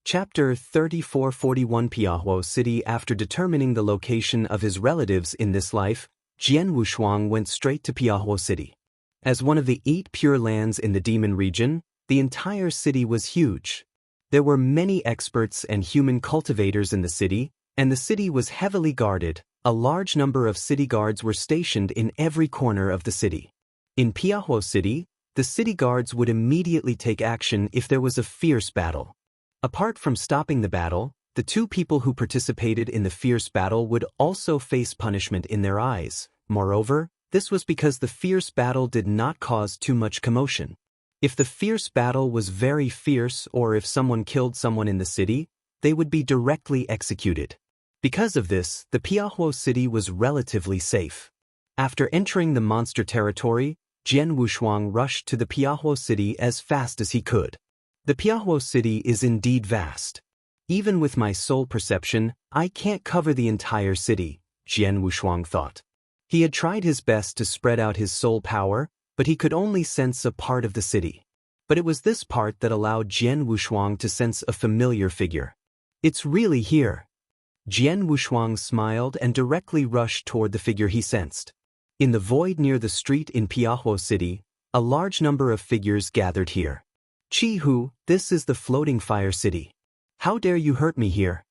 Chapter 3441 Piahuo City. After determining the location of his relatives in this life, Jian Wushuang went straight to Piahuo City. As one of the 8 pure lands in the demon region, the entire city was huge. There were many experts and human cultivators in the city, and the city was heavily guarded. A large number of city guards were stationed in every corner of the city. In Piahuo City, the city guards would immediately take action if there was a fierce battle. Apart from stopping the battle, the 2 people who participated in the fierce battle would also face punishment in their eyes. Moreover, this was because the fierce battle did not cause too much commotion. If the fierce battle was very fierce, or if someone killed someone in the city, they would be directly executed. Because of this, the Piahuo City was relatively safe. After entering the monster territory, Jian Wushuang rushed to the Piahuo City as fast as he could. The Piahuo City is indeed vast. Even with my soul perception, I can't cover the entire city, Jian Wushuang thought. He had tried his best to spread out his soul power, but he could only sense a part of the city. But it was this part that allowed Jian Wushuang to sense a familiar figure. It's really here. Jian Wushuang smiled and directly rushed toward the figure he sensed. In the void near the street in Piahuo City, a large number of figures gathered here. Chi-Hu, this is the floating fire city. How dare you hurt me here?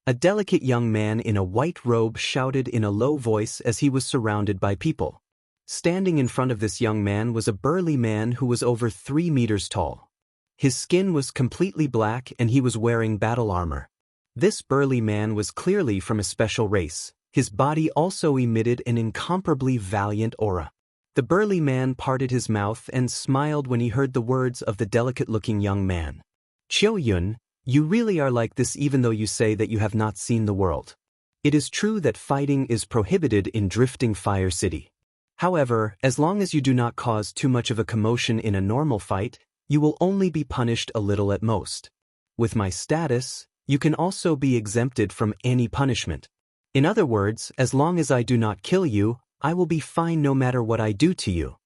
A delicate young man in a white robe shouted in a low voice as he was surrounded by people. Standing in front of this young man was a burly man who was over 3 meters tall. His skin was completely black and he was wearing battle armor. This burly man was clearly from a special race. His body also emitted an incomparably valiant aura. The burly man parted his mouth and smiled when he heard the words of the delicate-looking young man. Qiu Yun, you really are like this even though you say that you have not seen the world. It is true that fighting is prohibited in Drifting Fire City. However, as long as you do not cause too much of a commotion in a normal fight, you will only be punished a little at most. With my status, you can also be exempted from any punishment. In other words, as long as I do not kill you, I will be fine no matter what I do to you.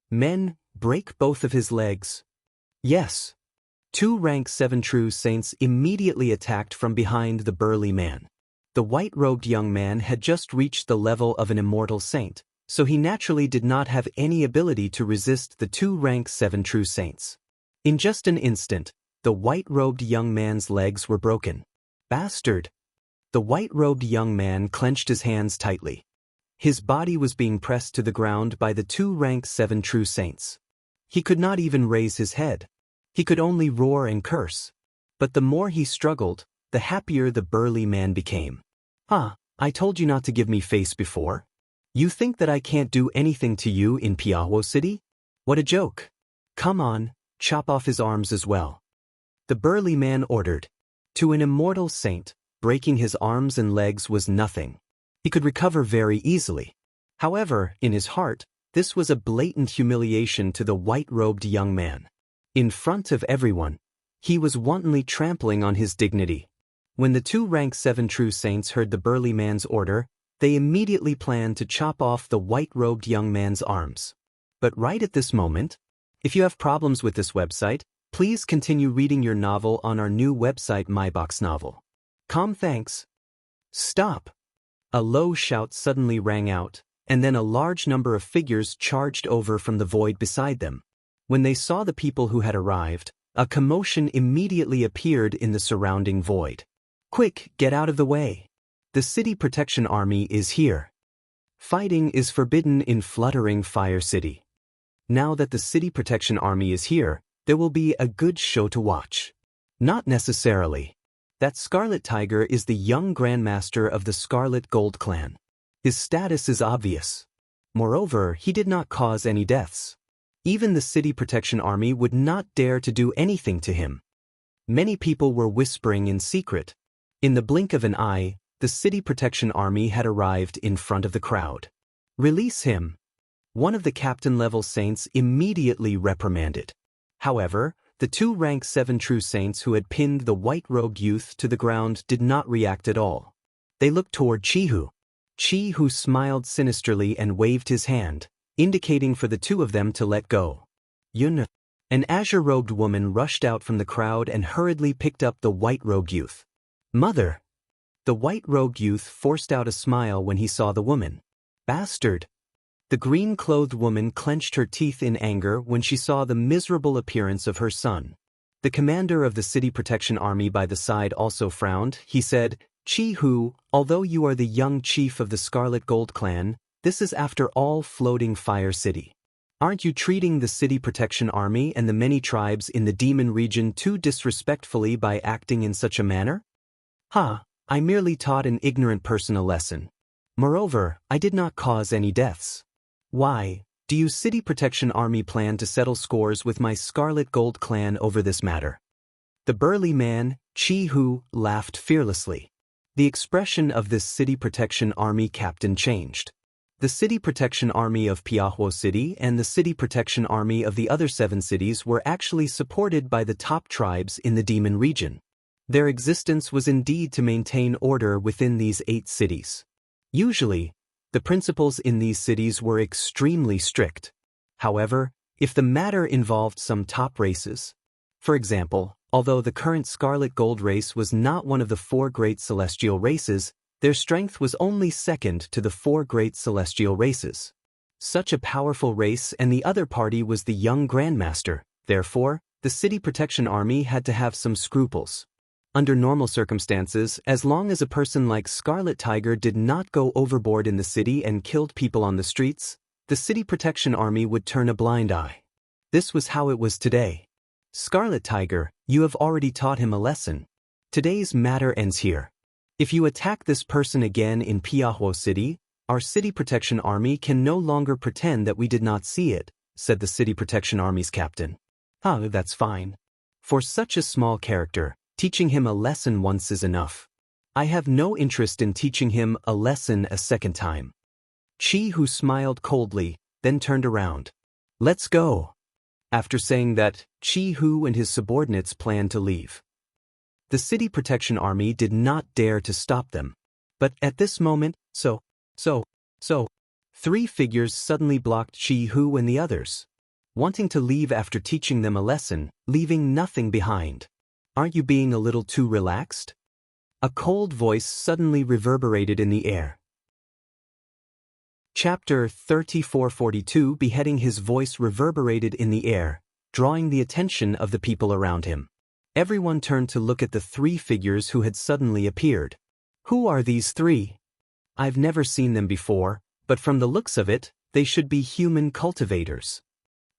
Men, break both of his legs. Yes. 2 rank 7 true saints immediately attacked from behind the burly man. The white-robed young man had just reached the level of an immortal saint, so he naturally did not have any ability to resist the 2 rank 7 true saints. In just an instant, the white-robed young man's legs were broken. Bastard! The white-robed young man clenched his hands tightly. His body was being pressed to the ground by the 2 rank 7 true saints. He could not even raise his head. He could only roar and curse. But the more he struggled, the happier the burly man became. I told you not to give me face before. You think that I can't do anything to you in Piahuo City? What a joke. Come on, chop off his arms as well. The burly man ordered. To an immortal saint, breaking his arms and legs was nothing. He could recover very easily. However, in his heart, this was a blatant humiliation to the white-robed young man. In front of everyone, he was wantonly trampling on his dignity. When the 2 rank 7 true saints heard the burly man's order, they immediately planned to chop off the white-robed young man's arms. But right at this moment, if you have problems with this website, please continue reading your novel on our new website MyBox Novel. Thanks. Stop! A low shout suddenly rang out, and then a large number of figures charged over from the void beside them. When they saw the people who had arrived, a commotion immediately appeared in the surrounding void. Quick, get out of the way! The City Protection Army is here. Fighting is forbidden in Fluttering Fire City. Now that the City Protection Army is here, there will be a good show to watch. Not necessarily. That Scarlet Tiger is the young Grandmaster of the Scarlet Gold Clan. His status is obvious. Moreover, he did not cause any deaths. Even the City Protection Army would not dare to do anything to him. Many people were whispering in secret. In the blink of an eye, the City Protection Army had arrived in front of the crowd. Release him! One of the captain-level saints immediately reprimanded. However, the 2 rank 7 true saints who had pinned the white-robed youth to the ground did not react at all. They looked toward Chi-Hu. Chi-Hu smiled sinisterly and waved his hand, indicating for the 2 of them to let go. Yun. An azure-robed woman rushed out from the crowd and hurriedly picked up the white-robed youth. "Mother!" The white-robed youth forced out a smile when he saw the woman. "Bastard!" The green-clothed woman clenched her teeth in anger when she saw the miserable appearance of her son. The commander of the City Protection Army by the side also frowned. He said, "Chi-Hu, although you are the young chief of the Scarlet Gold Clan, this is after all Floating Fire City. Aren't you treating the City Protection Army and the many tribes in the Demon region too disrespectfully by acting in such a manner?" "Ha, I merely taught an ignorant person a lesson. Moreover, I did not cause any deaths. Why, do you City Protection Army plan to settle scores with my Scarlet Gold Clan over this matter?" The burly man, Chi-Hu, laughed fearlessly. The expression of this City Protection Army captain changed. The City Protection Army of Piahua City and the City Protection Army of the other 7 cities were actually supported by the top tribes in the Demon region. Their existence was indeed to maintain order within these 8 cities. Usually, the principles in these cities were extremely strict. However, if the matter involved some top races, for example, although the current Scarlet Gold race was not one of the 4 great celestial races, their strength was only second to the 4 great celestial races. Such a powerful race, and the other party was the young Grandmaster. Therefore, the City Protection Army had to have some scruples. Under normal circumstances, as long as a person like Scarlet Tiger did not go overboard in the city and killed people on the streets, the City Protection Army would turn a blind eye. This was how it was today. "Scarlet Tiger, you have already taught him a lesson. Today's matter ends here. If you attack this person again in Piahua City, our City Protection Army can no longer pretend that we did not see it," said the City Protection Army's captain. "Ah, that's fine. For such a small character, teaching him a lesson once is enough. I have no interest in teaching him a lesson a second time." Chi-Hu smiled coldly, then turned around. "Let's go." After saying that, Chi-Hu and his subordinates planned to leave. The City Protection Army did not dare to stop them. But at this moment, 3 figures suddenly blocked Chi-Hu and the others, wanting to leave after teaching them a lesson, leaving nothing behind. "Aren't you being a little too relaxed?" A cold voice suddenly reverberated in the air. Chapter 3442. Beheading. His voice reverberated in the air, drawing the attention of the people around him. Everyone turned to look at the 3 figures who had suddenly appeared. "Who are these 3? I've never seen them before, but from the looks of it, they should be human cultivators.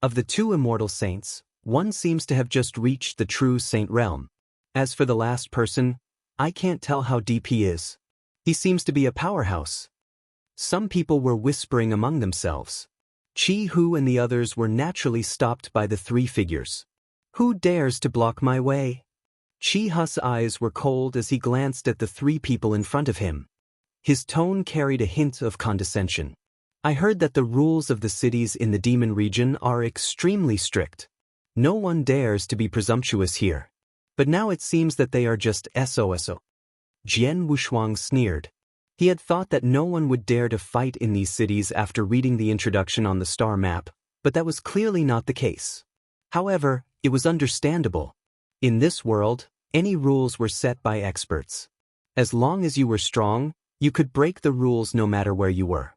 Of the 2 immortal saints, one seems to have just reached the true saint realm. As for the last person, I can't tell how deep he is. He seems to be a powerhouse." Some people were whispering among themselves. Chi-Hu and the others were naturally stopped by the 3 figures. "Who dares to block my way?" Chi-Hu's eyes were cold as he glanced at the 3 people in front of him. His tone carried a hint of condescension. "I heard that the rules of the cities in the Demon region are extremely strict. No one dares to be presumptuous here. But now it seems that they are just SOSO." Jian Wushuang sneered. He had thought that no one would dare to fight in these cities after reading the introduction on the star map, but that was clearly not the case. However, it was understandable. In this world, any rules were set by experts. As long as you were strong, you could break the rules no matter where you were.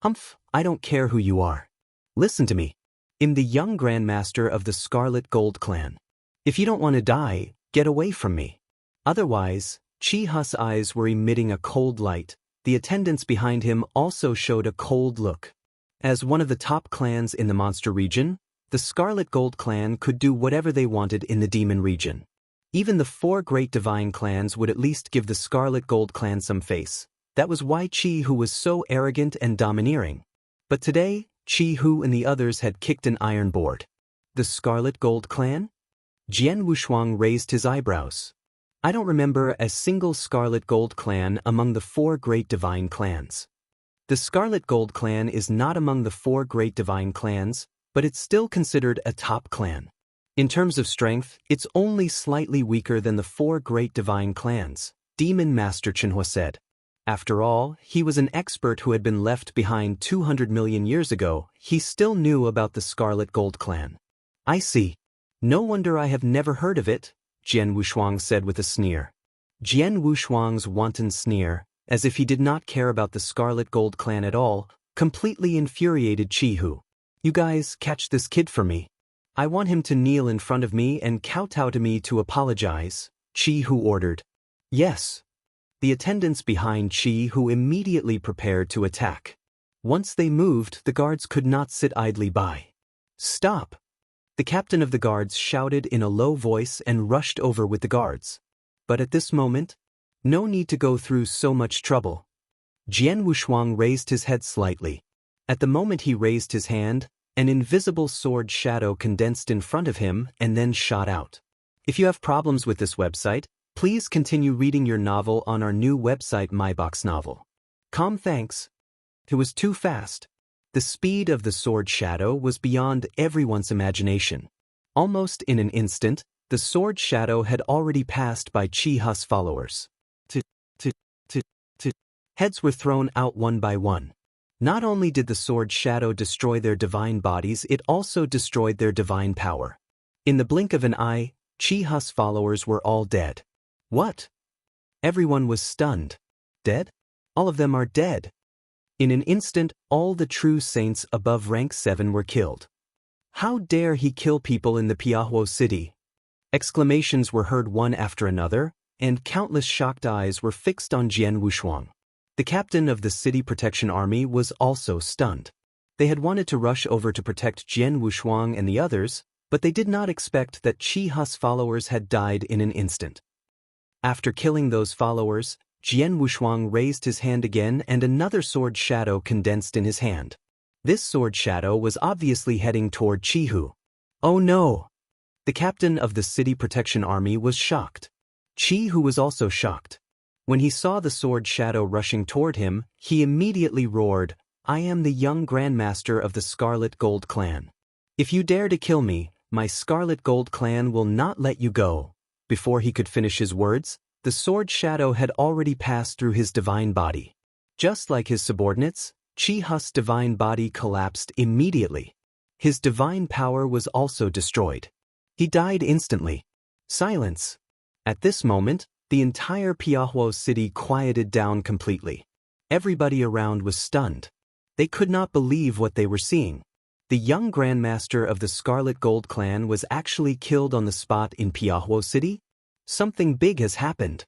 "Humph, I don't care who you are. Listen to me. I'm the young Grandmaster of the Scarlet Gold Clan. If you don't want to die, get away from me." Otherwise, Chi-Hu's eyes were emitting a cold light. The attendants behind him also showed a cold look. As one of the top clans in the monster region, the Scarlet Gold Clan could do whatever they wanted in the Demon region. Even the 4 great divine clans would at least give the Scarlet Gold Clan some face. That was why Chi-Hu was so arrogant and domineering. But today, Chi-Hu and the others had kicked an iron board. "The Scarlet Gold Clan?" Jian Wushuang raised his eyebrows. "I don't remember a single Scarlet Gold Clan among the 4 great divine clans." The Scarlet Gold Clan is not among the 4 great divine clans, but it's still considered a top clan. In terms of strength, it's only slightly weaker than the 4 great divine clans, Demon Master Chenhua said. After all, he was an expert who had been left behind 200 million years ago. He still knew about the Scarlet Gold Clan. "I see. No wonder I have never heard of it, Jian Wushuang said with a sneer. Jian Wushuang's wanton sneer, as if he did not care about the Scarlet Gold clan at all, completely infuriated Qi Hu. You guys catch this kid for me. I want him to kneel in front of me and kowtow to me to apologize, Qi Hu ordered. Yes. The attendants behind Qi Hu immediately prepared to attack. Once they moved, the guards could not sit idly by. Stop! The captain of the guards shouted in a low voice and rushed over with the guards. But at this moment, no need to go through so much trouble. Jian Wushuang raised his head slightly. At the moment he raised his hand, an invisible sword shadow condensed in front of him and then shot out. If you have problems with this website, please continue reading your novel on our new website MyBox Novel. Thanks. It was too fast. The speed of the sword shadow was beyond everyone's imagination. Almost in an instant, the sword shadow had already passed by Qi Hu's followers. Heads were thrown out one by one. Not only did the sword shadow destroy their divine bodies, it also destroyed their divine power. In the blink of an eye, Qi Hu's followers were all dead. What? Everyone was stunned. Dead? All of them are dead. In an instant, all the true saints above rank 7 were killed. How dare he kill people in the Piahuo city? Exclamations were heard one after another, and countless shocked eyes were fixed on Jian Wushuang. The captain of the city protection army was also stunned. They had wanted to rush over to protect Jian Wushuang and the others, but they did not expect that Qi Hu's followers had died in an instant. After killing those followers, Jian Wushuang raised his hand again and another sword shadow condensed in his hand. This sword shadow was obviously heading toward Qi Hu. Oh no! The captain of the city protection army was shocked. Qi Hu was also shocked. When he saw the sword shadow rushing toward him, he immediately roared, I am the young grandmaster of the Scarlet Gold clan. If you dare to kill me, my Scarlet Gold clan will not let you go. Before he could finish his words, the sword shadow had already passed through his divine body. Just like his subordinates, Qi Hu's divine body collapsed immediately. His divine power was also destroyed. He died instantly. Silence. At this moment, the entire Piahuo city quieted down completely. Everybody around was stunned. They could not believe what they were seeing. The young grandmaster of the Scarlet Gold clan was actually killed on the spot in Piahuo city? Something big has happened.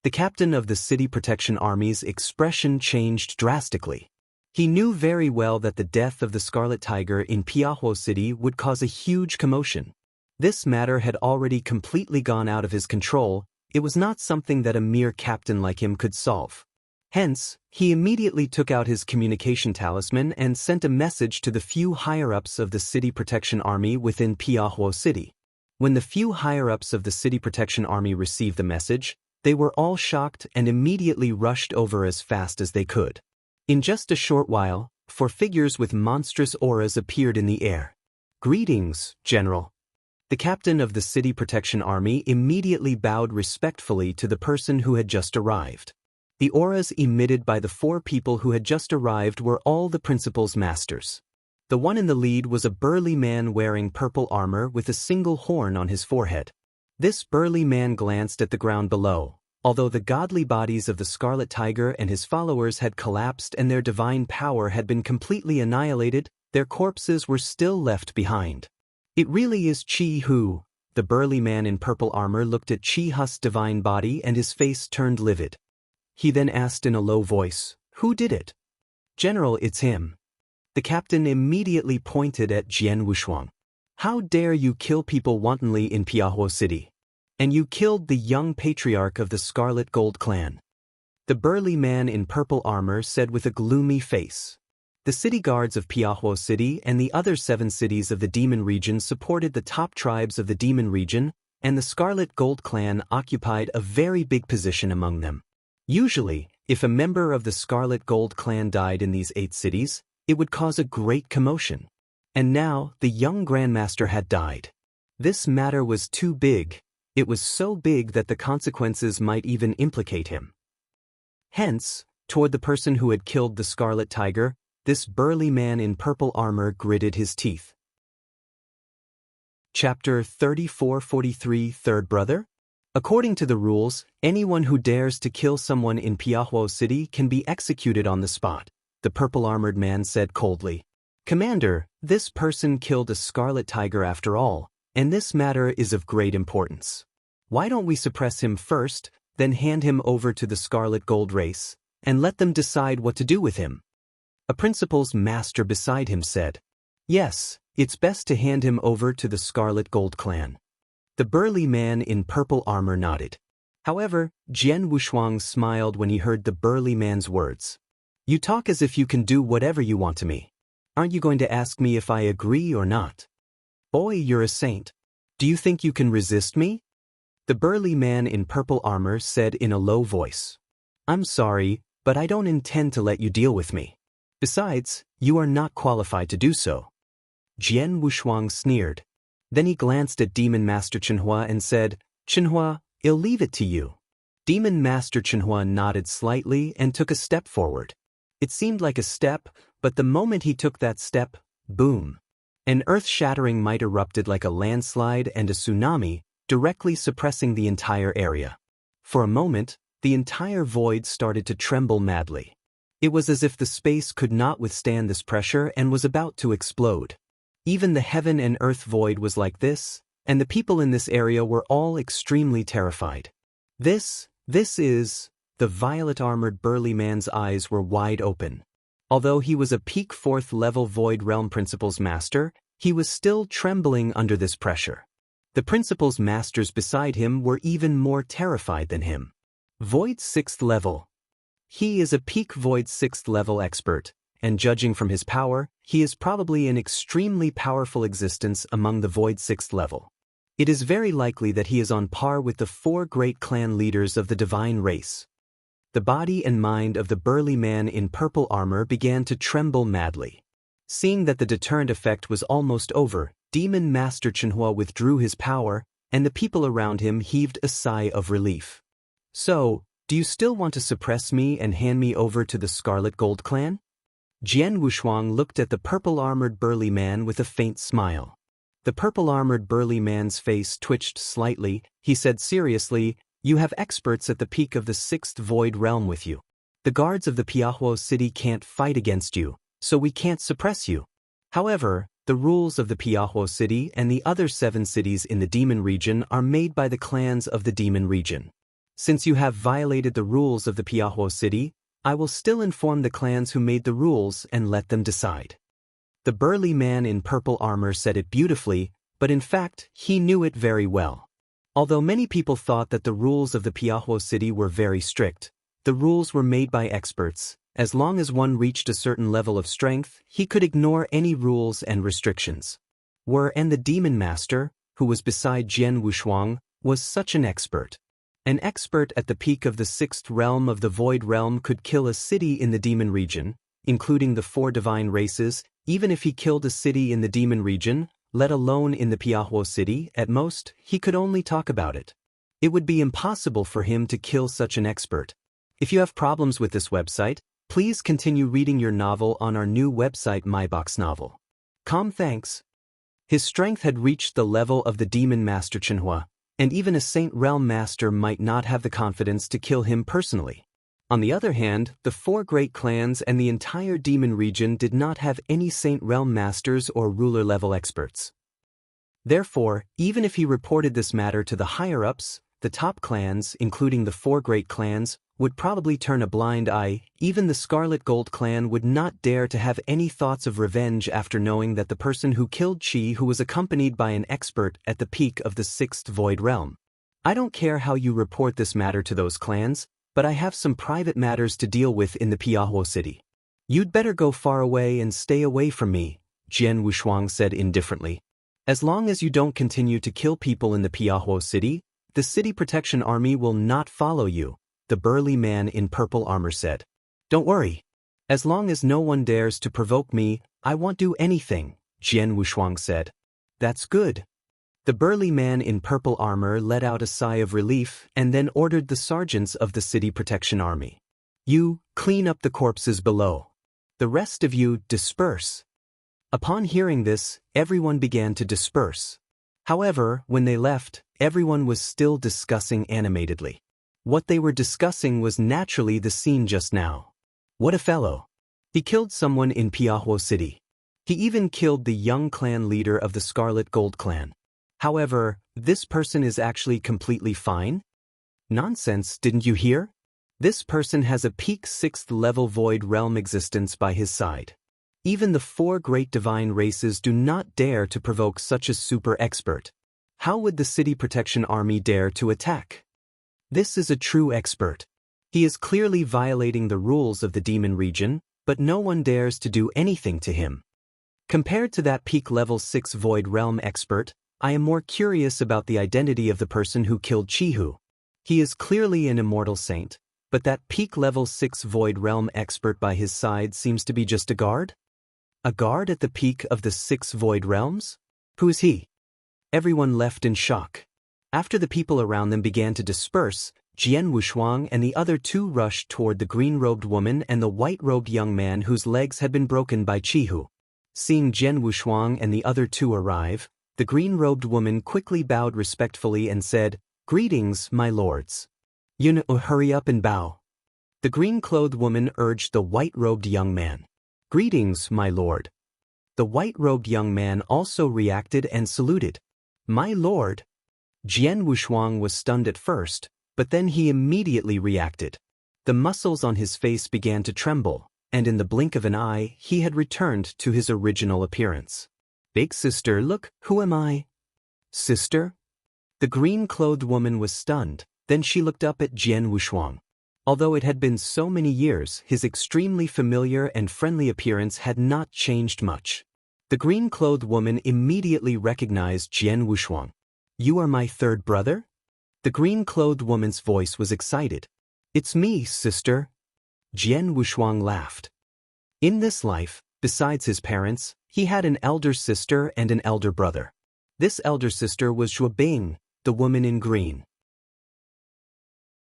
The captain of the city protection army's expression changed drastically. He knew very well that the death of the Scarlet Tiger in Piahuo city would cause a huge commotion. This matter had already completely gone out of his control. It was not something that a mere captain like him could solve. Hence, he immediately took out his communication talisman and sent a message to the few higher-ups of the city protection army within Piahuo city. When the few higher-ups of the city protection army received the message, they were all shocked and immediately rushed over as fast as they could. In just a short while, 4 figures with monstrous auras appeared in the air. Greetings, General. The captain of the city protection army immediately bowed respectfully to the person who had just arrived. The auras emitted by the 4 people who had just arrived were all the principal's masters. The one in the lead was a burly man wearing purple armor with a single horn on his forehead. This burly man glanced at the ground below. Although the godly bodies of the Scarlet Tiger and his followers had collapsed and their divine power had been completely annihilated, their corpses were still left behind. It really is Qi Hu. The burly man in purple armor looked at Qi Hu's divine body and his face turned livid. He then asked in a low voice, Who did it? General, it's him. The captain immediately pointed at Jian Wushuang. How dare you kill people wantonly in Piahuo city? And you killed the young patriarch of the Scarlet Gold clan. The burly man in purple armor said with a gloomy face. The city guards of Piahuo city and the other 7 cities of the Demon region supported the top tribes of the Demon region, and the Scarlet Gold clan occupied a very big position among them. Usually, if a member of the Scarlet Gold clan died in these 8 cities, it would cause a great commotion. And now, the young grandmaster had died. This matter was too big. It was so big that the consequences might even implicate him. Hence, toward the person who had killed the Scarlet Tiger, this burly man in purple armor gritted his teeth. Chapter 3443 Third Brother? According to the rules, anyone who dares to kill someone in Piahuo City can be executed on the spot, the purple-armored man said coldly. Commander, this person killed a scarlet tiger after all, and this matter is of great importance. Why don't we suppress him first, then hand him over to the Scarlet Gold race, and let them decide what to do with him? A principal's master beside him said. Yes, it's best to hand him over to the Scarlet Gold clan. The burly man in purple armor nodded. However, Jian Wushuang smiled when he heard the burly man's words. You talk as if you can do whatever you want to me. Aren't you going to ask me if I agree or not? Boy, you're a saint. Do you think you can resist me? The burly man in purple armor said in a low voice. I'm sorry, but I don't intend to let you deal with me. Besides, you are not qualified to do so. Jian Wushuang sneered. Then he glanced at Demon Master Chenhua and said, Chenhua, I'll leave it to you. Demon Master Chenhua nodded slightly and took a step forward. It seemed like a step, but the moment he took that step, boom. An earth-shattering might erupted like a landslide and a tsunami, directly suppressing the entire area. For a moment, the entire void started to tremble madly. It was as if the space could not withstand this pressure and was about to explode. Even the heaven and earth void was like this, and the people in this area were all extremely terrified. This is... The violet-armored burly man's eyes were wide open. Although he was a peak 4th level Void Realm Principal's master, he was still trembling under this pressure. The Principal's masters beside him were even more terrified than him. Void 6th level. He is a peak Void 6th level expert, and judging from his power, he is probably an extremely powerful existence among the Void 6th level. It is very likely that he is on par with the 4 great clan leaders of the divine race. The body and mind of the burly man in purple armor began to tremble madly. Seeing that the deterrent effect was almost over, Demon Master Chenhua withdrew his power, and the people around him heaved a sigh of relief. So, do you still want to suppress me and hand me over to the Scarlet Gold clan? Jian Wushuang looked at the purple-armored burly man with a faint smile. The purple-armored burly man's face twitched slightly. He said seriously, You have experts at the peak of the 6th Void Realm with you. The guards of the Piahuo City can't fight against you, so we can't suppress you. However, the rules of the Piahuo City and the other 7 cities in the Demon Region are made by the clans of the Demon Region. Since you have violated the rules of the Piahuo City, I will still inform the clans who made the rules and let them decide. The burly man in purple armor said it beautifully, but in fact, he knew it very well. Although many people thought that the rules of the Piahuo City were very strict, the rules were made by experts. As long as one reached a certain level of strength, he could ignore any rules and restrictions. And the Demon Master, who was beside Jian Wushuang, was such an expert. An expert at the peak of the 6th realm of the Void Realm could kill a city in the Demon Region, including the 4 divine races. Even if he killed a city in the Demon Region, let alone in the Piahuo City, at most, he could only talk about it. It would be impossible for him to kill such an expert. If you have problems with this website, please continue reading your novel on our new website MyBox Novel. Thanks. His strength had reached the level of the Demon Master Chenhua, and even a Saint Realm Master might not have the confidence to kill him personally. On the other hand, the 4 great clans and the entire Demon Region did not have any Saint Realm Masters or ruler-level experts. Therefore, even if he reported this matter to the higher-ups, the top clans, including the 4 great clans, would probably turn a blind eye. Even the Scarlet Gold clan would not dare to have any thoughts of revenge after knowing that the person who killed Qi who was accompanied by an expert at the peak of the 6th Void Realm. I don't care how you report this matter to those clans, but I have some private matters to deal with in the Piahuo City. You'd better go far away and stay away from me, Jian Wushuang said indifferently. As long as you don't continue to kill people in the Piahuo City, the City Protection Army will not follow you, the burly man in purple armor said. Don't worry. As long as no one dares to provoke me, I won't do anything, Jian Wushuang said. That's good. The burly man in purple armor let out a sigh of relief and then ordered the sergeants of the City Protection Army. You, clean up the corpses below. The rest of you, disperse. Upon hearing this, everyone began to disperse. However, when they left, everyone was still discussing animatedly. What they were discussing was naturally the scene just now. What a fellow. He killed someone in Piahua City. He even killed the young clan leader of the Scarlet Gold clan. However, this person is actually completely fine? Nonsense, didn't you hear? This person has a peak 6th level void realm existence by his side. Even the 4 great divine races do not dare to provoke such a super expert. How would the City Protection Army dare to attack? This is a true expert. He is clearly violating the rules of the demon region, but no one dares to do anything to him. Compared to that peak level 6 void realm expert, I am more curious about the identity of the person who killed Chihu. He is clearly an immortal saint, but that peak level 6 void realm expert by his side seems to be just a guard? A guard at the peak of the 6 void realms? Who is he? Everyone left in shock. After the people around them began to disperse, Jian Wushuang and the other 2 rushed toward the green-robed woman and the white-robed young man whose legs had been broken by Chihu. Seeing Jian Wushuang and the other 2 arrive, the green-robed woman quickly bowed respectfully and said, "Greetings, my lords." "You hurry up and bow." The green-clothed woman urged the white-robed young man. "Greetings, my lord." The white-robed young man also reacted and saluted. "My lord." Jian Wushuang was stunned at first, but then he immediately reacted. The muscles on his face began to tremble, and in the blink of an eye, he had returned to his original appearance. "Big sister, look, who am I?" "Sister?" The green-clothed woman was stunned, then she looked up at Jian Wushuang. Although it had been so many years, his extremely familiar and friendly appearance had not changed much. The green-clothed woman immediately recognized Jian Wushuang. "You are my 3rd brother?" The green-clothed woman's voice was excited. "It's me, sister." Jian Wushuang laughed. In this life, besides his parents, he had an elder sister and an elder brother. This elder sister was Zhuobing, the woman in green.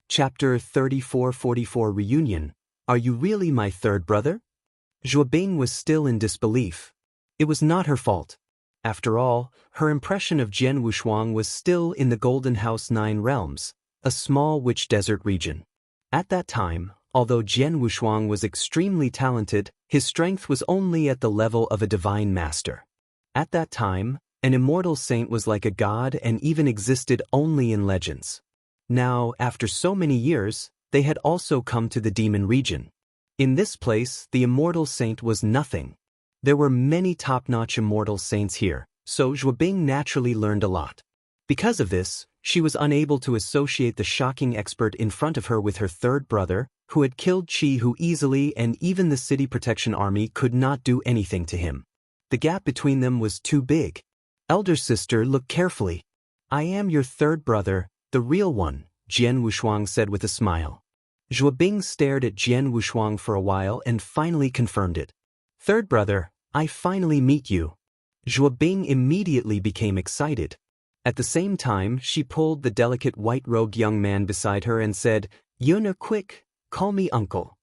Chapter 3444 Reunion. Are you really my 3rd brother? Zhuobing was still in disbelief. It was not her fault. After all, her impression of Jian Wushuang was still in the Golden House 9 realms, a small witch desert region. At that time, although Jian Wushuang was extremely talented, his strength was only at the level of a divine master. At that time, an immortal saint was like a god and even existed only in legends. Now, after so many years, they had also come to the demon region. In this place, the immortal saint was nothing. There were many top-notch immortal saints here, so Zhuobing naturally learned a lot. Because of this, she was unable to associate the shocking expert in front of her with her 3rd brother, who had killed Chihu easily, and even the City Protection Army could not do anything to him. The gap between them was too big. "Elder sister, look carefully. I am your 3rd brother, the real one," Jian Wushuang said with a smile. Zhuobing stared at Jian Wushuang for a while and finally confirmed it. "3rd brother, I finally meet you." Zhuobing immediately became excited. At the same time, she pulled the delicate white-robed young man beside her and said, "Yun, quick, call me uncle."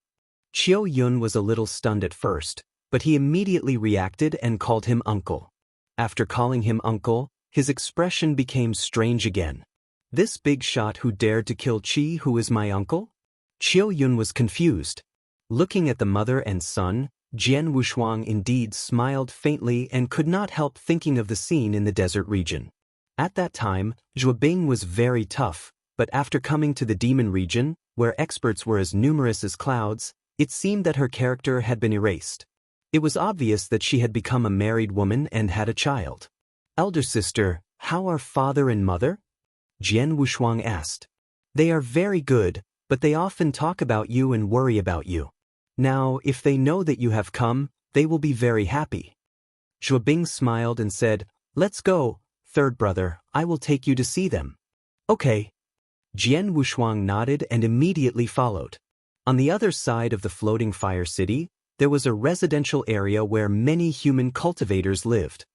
Qiu Yun was a little stunned at first, but he immediately reacted and called him uncle. After calling him uncle, his expression became strange again. "This big shot who dared to kill Chi, who is my uncle?" Qiu Yun was confused. Looking at the mother and son, Jian Wushuang indeed smiled faintly and could not help thinking of the scene in the desert region. At that time, Zhuobing was very tough, but after coming to the demon region, where experts were as numerous as clouds, it seemed that her character had been erased. It was obvious that she had become a married woman and had a child. "Elder sister, how are father and mother?" Jian Wushuang asked. "They are very good, but they often talk about you and worry about you. Now, if they know that you have come, they will be very happy." Zhuobing smiled and said, "Let's go, 3rd brother, I will take you to see them." "Okay." Jian Wushuang nodded and immediately followed. On the other side of the floating fire city, there was a residential area where many human cultivators lived.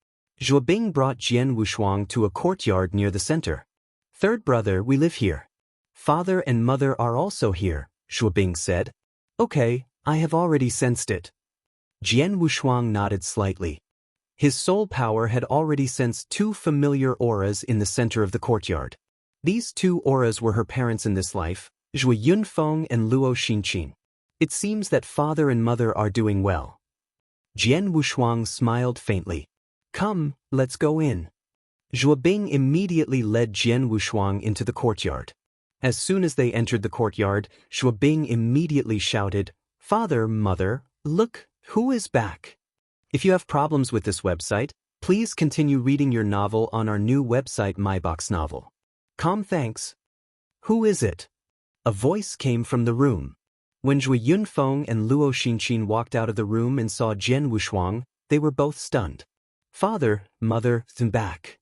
Zhuobing brought Jian Wushuang to a courtyard near the center. "3rd brother, we live here. Father and mother are also here," Zhuobing said. "Okay, I have already sensed it." Jian Wushuang nodded slightly. His soul power had already sensed two familiar auras in the center of the courtyard. These two auras were her parents in this life, Zhui Yunfeng and Luo Xinqin. It seems that father and mother are doing well. Jian Wushuang smiled faintly. Come, let's go in. Zhuo Bing immediately led Jian Wushuang into the courtyard. As soon as they entered the courtyard, Zhuo Bing immediately shouted, Father, mother, look, who is back? If you have problems with this website, please continue reading your novel on our new website MyBox Novel. Thanks. Who is it? A voice came from the room. When Zhui Yunfeng and Luo Xinqin walked out of the room and saw Jian Wushuang, they were both stunned. Father, mother, them back.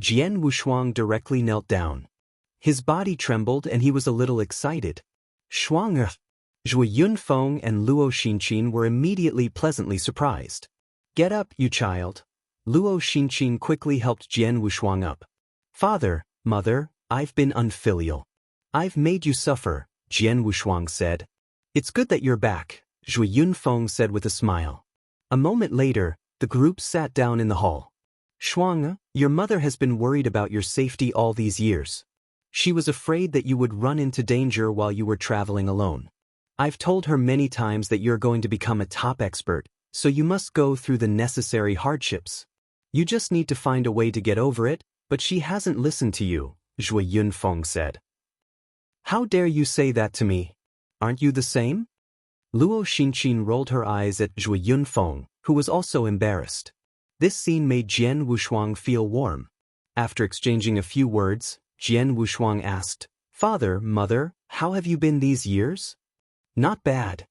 Jian Wushuang directly knelt down. His body trembled and he was a little excited. Shuang. Zhui Yunfeng and Luo Xinqin were immediately pleasantly surprised. Get up, you child. Luo Xinqin quickly helped Jian Wushuang up. Father, mother, I've been unfilial. I've made you suffer, Jian Wushuang said. It's good that you're back, Zhui Yunfeng said with a smile. A moment later, the group sat down in the hall. Shuang, your mother has been worried about your safety all these years. She was afraid that you would run into danger while you were traveling alone. I've told her many times that you're going to become a top expert, so you must go through the necessary hardships. You just need to find a way to get over it, but she hasn't listened to you, Zhui Yunfeng said. How dare you say that to me? Aren't you the same? Luo Xinqin rolled her eyes at Zhui Yunfeng, who was also embarrassed. This scene made Jian Wushuang feel warm. After exchanging a few words, Jian Wushuang asked, Father, mother, how have you been these years? Not bad.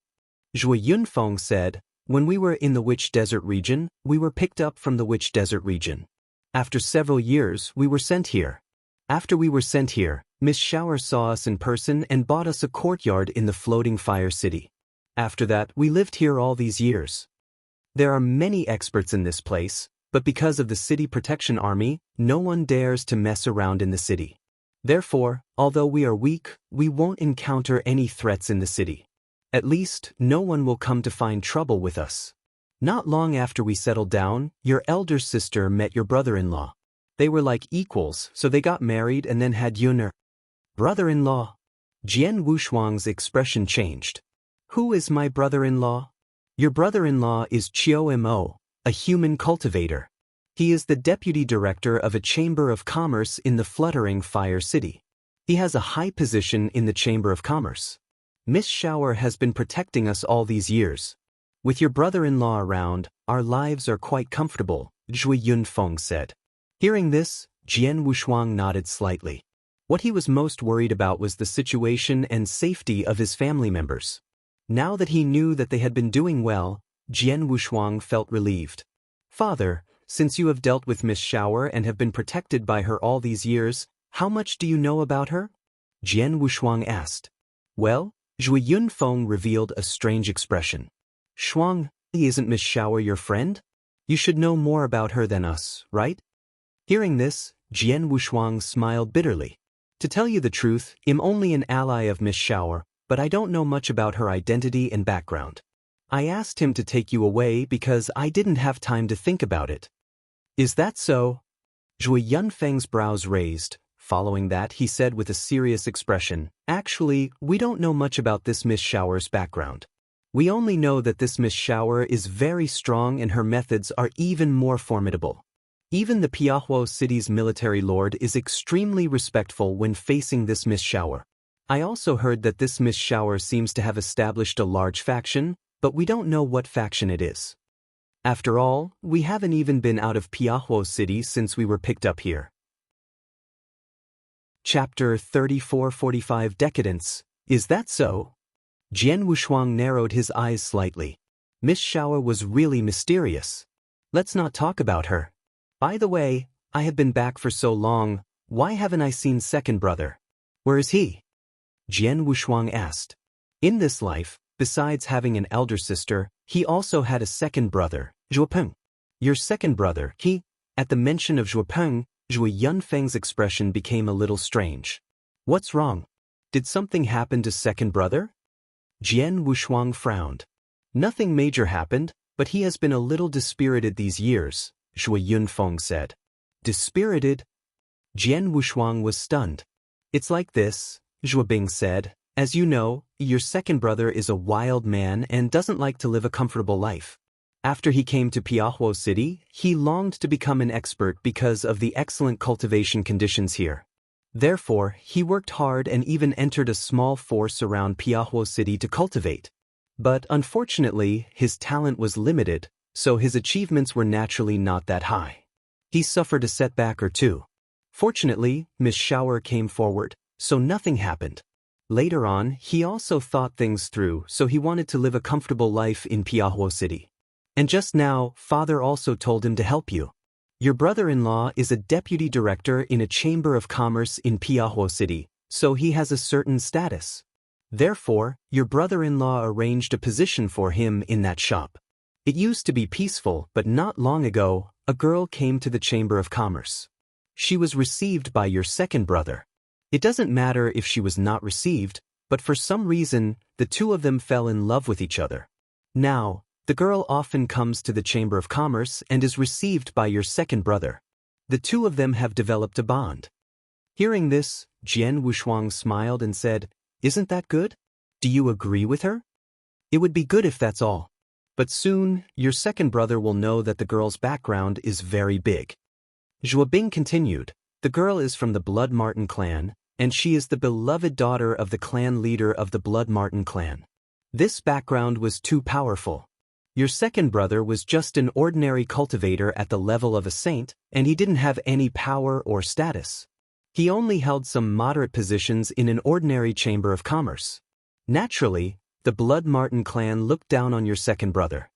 Zhui Yunfeng said, when we were in the Witch Desert region, we were picked up from the Witch Desert region. After several years, we were sent here. After we were sent here, Miss Shower saw us in person and bought us a courtyard in the floating fire city. After that, we lived here all these years. There are many experts in this place, but because of the city protection army, no one dares to mess around in the city. Therefore, although we are weak, we won't encounter any threats in the city. At least, no one will come to find trouble with us. Not long after we settled down, your elder sister met your brother-in-law. They were like equals, so they got married and then had Yuner. Brother-in-law? Jian Wushuang's expression changed. Who is my brother-in-law? Your brother-in-law is Qiao Mo, a human cultivator. He is the deputy director of a chamber of commerce in the fluttering fire city. He has a high position in the chamber of commerce. Miss Shower has been protecting us all these years. With your brother-in-law around, our lives are quite comfortable, Zhui Yunfeng said. Hearing this, Jian Wushuang nodded slightly. What he was most worried about was the situation and safety of his family members. Now that he knew that they had been doing well, Jian Wushuang felt relieved. Father, since you have dealt with Miss Shower and have been protected by her all these years, how much do you know about her? Jian Wushuang asked. Well, Zhui Yunfeng revealed a strange expression. Shuang, isn't Miss Shower your friend? You should know more about her than us, right? Hearing this, Jian Wushuang smiled bitterly. To tell you the truth, I'm only an ally of Miss Shower, but I don't know much about her identity and background. I asked him to take you away because I didn't have time to think about it. Is that so? Zhui Yunfeng's brows raised. Following that, he said with a serious expression, Actually, we don't know much about this Miss Shower's background. We only know that this Miss Shower is very strong and her methods are even more formidable. Even the Piahuo city's military lord is extremely respectful when facing this Miss Shower. I also heard that this Miss Shower seems to have established a large faction, but we don't know what faction it is. After all, we haven't even been out of Piahuo city since we were picked up here. Chapter 3445 Decadence. Is that so? Jian Wushuang narrowed his eyes slightly. Miss Shower was really mysterious. Let's not talk about her. By the way, I have been back for so long, why haven't I seen second brother? Where is he? Jian Wushuang asked. In this life, besides having an elder sister, he also had a second brother, Zhuopeng. Your second brother, he? At the mention of Zhuopeng, Zhui Yunfeng's expression became a little strange. What's wrong? Did something happen to second brother? Jian Wushuang frowned. Nothing major happened, but he has been a little dispirited these years, Zhuo Yunfeng said. Dispirited? Jian Wushuang was stunned. It's like this, Zhuo Bing said. As you know, your second brother is a wild man and doesn't like to live a comfortable life. After he came to Piahuo City, he longed to become an expert because of the excellent cultivation conditions here. Therefore, he worked hard and even entered a small force around Piahuo City to cultivate. But unfortunately, his talent was limited, so his achievements were naturally not that high. He suffered a setback or two. Fortunately, Miss Shower came forward, so nothing happened. Later on, he also thought things through, so he wanted to live a comfortable life in Piahuo City. And just now, Father also told him to help you. Your brother-in-law is a deputy director in a chamber of commerce in Piahuo City, so he has a certain status. Therefore, your brother-in-law arranged a position for him in that shop. It used to be peaceful, but not long ago, a girl came to the chamber of commerce. She was received by your second brother. It doesn't matter if she was not received, but for some reason, the two of them fell in love with each other. Now, the girl often comes to the Chamber of Commerce and is received by your second brother. The two of them have developed a bond. Hearing this, Jian Wushuang smiled and said, Isn't that good? Do you agree with her? It would be good if that's all. But soon, your second brother will know that the girl's background is very big. Zhuo Bing continued, The girl is from the Blood Martin clan, and she is the beloved daughter of the clan leader of the Blood Martin clan. This background was too powerful. Your second brother was just an ordinary cultivator at the level of a saint, and he didn't have any power or status. He only held some moderate positions in an ordinary chamber of commerce. Naturally, the Blood Martin clan looked down on your second brother.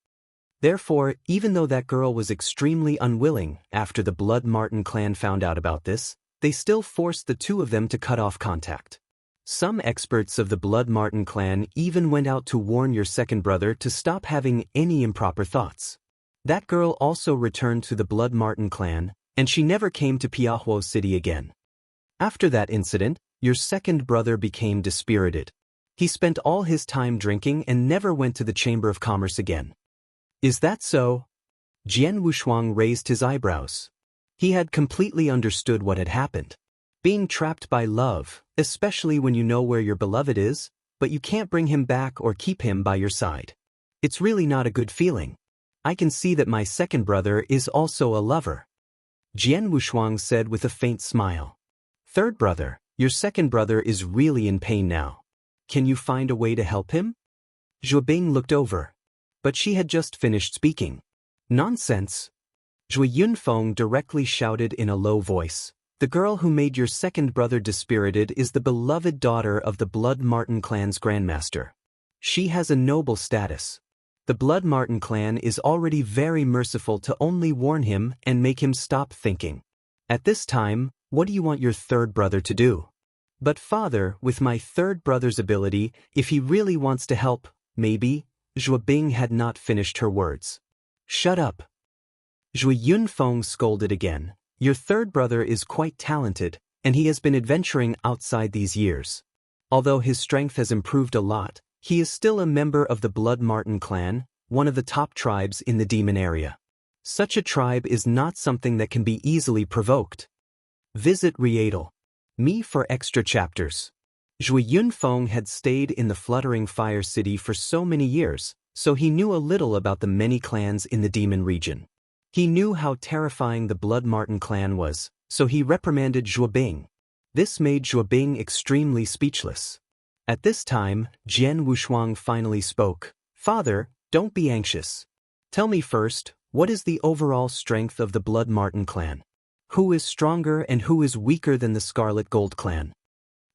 Therefore, even though that girl was extremely unwilling, after the Blood Martin clan found out about this, they still forced the two of them to cut off contact. Some experts of the Blood Martin clan even went out to warn your second brother to stop having any improper thoughts. That girl also returned to the Blood Martin clan, and she never came to Piahuo City again. After that incident, your second brother became dispirited. He spent all his time drinking and never went to the Chamber of Commerce again. Is that so? Jian Wushuang raised his eyebrows. He had completely understood what had happened. Being trapped by love, especially when you know where your beloved is, but you can't bring him back or keep him by your side. It's really not a good feeling. I can see that my second brother is also a lover. Jian Wushuang said with a faint smile. Third brother, your second brother is really in pain now. Can you find a way to help him? Zhuo Bing looked over. But she had just finished speaking. Nonsense. Zhuo Yunfeng directly shouted in a low voice. The girl who made your second brother dispirited is the beloved daughter of the Blood Martin clan's grandmaster. She has a noble status. The Blood Martin clan is already very merciful to only warn him and make him stop thinking. At this time, what do you want your third brother to do? But father, with my third brother's ability, if he really wants to help, maybe. Zhuo Bing had not finished her words. Shut up. Zhuo Yunfeng scolded again. Your third brother is quite talented, and he has been adventuring outside these years. Although his strength has improved a lot, he is still a member of the Blood Martin clan, one of the top tribes in the demon area. Such a tribe is not something that can be easily provoked. Visit Rietal. Me for extra chapters. Zhuo Yunfeng had stayed in the Fluttering Fire City for so many years, so he knew a little about the many clans in the demon region. He knew how terrifying the Blood Martin clan was, so he reprimanded Zhuo Bing. This made Zhuo Bing extremely speechless. At this time, Jian Wushuang finally spoke. Father, don't be anxious. Tell me first, what is the overall strength of the Blood Martin clan? Who is stronger and who is weaker than the Scarlet Gold clan?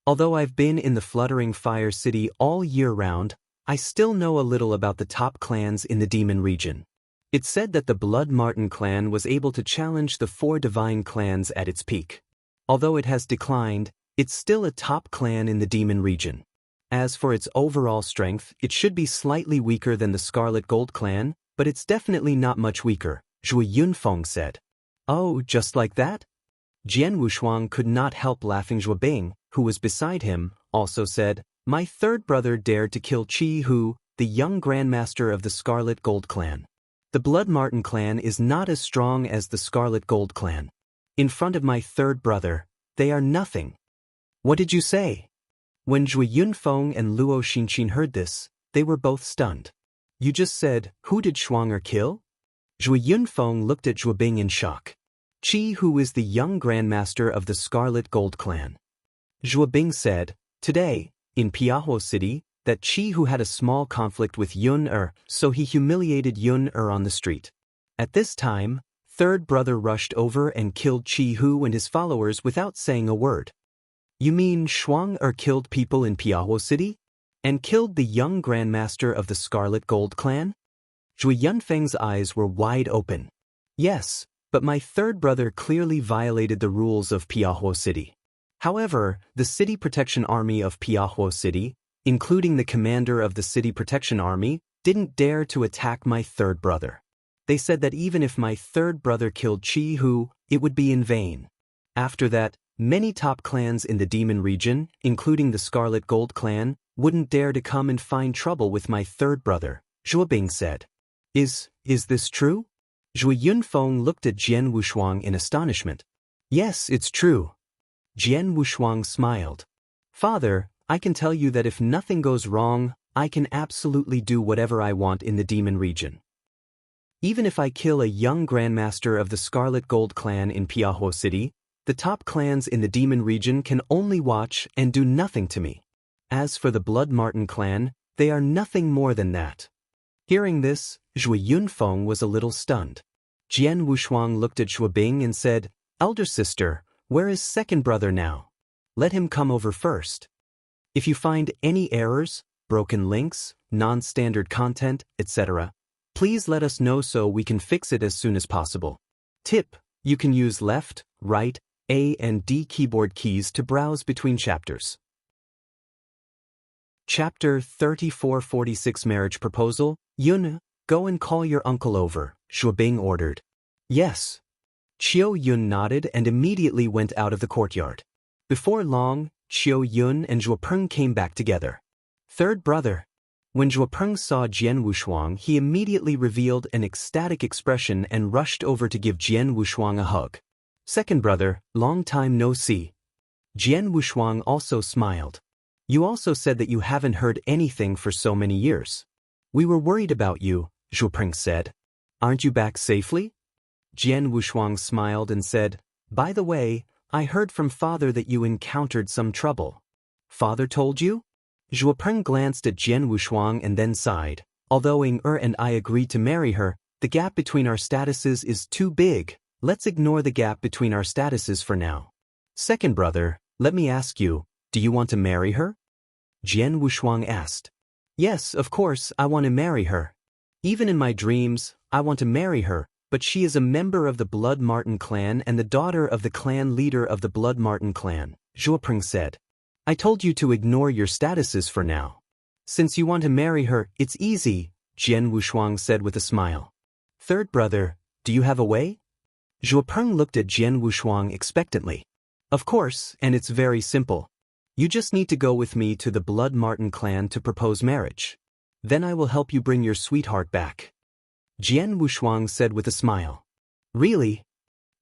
Although I've been in the Fluttering Fire City all year round, I still know a little about the top clans in the demon region. It's said that the Blood Martin clan was able to challenge the 4 divine clans at its peak. Although it has declined, it's still a top clan in the demon region. As for its overall strength, it should be slightly weaker than the Scarlet Gold clan, but it's definitely not much weaker, Zhuo Yunfeng said. Oh, just like that? Jian Wushuang could not help laughing. Zhuo Bing, who was beside him, also said, My third brother dared to kill Qi Hu, the young grandmaster of the Scarlet Gold clan. The Blood Marten clan is not as strong as the Scarlet Gold clan. In front of my third brother, they are nothing. What did you say? When Zhui Yunfeng and Luo Xinqin heard this, they were both stunned. You just said, who did Shuang'er kill? Zhui Yunfeng looked at Zhuo Bing in shock. Qi Hu is the young grandmaster of the Scarlet Gold clan. Zhuo Bing said, today, in Piahuo City, that Qi Hu had a small conflict with Yun-er, so he humiliated Yun-er on the street. At this time, third brother rushed over and killed Qi Hu and his followers without saying a word. You mean Shuang-er killed people in Piahuo City? And killed the young grandmaster of the Scarlet Gold clan? Zhui Yunfeng's eyes were wide open. Yes, but my third brother clearly violated the rules of Piahuo City. However, the City Protection Army of Piahuo City, including the commander of the City Protection Army, didn't dare to attack my third brother. They said that even if my third brother killed Qi Hu, it would be in vain. After that, many top clans in the Demon region, including the Scarlet Gold clan, wouldn't dare to come and find trouble with my third brother, Zhuo Bing said. Is this true? Zhui Yunfeng looked at Jian Wushuang in astonishment. Yes, it's true. Jian Wushuang smiled. Father, I can tell you that if nothing goes wrong, I can absolutely do whatever I want in the Demon region. Even if I kill a young grandmaster of the Scarlet Gold clan in Piahuo City, the top clans in the Demon region can only watch and do nothing to me. As for the Blood Marten clan, they are nothing more than that. Hearing this, Zhui Yunfeng was a little stunned. Jian Wushuang looked at Zhuo Bing and said, Elder sister, where is second brother now? Let him come over first. If you find any errors, broken links, non-standard content, etc., please let us know so we can fix it as soon as possible. Tip: you can use left, right, A and D keyboard keys to browse between chapters. Chapter 3446 Marriage Proposal. Yun, go and call your uncle over, Zhuo Bing ordered. Yes. Qiu Yun nodded and immediately went out of the courtyard. Before long, Qiu Yun and Zhuo Peng came back together. Third brother. When Zhuo Peng saw Jian Wushuang, he immediately revealed an ecstatic expression and rushed over to give Jian Wushuang a hug. Second brother, long time no see. Jian Wushuang also smiled. You also said that you haven't heard anything for so many years. We were worried about you, Zhuo Peng said. Aren't you back safely? Jian Wushuang smiled and said, By the way, I heard from father that you encountered some trouble. Father told you? Zhuo Peng glanced at Jian Wushuang and then sighed. Although Ying-er and I agreed to marry her, the gap between our statuses is too big. Let's ignore the gap between our statuses for now. Second brother, let me ask you, do you want to marry her? Jian Wushuang asked. Yes, of course, I want to marry her. Even in my dreams, I want to marry her, but she is a member of the Blood Marten clan and the daughter of the clan leader of the Blood Marten clan, Zhuo Peng said. I told you to ignore your statuses for now. Since you want to marry her, it's easy, Jian Wushuang said with a smile. Third brother, do you have a way? Zhuo Peng looked at Jian Wushuang expectantly. Of course, and it's very simple. You just need to go with me to the Blood Marten clan to propose marriage. Then I will help you bring your sweetheart back. Jian Wushuang said with a smile. Really?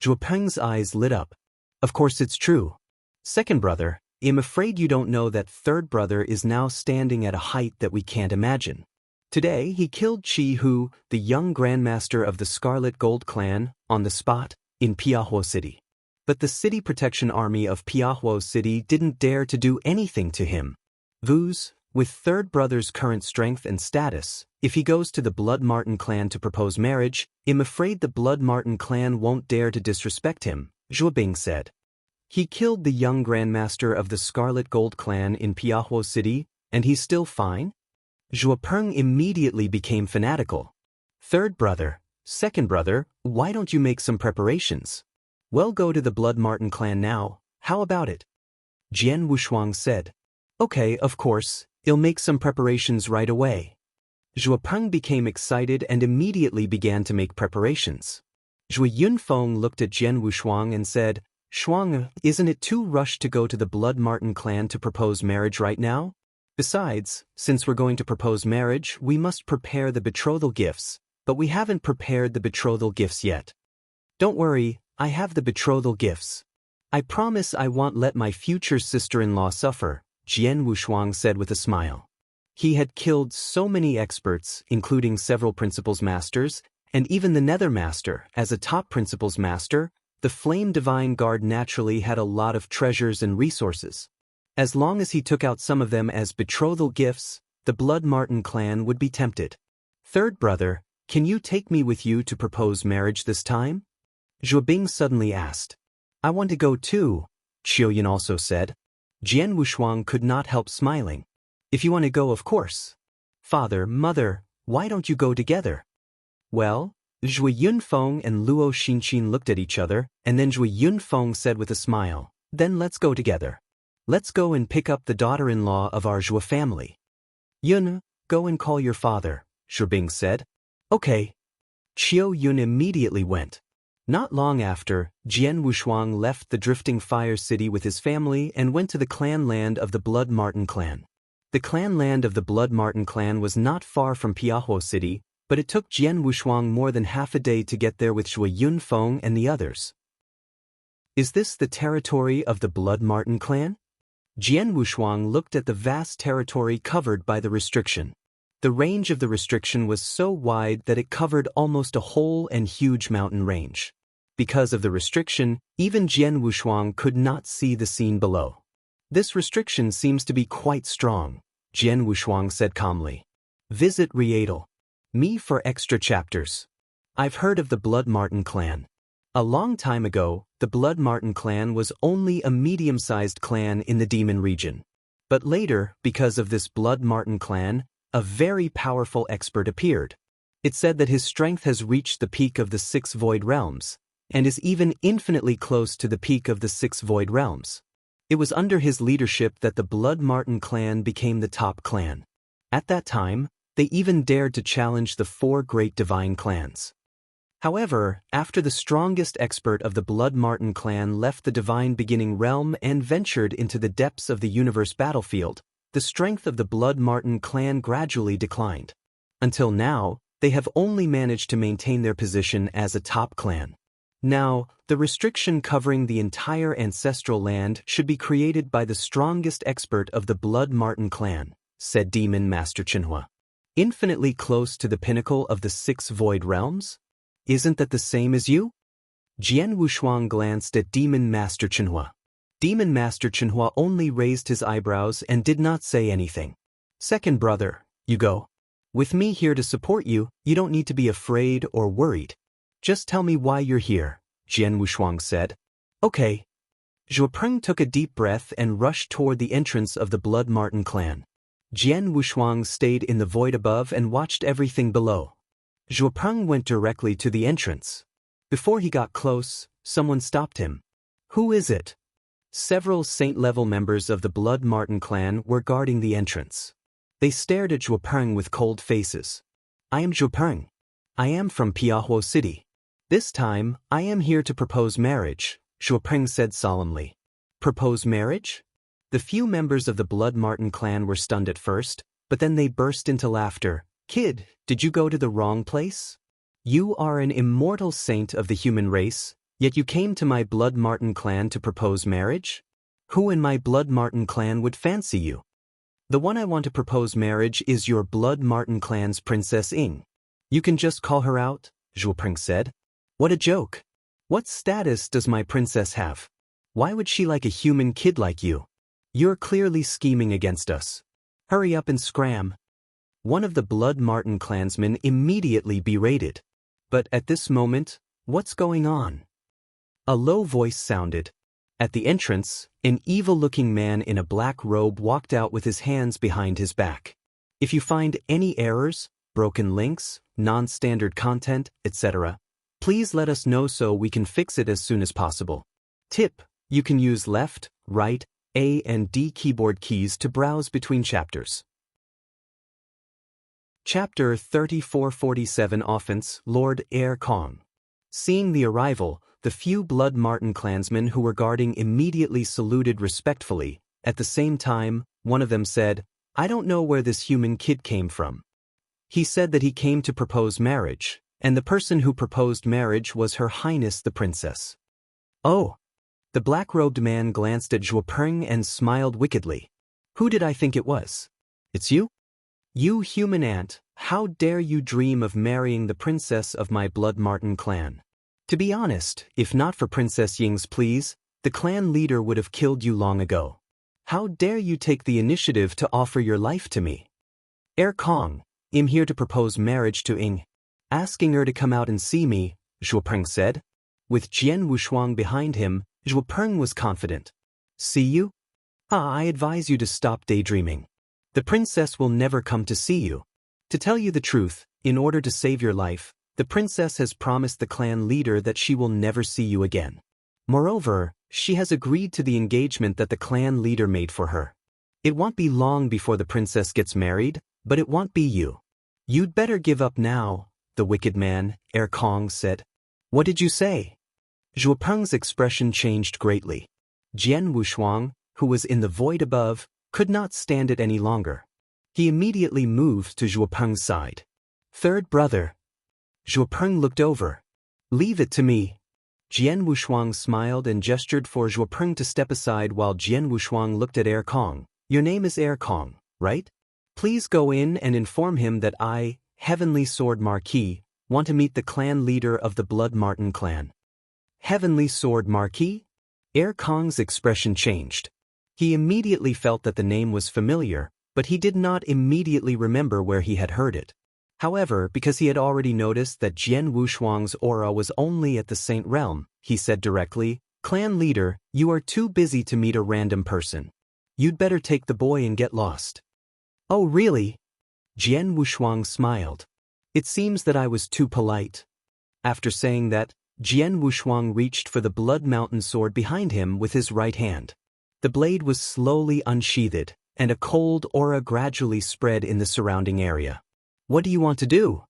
Zhuo Peng's eyes lit up. Of course it's true. Second brother, I'm afraid you don't know that third brother is now standing at a height that we can't imagine. Today he killed Qi Hu, the young grandmaster of the Scarlet Gold clan, on the spot, in Piahuo City. But the City Protection Army of Piahuo City didn't dare to do anything to him. Vuz, with third brother's current strength and status, if he goes to the Blood Marten clan to propose marriage, I'm afraid the Blood Marten clan won't dare to disrespect him, Zhuo Bing said. He killed the young grandmaster of the Scarlet Gold clan in Piahuo City, and he's still fine? Zhuo Peng immediately became fanatical. Third brother, second brother, why don't you make some preparations? Well, go to the Blood Marten clan now, how about it? Jian Wushuang said. Okay, of course, I'll make some preparations right away. Zhuo Peng became excited and immediately began to make preparations. Zhui Yunfeng looked at Jian Wushuang and said, Shuang, isn't it too rushed to go to the Blood Marten clan to propose marriage right now? Besides, since we're going to propose marriage, we must prepare the betrothal gifts, but we haven't prepared the betrothal gifts yet. Don't worry, I have the betrothal gifts. I promise I won't let my future sister-in-law suffer, Jian Wushuang said with a smile. He had killed so many experts, including several principals masters, and even the Nether Master. As a top principals master, the Flame Divine Guard naturally had a lot of treasures and resources. As long as he took out some of them as betrothal gifts, the Blood Marten clan would be tempted. Third brother, can you take me with you to propose marriage this time? Zhuo Bing suddenly asked. I want to go too, Qiuyan also said. Jian Wushuang could not help smiling. If you want to go, of course. Father, mother, why don't you go together? Well, Zhuo Yunfeng and Luo Xinqin looked at each other, and then Zhuo Yunfeng said with a smile, then let's go together. Let's go and pick up the daughter-in-law of our Zhuo family. Yun, go and call your father, Zhuo Bing said. Okay. Qiu Yun immediately went. Not long after, Jian Wushuang left the drifting fire city with his family and went to the clan land of the Blood Marten clan. The clan land of the Blood Marten clan was not far from Piahuo City, but it took Jian Wushuang more than half a day to get there with Zhuo Yunfeng and the others. Is this the territory of the Blood Marten clan? Jian Wushuang looked at the vast territory covered by the restriction. The range of the restriction was so wide that it covered almost a whole and huge mountain range. Because of the restriction, even Jian Wushuang could not see the scene below. This restriction seems to be quite strong, Jian Wushuang said calmly. Visit Rietal. Me for extra chapters. I've heard of the Blood Marten clan. A long time ago, the Blood Marten clan was only a medium-sized clan in the Demon region. But later, because of this Blood Marten clan, a very powerful expert appeared. It said that his strength has reached the peak of the 6 Void Realms, and is even infinitely close to the peak of the 6 Void Realms. It was under his leadership that the Blood Marten clan became the top clan. At that time, they even dared to challenge the 4 great divine clans. However, after the strongest expert of the Blood Marten clan left the divine beginning realm and ventured into the depths of the universe battlefield, the strength of the Blood Marten clan gradually declined. Until now, they have only managed to maintain their position as a top clan. Now, the restriction covering the entire ancestral land should be created by the strongest expert of the Blood Marten clan, said Demon Master Chenhua. Infinitely close to the pinnacle of the 6 Void Realms? Isn't that the same as you? Jian Wushuang glanced at Demon Master Chenhua. Demon Master Chenhua only raised his eyebrows and did not say anything. Second brother, you go. With me here to support you, you don't need to be afraid or worried. Just tell me why you're here, Jian Wushuang said. Okay. Zhuo Peng took a deep breath and rushed toward the entrance of the Blood Marten clan. Jian Wushuang stayed in the void above and watched everything below. Zhuo Peng went directly to the entrance. Before he got close, someone stopped him. Who is it? Several saint-level members of the Blood Marten clan were guarding the entrance. They stared at Zhuo Peng with cold faces. I am Zhuo Peng. I am from Piahuo City. This time, I am here to propose marriage, Zhuo Peng said solemnly. Propose marriage? The few members of the Blood Marten clan were stunned at first, but then they burst into laughter. Kid, did you go to the wrong place? You are an immortal saint of the human race, yet you came to my Blood Marten clan to propose marriage? Who in my Blood Marten clan would fancy you? The one I want to propose marriage is your Blood Marten clan's Princess Ying. You can just call her out, Zhuo Peng said. What a joke. What status does my princess have? Why would she like a human kid like you? You're clearly scheming against us. Hurry up and scram. One of the Blood Marten clansmen immediately berated. But at this moment, what's going on? A low voice sounded. At the entrance, an evil-looking man in a black robe walked out with his hands behind his back. If you find any errors, broken links, non-standard content, etc., please let us know so we can fix it as soon as possible. Tip: you can use left, right, A and D keyboard keys to browse between chapters. Chapter 3447 Offense, Lord Air Kong. Seeing the arrival, the few Blood Marten clansmen who were guarding immediately saluted respectfully. At the same time, one of them said, I don't know where this human kid came from. He said that he came to propose marriage, and the person who proposed marriage was Her Highness the Princess. Oh! The black-robed man glanced at Zhuo Peng and smiled wickedly. Who did I think it was? It's you? You human ant, how dare you dream of marrying the princess of my Blood Marten clan? To be honest, if not for Princess Ying's pleas, the clan leader would have killed you long ago. How dare you take the initiative to offer your life to me? Kong, I'm here to propose marriage to Ying. Asking her to come out and see me, Zhuo Peng said. With Jian Wushuang behind him, Zhuo Peng was confident. See you? I advise you to stop daydreaming. The princess will never come to see you. To tell you the truth, in order to save your life, the princess has promised the clan leader that she will never see you again. Moreover, she has agreed to the engagement that the clan leader made for her. It won't be long before the princess gets married, but it won't be you. You'd better give up now, the wicked man, Kong said. What did you say? Zhuo Peng's expression changed greatly. Jian Wushuang, who was in the void above, could not stand it any longer. He immediately moved to Zhuo Peng's side. Third brother. Zhuo Peng looked over. Leave it to me. Jian Wushuang smiled and gestured for Zhuo Peng to step aside while Jian Wushuang looked at Kong. Your name is Kong, right? Please go in and inform him that I, Heavenly Sword Marquis, want to meet the clan leader of the Blood Marten clan. Heavenly Sword Marquis? Kong's expression changed. He immediately felt that the name was familiar, but he did not immediately remember where he had heard it. However, because he had already noticed that Jian Wushuang's aura was only at the Saint Realm, he said directly, Clan leader, you are too busy to meet a random person. You'd better take the boy and get lost. Oh really? Jian Wushuang smiled. It seems that I was too polite. After saying that, Jian Wushuang reached for the Blood Mountain sword behind him with his right hand. The blade was slowly unsheathed, and a cold aura gradually spread in the surrounding area. What do you want to do?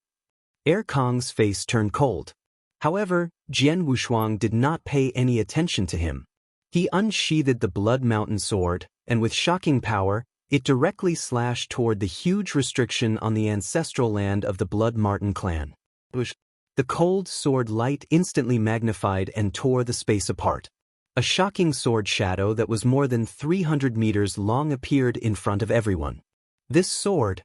Kong's face turned cold. However, Jian Wushuang did not pay any attention to him. He unsheathed the Blood Mountain sword, and with shocking power, it directly slashed toward the huge restriction on the ancestral land of the Blood Marten clan. The cold sword light instantly magnified and tore the space apart. A shocking sword shadow that was more than 300 meters long appeared in front of everyone. This sword,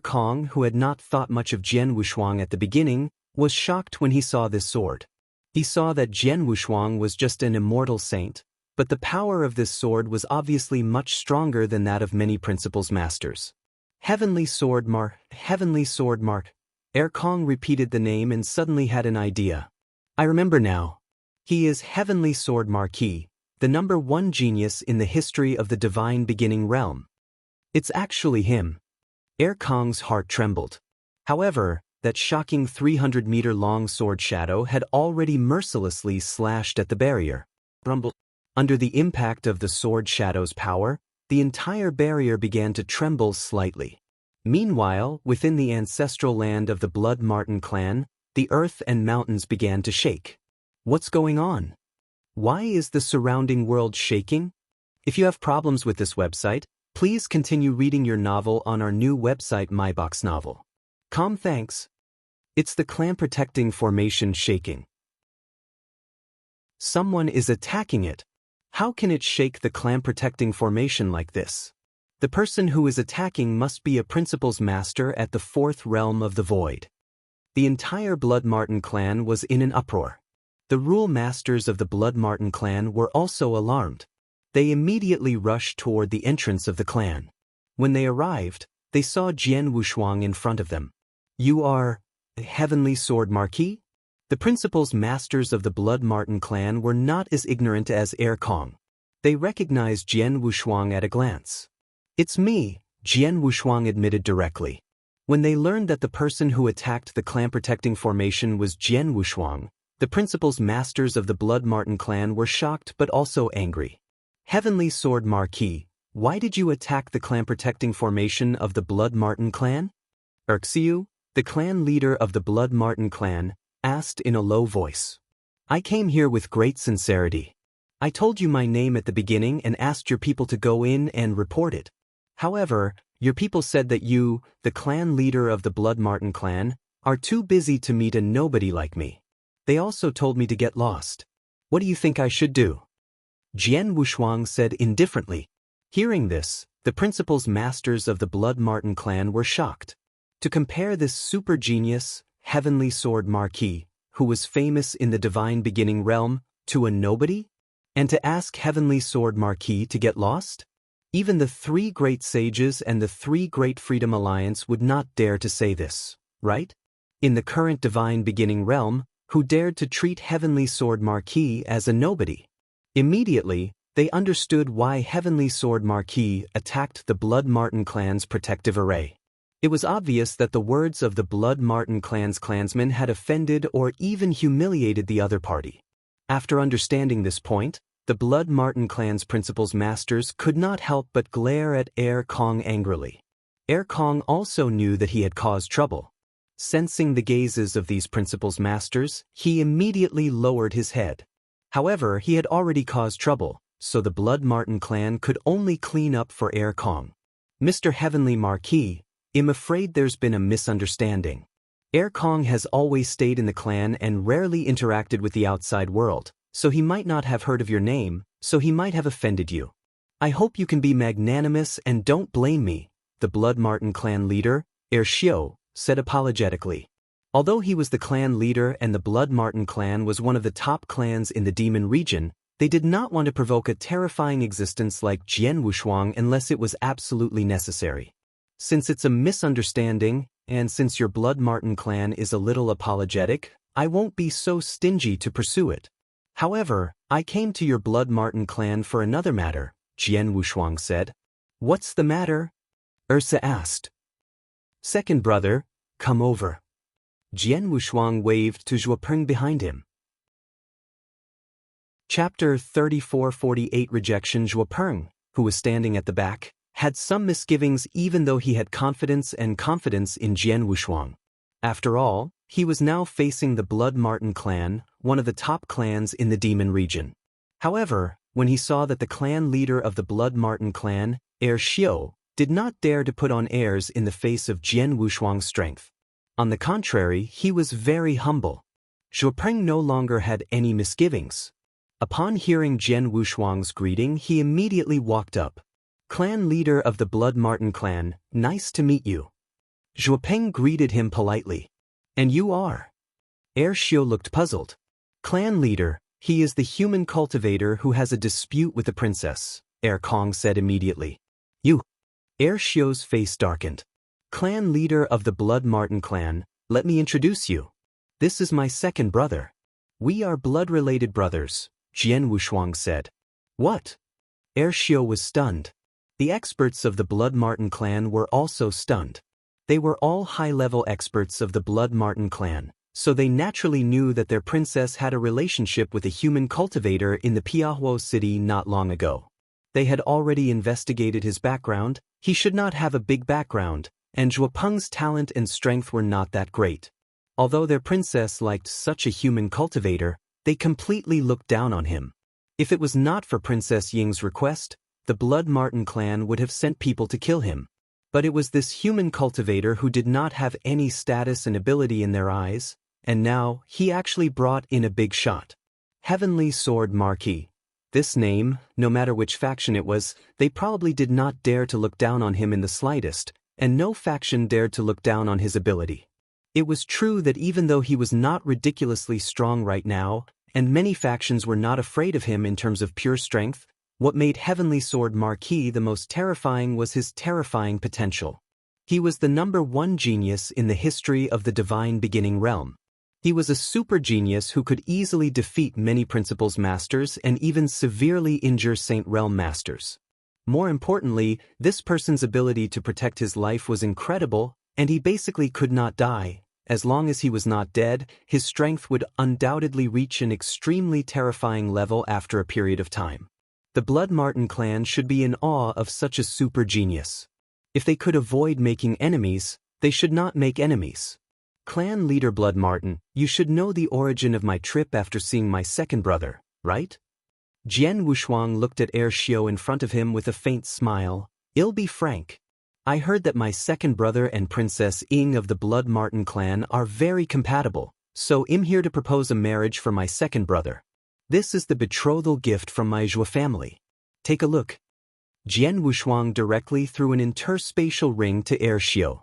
Kong, who had not thought much of Jian Wushuang at the beginning, was shocked when he saw this sword. He saw that Jian Wushuang was just an immortal saint, but the power of this sword was obviously much stronger than that of many principal's masters. Heavenly Sword Mark. Kong repeated the name and suddenly had an idea. I remember now. He is Heavenly Sword Marquis, the #1 genius in the history of the Divine Beginning realm. It's actually him. Kong's heart trembled. However, that shocking 300-meter-long sword shadow had already mercilessly slashed at the barrier. Under the impact of the sword shadow's power, the entire barrier began to tremble slightly. Meanwhile, within the ancestral land of the Blood Marten clan, the earth and mountains began to shake. What's going on? Why is the surrounding world shaking? If you have problems with this website, please continue reading your novel on our new website MyBox Novel. Thanks. It's the clan protecting formation shaking. Someone is attacking it. How can it shake the clan protecting formation like this? The person who is attacking must be a principal's master at the 4th realm of the void. The entire Blood Marten clan was in an uproar. The rule masters of the Blood Marten clan were also alarmed. They immediately rushed toward the entrance of the clan. When they arrived, they saw Jian Wushuang in front of them. You are Heavenly Sword Marquis? The principal's masters of the Blood Marten clan were not as ignorant as Kong. They recognized Jian Wushuang at a glance. It's me, Jian Wushuang admitted directly. When they learned that the person who attacked the clan-protecting formation was Jian Wushuang, the principal's masters of the Blood Marten clan were shocked but also angry. Heavenly Sword Marquis, why did you attack the clan-protecting formation of the Blood Marten clan? Xiu, the clan leader of the Blood Marten clan, asked in a low voice. I came here with great sincerity. I told you my name at the beginning and asked your people to go in and report it. However, your people said that you, the clan leader of the Blood Marten clan, are too busy to meet a nobody like me. They also told me to get lost. What do you think I should do?" Jian Wushuang said indifferently. Hearing this, the principals masters of the Blood Marten clan were shocked. To compare this super genius, Heavenly Sword Marquis, who was famous in the Divine Beginning realm, to a nobody? And to ask Heavenly Sword Marquis to get lost? Even the 3 great sages and the 3 great Freedom Alliance would not dare to say this, right? In the current Divine Beginning realm, who dared to treat Heavenly Sword Marquis as a nobody? Immediately, they understood why Heavenly Sword Marquis attacked the Blood Marten clan's protective array. It was obvious that the words of the Blood Marten clan's clansmen had offended or even humiliated the other party. After understanding this point, the Blood Marten clan's principals masters could not help but glare at Kong angrily. Kong also knew that he had caused trouble. Sensing the gazes of these principals masters, he immediately lowered his head. However, he had already caused trouble, so the Blood Marten clan could only clean up for Kong. "Mr. Heavenly Marquis, I'm afraid there's been a misunderstanding. Kong has always stayed in the clan and rarely interacted with the outside world, so he might not have heard of your name, so he might have offended you. I hope you can be magnanimous and don't blame me," the Blood Marten clan leader, Xiu, said apologetically. Although he was the clan leader and the Blood Marten clan was one of the top clans in the Demon region, they did not want to provoke a terrifying existence like Jian Wushuang unless it was absolutely necessary. "Since it's a misunderstanding, and since your Blood Marten clan is a little apologetic, I won't be so stingy to pursue it. However, I came to your Blood Marten clan for another matter," Jian Wushuang said. "What's the matter?" Ursa asked. "Second brother, come over." Jian Wushuang waved to Zhuopeng behind him. Chapter 3448 Rejection. Zhuopeng, who was standing at the back, had some misgivings even though he had confidence in Jian Wushuang. After all, he was now facing the Blood Marten clan, one of the top clans in the Demon region. However, when he saw that the clan leader of the Blood Marten clan, Xiu, did not dare to put on airs in the face of Jian Wushuang's strength. On the contrary, he was very humble. Zhuopeng no longer had any misgivings. Upon hearing Jian Wushuang's greeting, he immediately walked up. "Clan leader of the Blood Marten clan, nice to meet you." Zhuopeng greeted him politely. "And you are?" Xiu looked puzzled. "Clan leader, he is the human cultivator who has a dispute with the princess," Kong said immediately. "You?" Xiu's face darkened. "Clan leader of the Blood Marten clan, let me introduce you. This is my second brother. We are blood-related brothers," Jian Wushuang said. "What?" Xiu was stunned. The experts of the Blood Marten clan were also stunned. They were all high-level experts of the Blood Marten clan, so they naturally knew that their princess had a relationship with a human cultivator in the Piahuo city not long ago. They had already investigated his background. He should not have a big background, and Zhuopeng's talent and strength were not that great. Although their princess liked such a human cultivator, they completely looked down on him. If it was not for Princess Ying's request, the Blood Marten clan would have sent people to kill him. But it was this human cultivator who did not have any status and ability in their eyes, and now he actually brought in a big shot. Heavenly Sword Marquis. This name, no matter which faction it was, they probably did not dare to look down on him in the slightest, and no faction dared to look down on his ability. It was true that even though he was not ridiculously strong right now, and many factions were not afraid of him in terms of pure strength, what made Heavenly Sword Marquis the most terrifying was his terrifying potential. He was the #1 genius in the history of the Divine Beginning realm. He was a super genius who could easily defeat many Principles Masters and even severely injure Saint Realm Masters. More importantly, this person's ability to protect his life was incredible, and he basically could not die. As long as he was not dead, his strength would undoubtedly reach an extremely terrifying level after a period of time. The Blood Marten clan should be in awe of such a super genius. If they could avoid making enemies, they should not make enemies. Clan leader Blood Marten, you should know the origin of my trip after seeing my second brother, right? Jian Wushuang looked at Xiu in front of him with a faint smile, I'll be frank. I heard that my second brother and Princess Ing of the Blood Martin clan are very compatible, so I'm here to propose a marriage for my second brother. This is the betrothal gift from my Zhua family. Take a look. Jian Wushuang directly threw an interspatial ring to Air Xiu.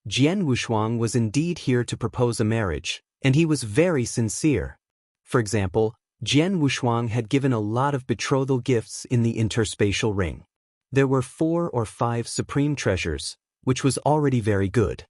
Jian Wushuang was indeed here to propose a marriage, and he was very sincere. For example, Jian Wushuang had given a lot of betrothal gifts in the interspatial ring. There were 4 or 5 supreme treasures, which was already very good.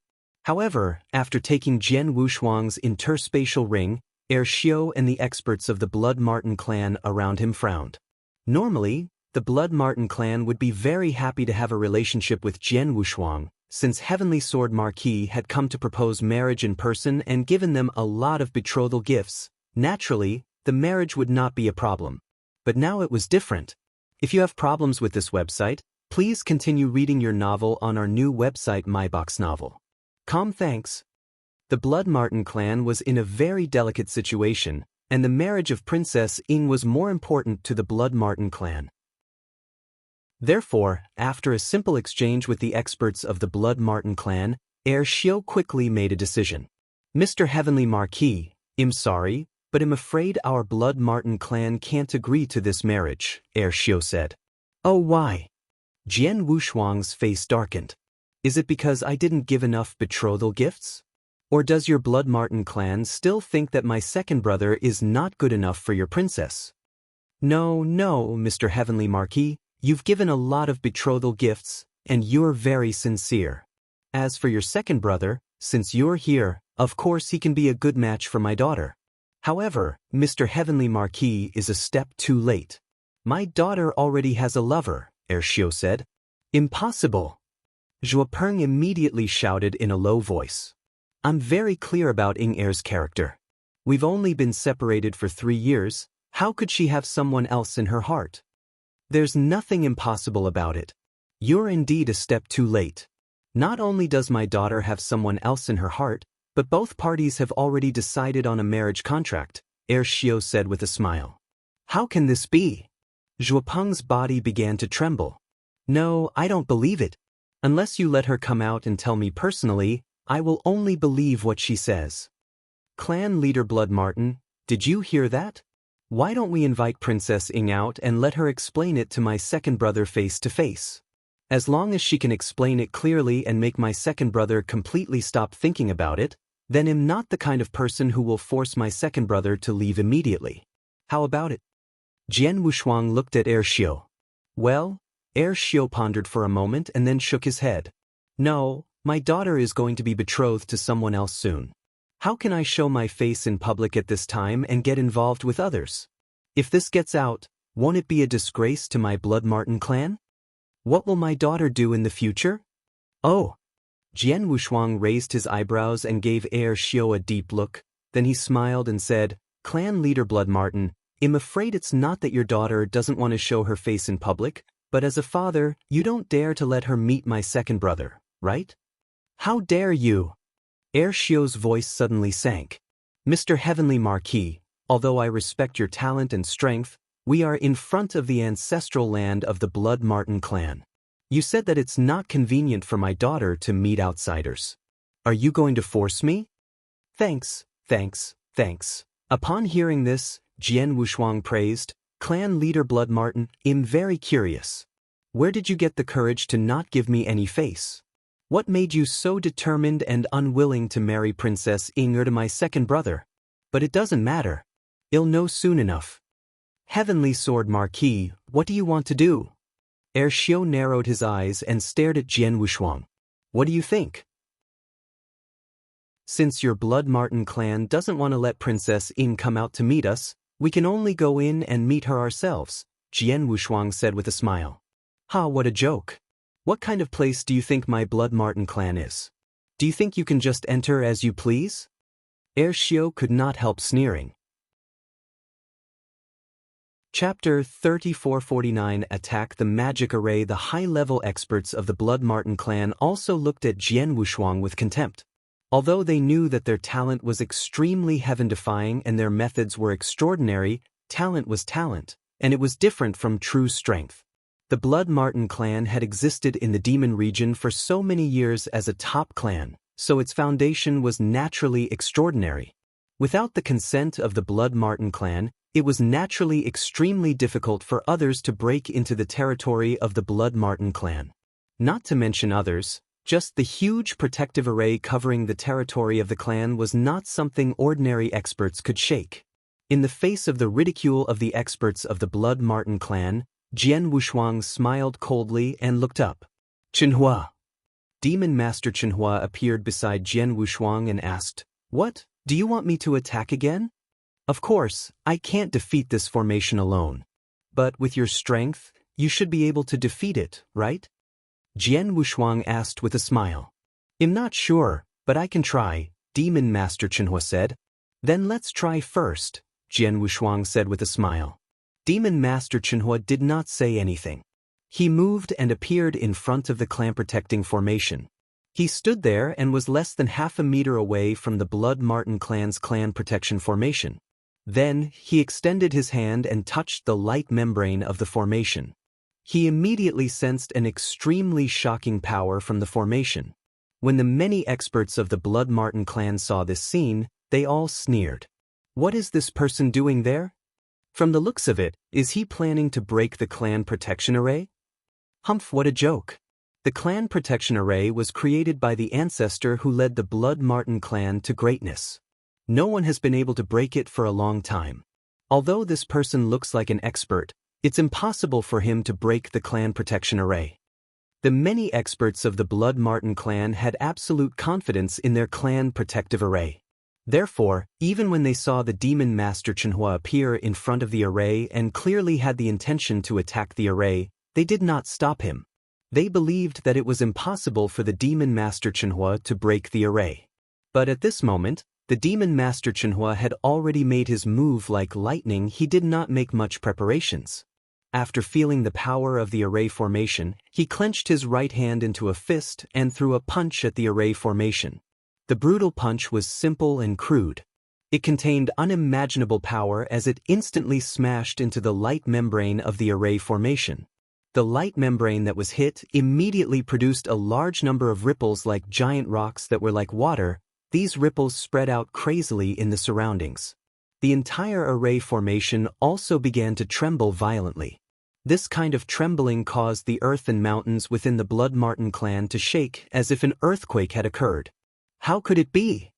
However, after taking Jian Wushuang's interspatial ring, Air Xiu and the experts of the Blood Martin clan around him frowned. Normally, the Blood Martin clan would be very happy to have a relationship with Jian Wushuang, since Heavenly Sword Marquis had come to propose marriage in person and given them a lot of betrothal gifts. Naturally, the marriage would not be a problem. But now it was different. If you have problems with this website, please continue reading your novel on our new website MyBox Novel. Thanks. The Blood Martin clan was in a very delicate situation, and the marriage of Princess Ing was more important to the Blood Martin clan. Therefore, after a simple exchange with the experts of the Blood Martin clan, Air Xiu quickly made a decision. Mr. Heavenly Marquis, I'm sorry, but I'm afraid our Blood Martin clan can't agree to this marriage, Air Xiu said. Oh, why? Jian Wushuang's face darkened. Is it because I didn't give enough betrothal gifts? Or does your Blood Martin clan still think that my second brother is not good enough for your princess? No, Mr. Heavenly Marquis, you've given a lot of betrothal gifts, and you're very sincere. As for your second brother, since you're here, of course he can be a good match for my daughter. However, Mr. Heavenly Marquis is a step too late. My daughter already has a lover, Air Xiu said. Impossible. Zhuo Peng immediately shouted in a low voice. I'm very clear about Ing Er's character. We've only been separated for 3 years, how could she have someone else in her heart? There's nothing impossible about it. You're indeed a step too late. Not only does my daughter have someone else in her heart, but both parties have already decided on a marriage contract, Air Xiu said with a smile. How can this be? Zhuo Peng's body began to tremble. No, I don't believe it. Unless you let her come out and tell me personally, I will only believe what she says. Clan leader Blood Martin, did you hear that? Why don't we invite Princess Ing out and let her explain it to my second brother face to face? As long as she can explain it clearly and make my second brother completely stop thinking about it, then I'm not the kind of person who will force my second brother to leave immediately. How about it? Jian Wushuang looked at Air Xiu. Well, Air Xiu pondered for a moment and then shook his head. No, my daughter is going to be betrothed to someone else soon. How can I show my face in public at this time and get involved with others? If this gets out, won't it be a disgrace to my Blood Martin clan? What will my daughter do in the future? Oh. Jian Wushuang raised his eyebrows and gave Air Xiu a deep look, then he smiled and said, Clan leader Blood Martin, I'm afraid it's not that your daughter doesn't want to show her face in public, but as a father, you don't dare to let her meet my second brother, right? How dare you? Air Xiu's voice suddenly sank. Mr. Heavenly Marquis, although I respect your talent and strength, we are in front of the ancestral land of the Blood Martin clan. You said that it's not convenient for my daughter to meet outsiders. Are you going to force me? Thanks. Upon hearing this, Jian Wushuang praised, Clan leader Blood Martin, I'm very curious. Where did you get the courage to not give me any face? What made you so determined and unwilling to marry Princess Ing to my second brother? But it doesn't matter. I'll know soon enough. Heavenly Sword Marquis, what do you want to do? Air Xiu narrowed his eyes and stared at Jian Wushuang. What do you think? Since your Blood Martin clan doesn't want to let Princess Ing come out to meet us, we can only go in and meet her ourselves, Jian Wushuang said with a smile. Ha, what a joke. What kind of place do you think my Blood Martin clan is? Do you think you can just enter as you please? Air Xiu could not help sneering. Chapter 3449 Attack the Magic Array. The high-level experts of the Blood Martin clan also looked at Jian Wushuang with contempt. Although they knew that their talent was extremely heaven-defying and their methods were extraordinary, talent was talent, and it was different from true strength. The Blood Marten clan had existed in the demon region for so many years as a top clan, so its foundation was naturally extraordinary. Without the consent of the Blood Marten clan, it was naturally extremely difficult for others to break into the territory of the Blood Marten clan. Not to mention others, just the huge protective array covering the territory of the clan was not something ordinary experts could shake. In the face of the ridicule of the experts of the Blood Marten clan, Jian Wushuang smiled coldly and looked up. "Chenhua." Demon Master Chenhua appeared beside Jian Wushuang and asked, "What, do you want me to attack again?" "Of course, I can't defeat this formation alone. But with your strength, you should be able to defeat it, right?" Jian Wushuang asked with a smile. "I'm not sure, but I can try," Demon Master Chenhua said. "Then let's try first," Jian Wushuang said with a smile. Demon Master Chenhua did not say anything. He moved and appeared in front of the clan-protecting formation. He stood there and was less than half a meter away from the Blood Marten clan's clan protection formation. Then, he extended his hand and touched the light membrane of the formation. He immediately sensed an extremely shocking power from the formation. When the many experts of the Blood Marten clan saw this scene, they all sneered. "What is this person doing there? From the looks of it, is he planning to break the clan protection array? Humph, what a joke. The clan protection array was created by the ancestor who led the Blood Marten clan to greatness. No one has been able to break it for a long time. Although this person looks like an expert, it's impossible for him to break the clan protection array." The many experts of the Blood Marten clan had absolute confidence in their clan protective array. Therefore, even when they saw the Demon Master Chenhua appear in front of the array and clearly had the intention to attack the array, they did not stop him. They believed that it was impossible for the Demon Master Chenhua to break the array. But at this moment, the Demon Master Chenhua had already made his move like lightning. He did not make much preparations. After feeling the power of the array formation, he clenched his right hand into a fist and threw a punch at the array formation. The brutal punch was simple and crude. It contained unimaginable power as it instantly smashed into the light membrane of the array formation. The light membrane that was hit immediately produced a large number of ripples like giant rocks that were like water. These ripples spread out crazily in the surroundings. The entire array formation also began to tremble violently. This kind of trembling caused the earth and mountains within the Blood Marten clan to shake as if an earthquake had occurred. How could it be?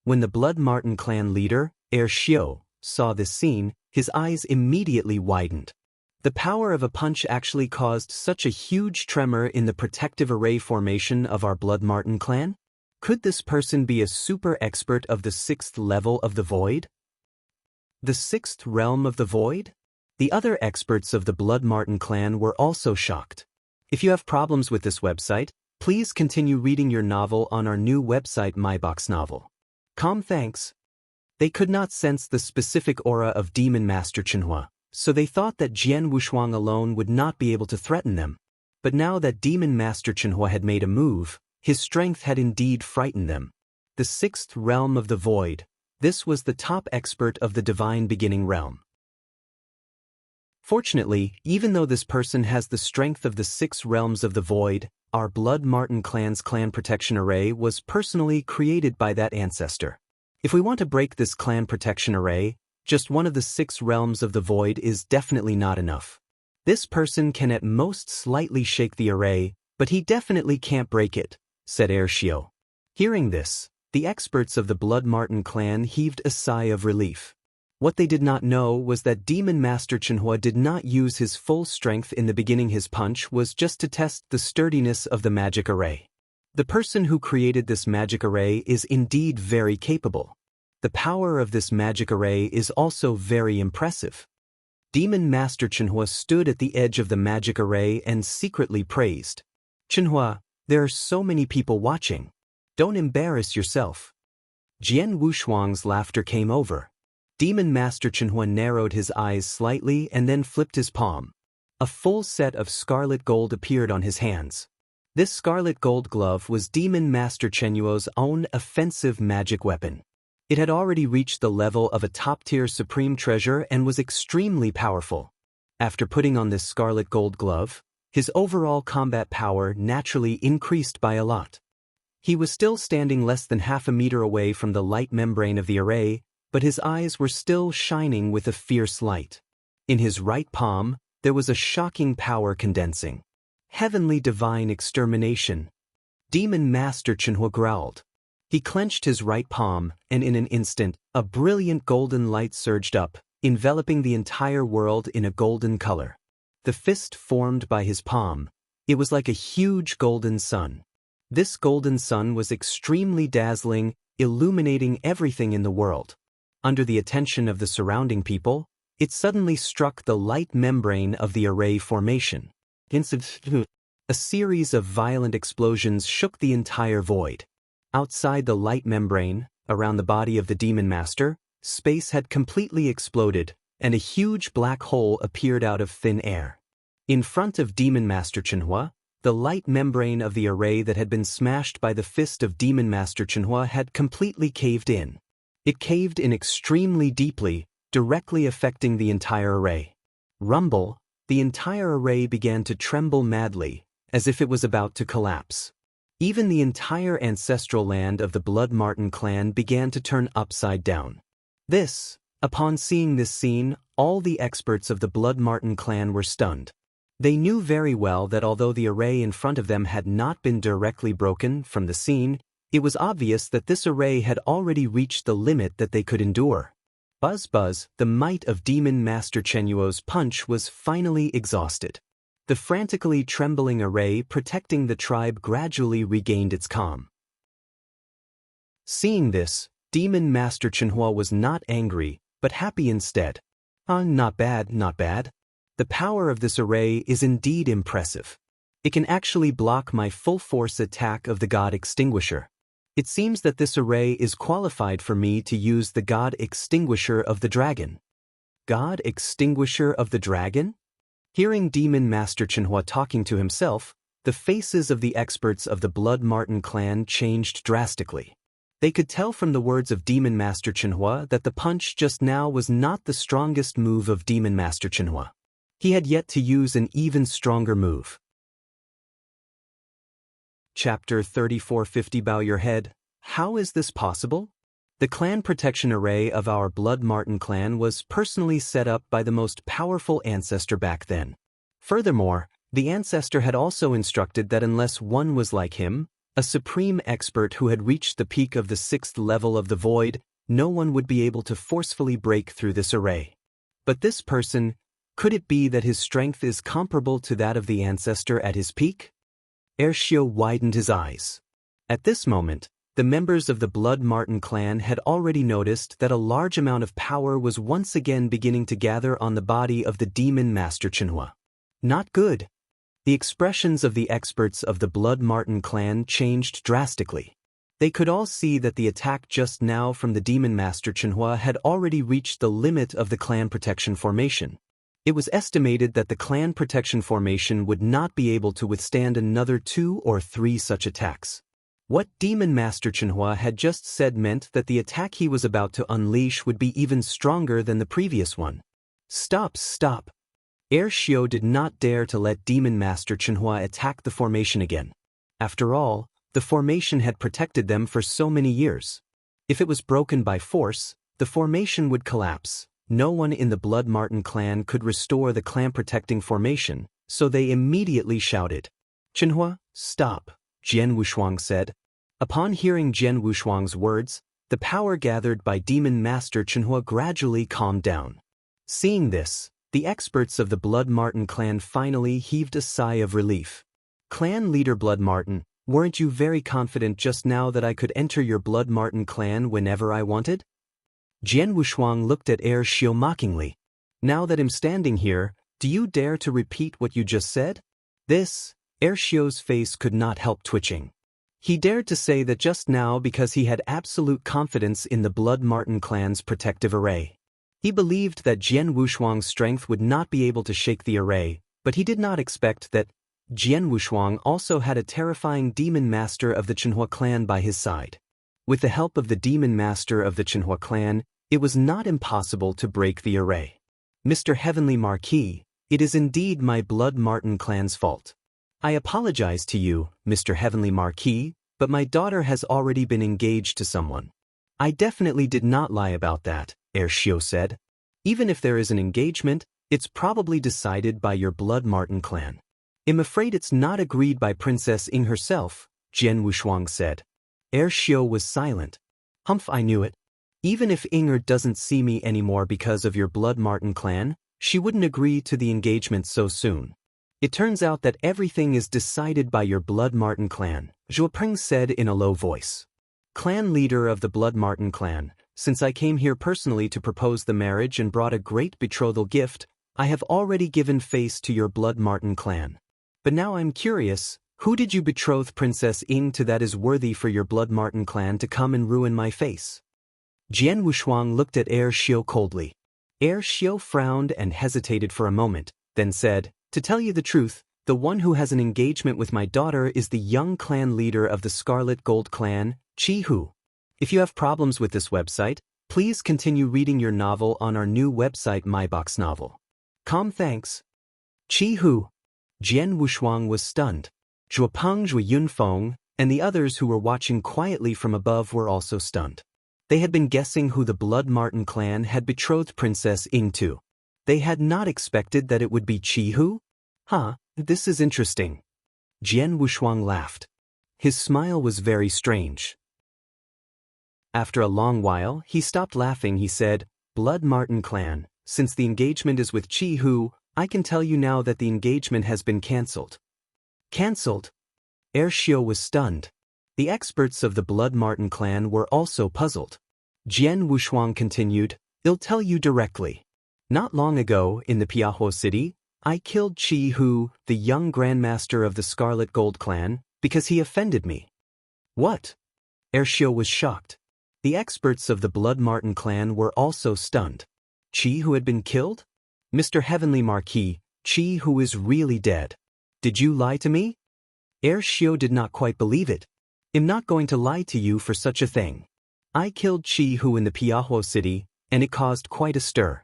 When the Blood Marten clan leader, Xiao, saw this scene, his eyes immediately widened. The power of a punch actually caused such a huge tremor in the protective array formation of our Blood Marten clan? Could this person be a super expert of the 6th level of the Void? The 6th realm of the Void? The other experts of the Blood Marten clan were also shocked. If you have problems with this website, please continue reading your novel on our new website MyBox Novel. Thanks. They could not sense the specific aura of Demon Master Chenhua, so they thought that Jian Wushuang alone would not be able to threaten them. But now that Demon Master Chenhua had made a move, his strength had indeed frightened them. The 6th realm of the Void. This was the top expert of the Divine Beginning realm. Fortunately, even though this person has the strength of the 6 realms of the Void, our Blood Marten clan's clan protection array was personally created by that ancestor. If we want to break this clan protection array, just one of the 6 realms of the Void is definitely not enough. This person can at most slightly shake the array, but he definitely can't break it, said Xiao. Hearing this, the experts of the Blood Marten clan heaved a sigh of relief. What they did not know was that Demon Master Chenhua did not use his full strength in the beginning. His punch was just to test the sturdiness of the magic array. The person who created this magic array is indeed very capable. The power of this magic array is also very impressive. Demon Master Chenhua stood at the edge of the magic array and secretly praised. "Chenhua, there are so many people watching. Don't embarrass yourself." Jian Wushuang's laughter came over. Demon Master Chenhua narrowed his eyes slightly and then flipped his palm. A full set of scarlet gold appeared on his hands. This scarlet gold glove was Demon Master Chenhua's own offensive magic weapon. It had already reached the level of a top-tier supreme treasure and was extremely powerful. After putting on this scarlet gold glove, His overall combat power naturally increased by a lot. He was still standing less than half a meter away from the light membrane of the array, but his eyes were still shining with a fierce light. In his right palm, there was a shocking power condensing. Heavenly divine extermination. Demon Master Chenhua growled. He clenched his right palm, and in an instant, a brilliant golden light surged up, enveloping the entire world in a golden color. The fist formed by his palm. It was like a huge golden sun. This golden sun was extremely dazzling, illuminating everything in the world. Under the attention of the surrounding people, it suddenly struck the light membrane of the array formation. A series of violent explosions shook the entire void. Outside the light membrane, around the body of the Demon Master, space had completely exploded, and a huge black hole appeared out of thin air. In front of Demon Master Chenhua, the light membrane of the array that had been smashed by the fist of Demon Master Chenhua had completely caved in. It caved in extremely deeply, directly affecting the entire array. Rumble, the entire array began to tremble madly, as if it was about to collapse. Even the entire ancestral land of the Blood Marten clan began to turn upside down. Upon seeing this scene, all the experts of the Blood Marten clan were stunned. They knew very well that although the array in front of them had not been directly broken from the scene, it was obvious that this array had already reached the limit that they could endure. Buzz buzz, the might of Demon Master Chenhuo's punch was finally exhausted. The frantically trembling array protecting the tribe gradually regained its calm. Seeing this, Demon Master Chenhua was not angry, but happy instead. Not bad, not bad. The power of this array is indeed impressive. It can actually block my full-force attack of the God Extinguisher. It seems that this array is qualified for me to use the God Extinguisher of the Dragon. God Extinguisher of the Dragon? Hearing Demon Master Chenhua talking to himself, the faces of the experts of the Blood Marten clan changed drastically. They could tell from the words of Demon Master Chenhua that the punch just now was not the strongest move of Demon Master Chenhua. He had yet to use an even stronger move. Chapter 3450. Bow your head. How is this possible? The clan protection array of our Blood Marten clan was personally set up by the most powerful ancestor back then. Furthermore, the ancestor had also instructed that unless one was like him, a supreme expert who had reached the peak of the 6th level of the void, no one would be able to forcefully break through this array. But this person, could it be that his strength is comparable to that of the ancestor at his peak? Ershio widened his eyes. At this moment, the members of the Blood Marten clan had already noticed that a large amount of power was once again beginning to gather on the body of the Demon Master Chenhua. Not good. The expressions of the experts of the Blood Marten clan changed drastically. They could all see that the attack just now from the Demon Master Chenhua had already reached the limit of the clan protection formation. It was estimated that the clan protection formation would not be able to withstand another 2 or 3 such attacks. What Demon Master Chenhua had just said meant that the attack he was about to unleash would be even stronger than the previous one. Stop! Ershio did not dare to let Demon Master Chenhua attack the formation again. After all, the formation had protected them for so many years. If it was broken by force, the formation would collapse. No one in the Blood Marten clan could restore the clan-protecting formation, so they immediately shouted. "Chenhua, stop," Jian Wushuang said. Upon hearing Jian Wushuang's words, the power gathered by Demon Master Chenhua gradually calmed down. Seeing this, the experts of the Blood Marten clan finally heaved a sigh of relief. Clan leader Blood Marten, weren't you very confident just now that I could enter your Blood Marten clan whenever I wanted? Jian Wushuang looked at Ershio mockingly. Now that I'm standing here, do you dare to repeat what you just said? Ershio's face could not help twitching. He dared to say that just now because he had absolute confidence in the Blood Marten clan's protective array. He believed that Jian Wushuang's strength would not be able to shake the array, but he did not expect that Jian Wushuang also had a terrifying demon master of the Chenhua clan by his side. With the help of the demon master of the Chenhua clan, it was not impossible to break the array. Mr. Heavenly Marquis, It is indeed my Blood Martin clan's fault. I apologize to you, Mr. Heavenly Marquis, but my daughter has already been engaged to someone. I definitely did not lie about that, Xiao said. Even if there is an engagement, it's probably decided by your Blood Martin clan. I'm afraid it's not agreed by Princess Ying herself, Jian Wushuang said. Xiao was silent. Humph, I knew it. Even if Inger doesn't see me anymore because of your Blood Martin clan, she wouldn't agree to the engagement so soon. It turns out that everything is decided by your Blood Martin clan, Zhuo Peng said in a low voice. Clan leader of the Blood Martin clan, since I came here personally to propose the marriage and brought a great betrothal gift, I have already given face to your Blood Martin clan. But now I'm curious, who did you betroth Princess Ying to that is worthy for your Blood Martin clan to come and ruin my face? Jian Wushuang looked at Xiao coldly. Xiao frowned and hesitated for a moment, then said, to tell you the truth, the one who has an engagement with my daughter is the young clan leader of the Scarlet Gold clan, Qi Hu. If you have problems with this website, please continue reading your novel on our new website MyBox Novel. Thanks. Qi Hu. Jian Wushuang was stunned. Zhuo Peng, Zhuo Yunfeng, and the others who were watching quietly from above were also stunned. They had been guessing who the Blood Martin clan had betrothed Princess Ying to. They had not expected that it would be Qi Hu? This is interesting. Jian Wushuang laughed. His smile was very strange. After a long while, he stopped laughing. He said, Blood Martin clan, since the engagement is with Qi Hu, I can tell you now that the engagement has been cancelled. Cancelled? Xiao was stunned. The experts of the Blood Martin clan were also puzzled. Jian Wushuang continued, I'll tell you directly. Not long ago, in the Piahuo city, I killed Qi Hu, the young grandmaster of the Scarlet Gold clan, because he offended me. What? Xiao was shocked. The experts of the Blood Martin clan were also stunned. Qi Hu had been killed? Mr. Heavenly Marquis, Qi Hu is really dead. Did you lie to me? Xiao did not quite believe it. I'm not going to lie to you for such a thing. I killed Qi Hu in the Piahuo city, and it caused quite a stir.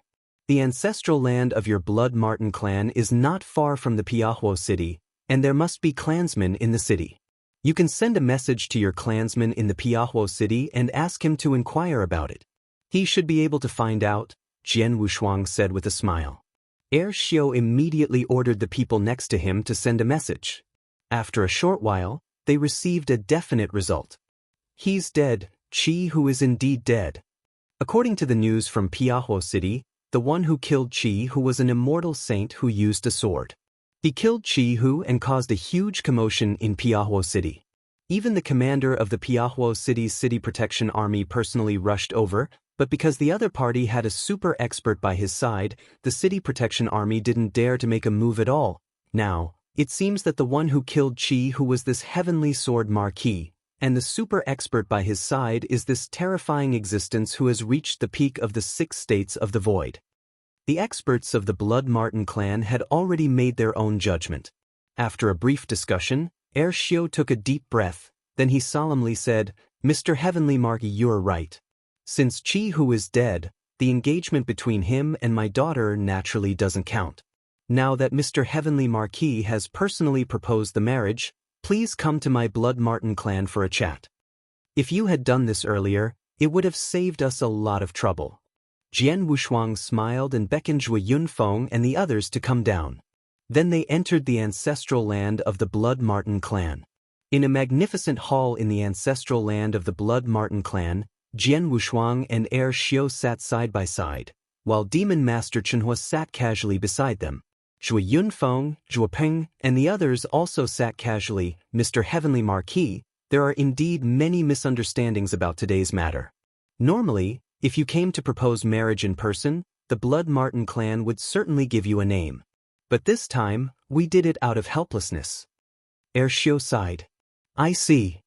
The ancestral land of your Blood Martin clan is not far from the Piahuo city, and there must be clansmen in the city. You can send a message to your clansman in the Piahuo city and ask him to inquire about it. He should be able to find out, Jian Wushuang said with a smile. Xiao immediately ordered the people next to him to send a message. After a short while, they received a definite result. He's dead, Qi Hu is indeed dead. According to the news from Piahuo city, the one who killed Qi Hu was an immortal saint who used a sword. He killed Qi Hu and caused a huge commotion in Piahuo city. Even the commander of the Piahuo city's city protection army personally rushed over, but because the other party had a super expert by his side, the city protection army didn't dare to make a move at all. Now, it seems that the one who killed Qi Hu was this heavenly sword marquis, and the super expert by his side is this terrifying existence who has reached the peak of the 6 states of the void. The experts of the Blood Martin clan had already made their own judgment. After a brief discussion, Xiao took a deep breath, then he solemnly said, Mr. Heavenly Marquis, you're right. Since Qi Hu is dead, the engagement between him and my daughter naturally doesn't count. Now that Mr. Heavenly Marquis has personally proposed the marriage, please come to my Blood Martin clan for a chat. If you had done this earlier, it would have saved us a lot of trouble. Jian Wushuang smiled and beckoned Zhuo Yunfeng and the others to come down. Then they entered the ancestral land of the Blood Martin clan. In a magnificent hall in the ancestral land of the Blood Martin clan, Jian Wushuang and Xiao sat side by side, while Demon Master Chenhua sat casually beside them. Zhuo Yunfeng, Zhuo Peng, and the others also sat casually. Mr. Heavenly Marquis, there are indeed many misunderstandings about today's matter. Normally, if you came to propose marriage in person, the Blood Martin clan would certainly give you a name. But this time, we did it out of helplessness. Xiao sighed. I see.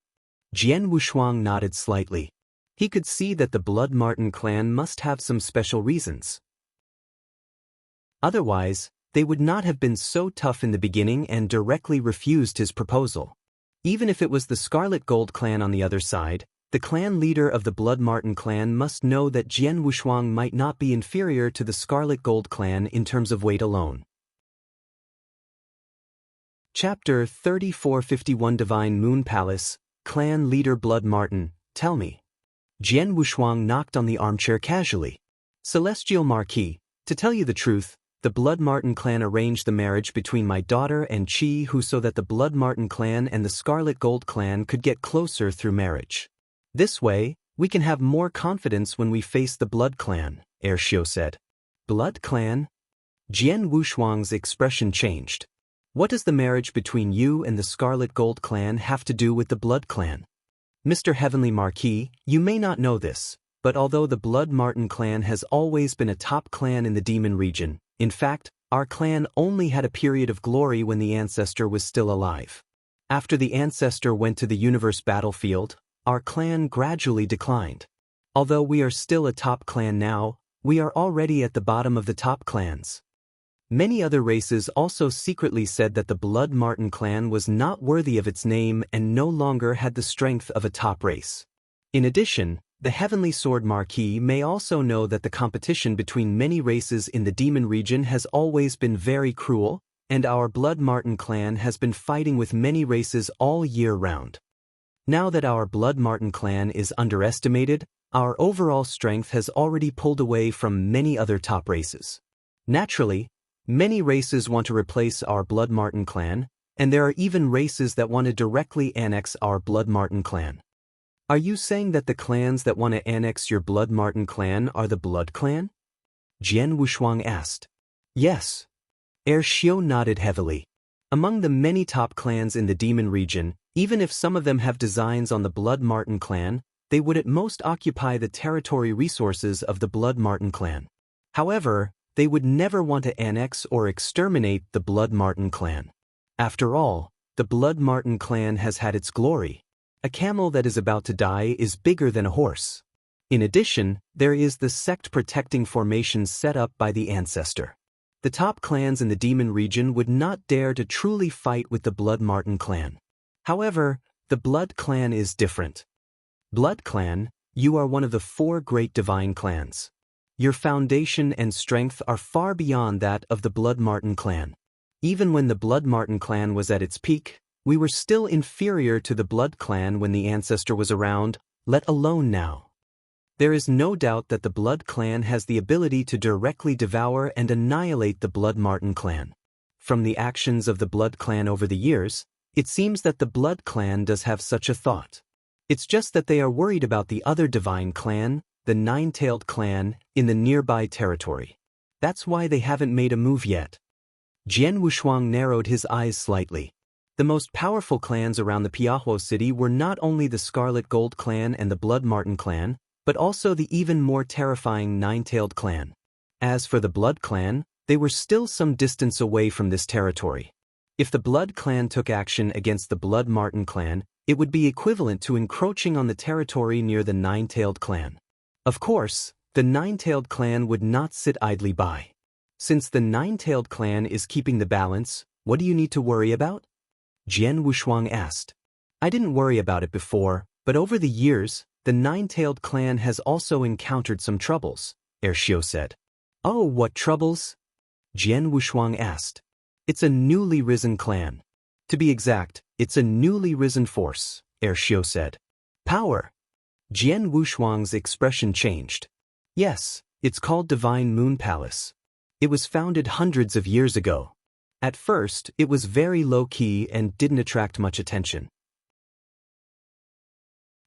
Jian Wushuang nodded slightly. He could see that the Blood Martin clan must have some special reasons. Otherwise, they would not have been so tough in the beginning and directly refused his proposal. Even if it was the Scarlet Gold clan on the other side, the clan leader of the Blood Martin clan must know that Jian Wushuang might not be inferior to the Scarlet Gold clan in terms of weight alone. Chapter 3451 Divine Moon Palace, Clan Leader Blood Martin, tell me. Jian Wushuang knocked on the armchair casually. Celestial Marquis, to tell you the truth, the Blood Martin clan arranged the marriage between my daughter and Qi Hu so that the Blood Martin clan and the Scarlet Gold clan could get closer through marriage. This way, we can have more confidence when we face the Blood clan, Xiu said. Blood clan? Jian Wushuang's expression changed. What does the marriage between you and the Scarlet Gold clan have to do with the Blood clan? Mr. Heavenly Marquis, you may not know this, but although the Blood Martin clan has always been a top clan in the Demon region, in fact, our clan only had a period of glory when the ancestor was still alive. After the ancestor went to the universe battlefield, our clan gradually declined. Although we are still a top clan now, we are already at the bottom of the top clans. Many other races also secretly said that the Blood Martin clan was not worthy of its name and no longer had the strength of a top race. In addition, the Heavenly Sword Marquis may also know that the competition between many races in the Demon region has always been very cruel, and our Blood Martin clan has been fighting with many races all year round. Now that our Blood Martin clan is underestimated, our overall strength has already pulled away from many other top races. Naturally, many races want to replace our Blood Martin clan, and there are even races that want to directly annex our Blood Martin clan. Are you saying that the clans that want to annex your Blood Martin clan are the Blood clan? Jian Wushuang asked. Yes. Xiu nodded heavily. Among the many top clans in the Demon region, even if some of them have designs on the Blood Martin clan, they would at most occupy the territory resources of the Blood Martin clan. However, they would never want to annex or exterminate the Blood Martin clan. After all, the Blood Martin clan has had its glory. A camel that is about to die is bigger than a horse. In addition, there is the sect-protecting formation set up by the ancestor. The top clans in the Demon region would not dare to truly fight with the Blood Martin clan. However, the Blood clan is different. Blood clan, you are one of the 4 great divine clans. Your foundation and strength are far beyond that of the Blood Martin clan. Even when the Blood Martin clan was at its peak, we were still inferior to the Blood clan when the ancestor was around, let alone now. There is no doubt that the Blood clan has the ability to directly devour and annihilate the Blood Martin clan. From the actions of the Blood clan over the years, it seems that the Blood clan does have such a thought. It's just that they are worried about the other divine clan, the Nine-Tailed clan, in the nearby territory. That's why they haven't made a move yet. Jian Wushuang narrowed his eyes slightly. The most powerful clans around the Piahuo city were not only the Scarlet Gold clan and the Blood Martin clan, but also the even more terrifying Nine-Tailed clan. As for the Blood clan, they were still some distance away from this territory. If the Blood clan took action against the Blood Martin clan, it would be equivalent to encroaching on the territory near the Nine-Tailed clan. Of course, the Nine-Tailed clan would not sit idly by. Since the Nine-Tailed clan is keeping the balance, what do you need to worry about? Jian Wushuang asked. I didn't worry about it before, but over the years, the Nine-Tailed clan has also encountered some troubles, Xiu said. Oh, what troubles? Jian Wushuang asked. It's a newly risen clan. To be exact, it's a newly risen force, Xiu said. Power. Jian Wushuang's expression changed. Yes, it's called Divine Moon Palace. It was founded hundreds of years ago. At first, it was very low-key and didn't attract much attention.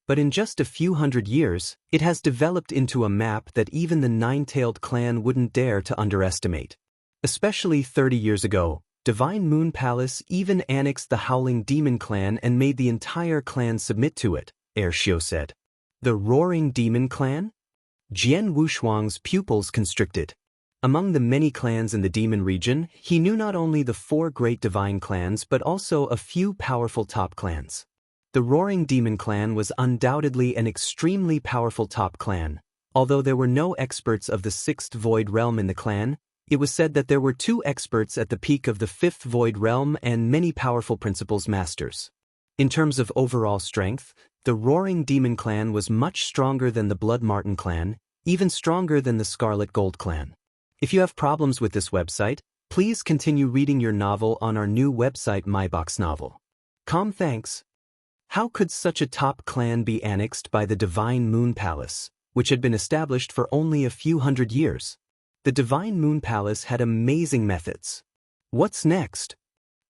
But in just a few hundred years, it has developed into a map that even the Nine-Tailed clan wouldn't dare to underestimate. Especially 30 years ago, Divine Moon Palace even annexed the Howling Demon clan and made the entire clan submit to it, Xiu said. The Roaring Demon clan? Jian Wushuang's pupils constricted. Among the many clans in the Demon region, he knew not only the 4 great divine clans but also a few powerful top clans. The Roaring Demon clan was undoubtedly an extremely powerful top clan. Although there were no experts of the 6th Void Realm in the clan, it was said that there were 2 experts at the peak of the 5th Void Realm and many powerful Principles Masters. In terms of overall strength, the Roaring Demon clan was much stronger than the Blood Martin clan, even stronger than the Scarlet Gold clan. If you have problems with this website, Please continue reading your novel on our new website MyBox Novel. Thanks. How could such a top clan be annexed by the Divine Moon Palace, which had been established for only a few hundred years? The Divine Moon Palace had amazing methods. What's next?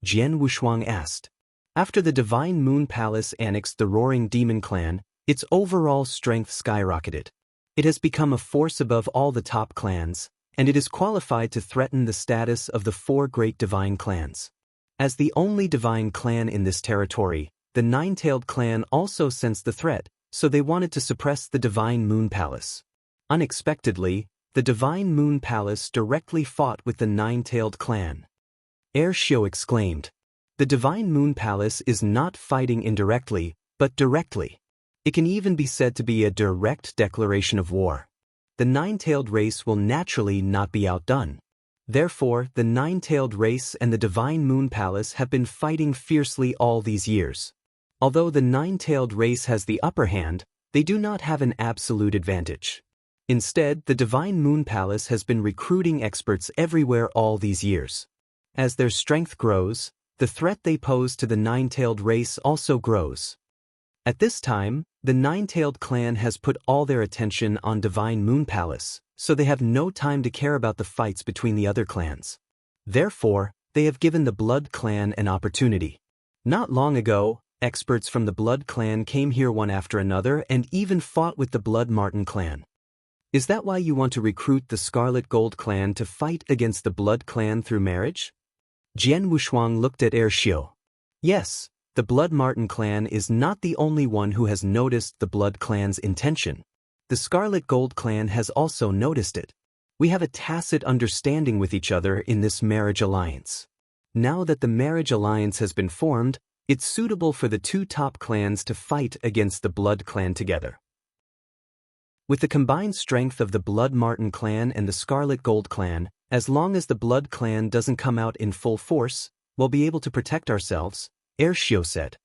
Jian Wushuang asked. After the Divine Moon Palace annexed the Roaring Demon Clan, its overall strength skyrocketed. It has become a force above all the top clans, and it is qualified to threaten the status of the 4 great divine clans. As the only divine clan in this territory, the Nine-Tailed clan also sensed the threat, so they wanted to suppress the Divine Moon Palace. Unexpectedly, the Divine Moon Palace directly fought with the Nine-Tailed clan. Shio exclaimed. The Divine Moon Palace is not fighting indirectly, but directly. It can even be said to be a direct declaration of war. The Nine-Tailed race will naturally not be outdone. Therefore, the Nine-Tailed race and the Divine Moon Palace have been fighting fiercely all these years. Although the Nine-Tailed race has the upper hand, they do not have an absolute advantage. Instead, the Divine Moon Palace has been recruiting experts everywhere all these years. As their strength grows, the threat they pose to the Nine-Tailed race also grows. At this time, the Nine-Tailed clan has put all their attention on Divine Moon Palace, so they have no time to care about the fights between the other clans. Therefore, they have given the Blood Clan an opportunity. Not long ago, experts from the Blood Clan came here one after another and even fought with the Blood Marten clan. Is that why you want to recruit the Scarlet Gold clan to fight against the Blood Clan through marriage? Jian Wushuang looked at Shio. Yes. The Blood Marten clan is not the only one who has noticed the Blood clan's intention. The Scarlet Gold clan has also noticed it. We have a tacit understanding with each other in this marriage alliance. Now that the marriage alliance has been formed, it's suitable for the 2 top clans to fight against the Blood clan together. With the combined strength of the Blood Marten clan and the Scarlet Gold clan, as long as the Blood clan doesn't come out in full force, we'll be able to protect ourselves, Shio said.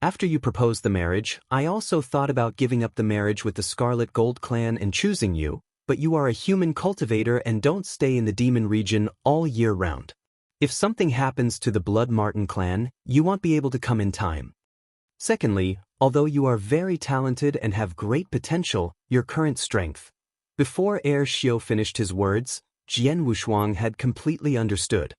After you proposed the marriage, I also thought about giving up the marriage with the Scarlet Gold clan and choosing you, but you are a human cultivator and don't stay in the demon region all year round. If something happens to the Blood Marten clan, you won't be able to come in time. Secondly, although you are very talented and have great potential, your current strength. Before Shio finished his words, Jian Wushuang had completely understood.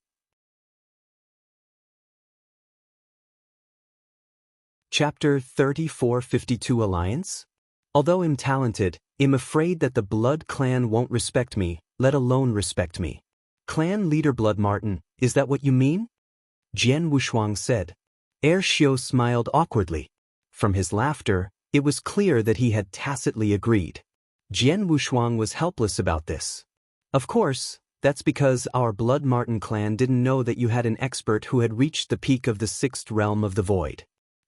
Chapter 3452 Alliance? Although I'm talented, I'm afraid that the Blood Clan won't respect me, let alone respect me. Clan leader Blood Marten, is that what you mean? Jian Wushuang said. Shio smiled awkwardly. From his laughter, it was clear that he had tacitly agreed. Jian Wushuang was helpless about this. Of course, that's because our Blood Marten clan didn't know that you had an expert who had reached the peak of the 6th realm of the void.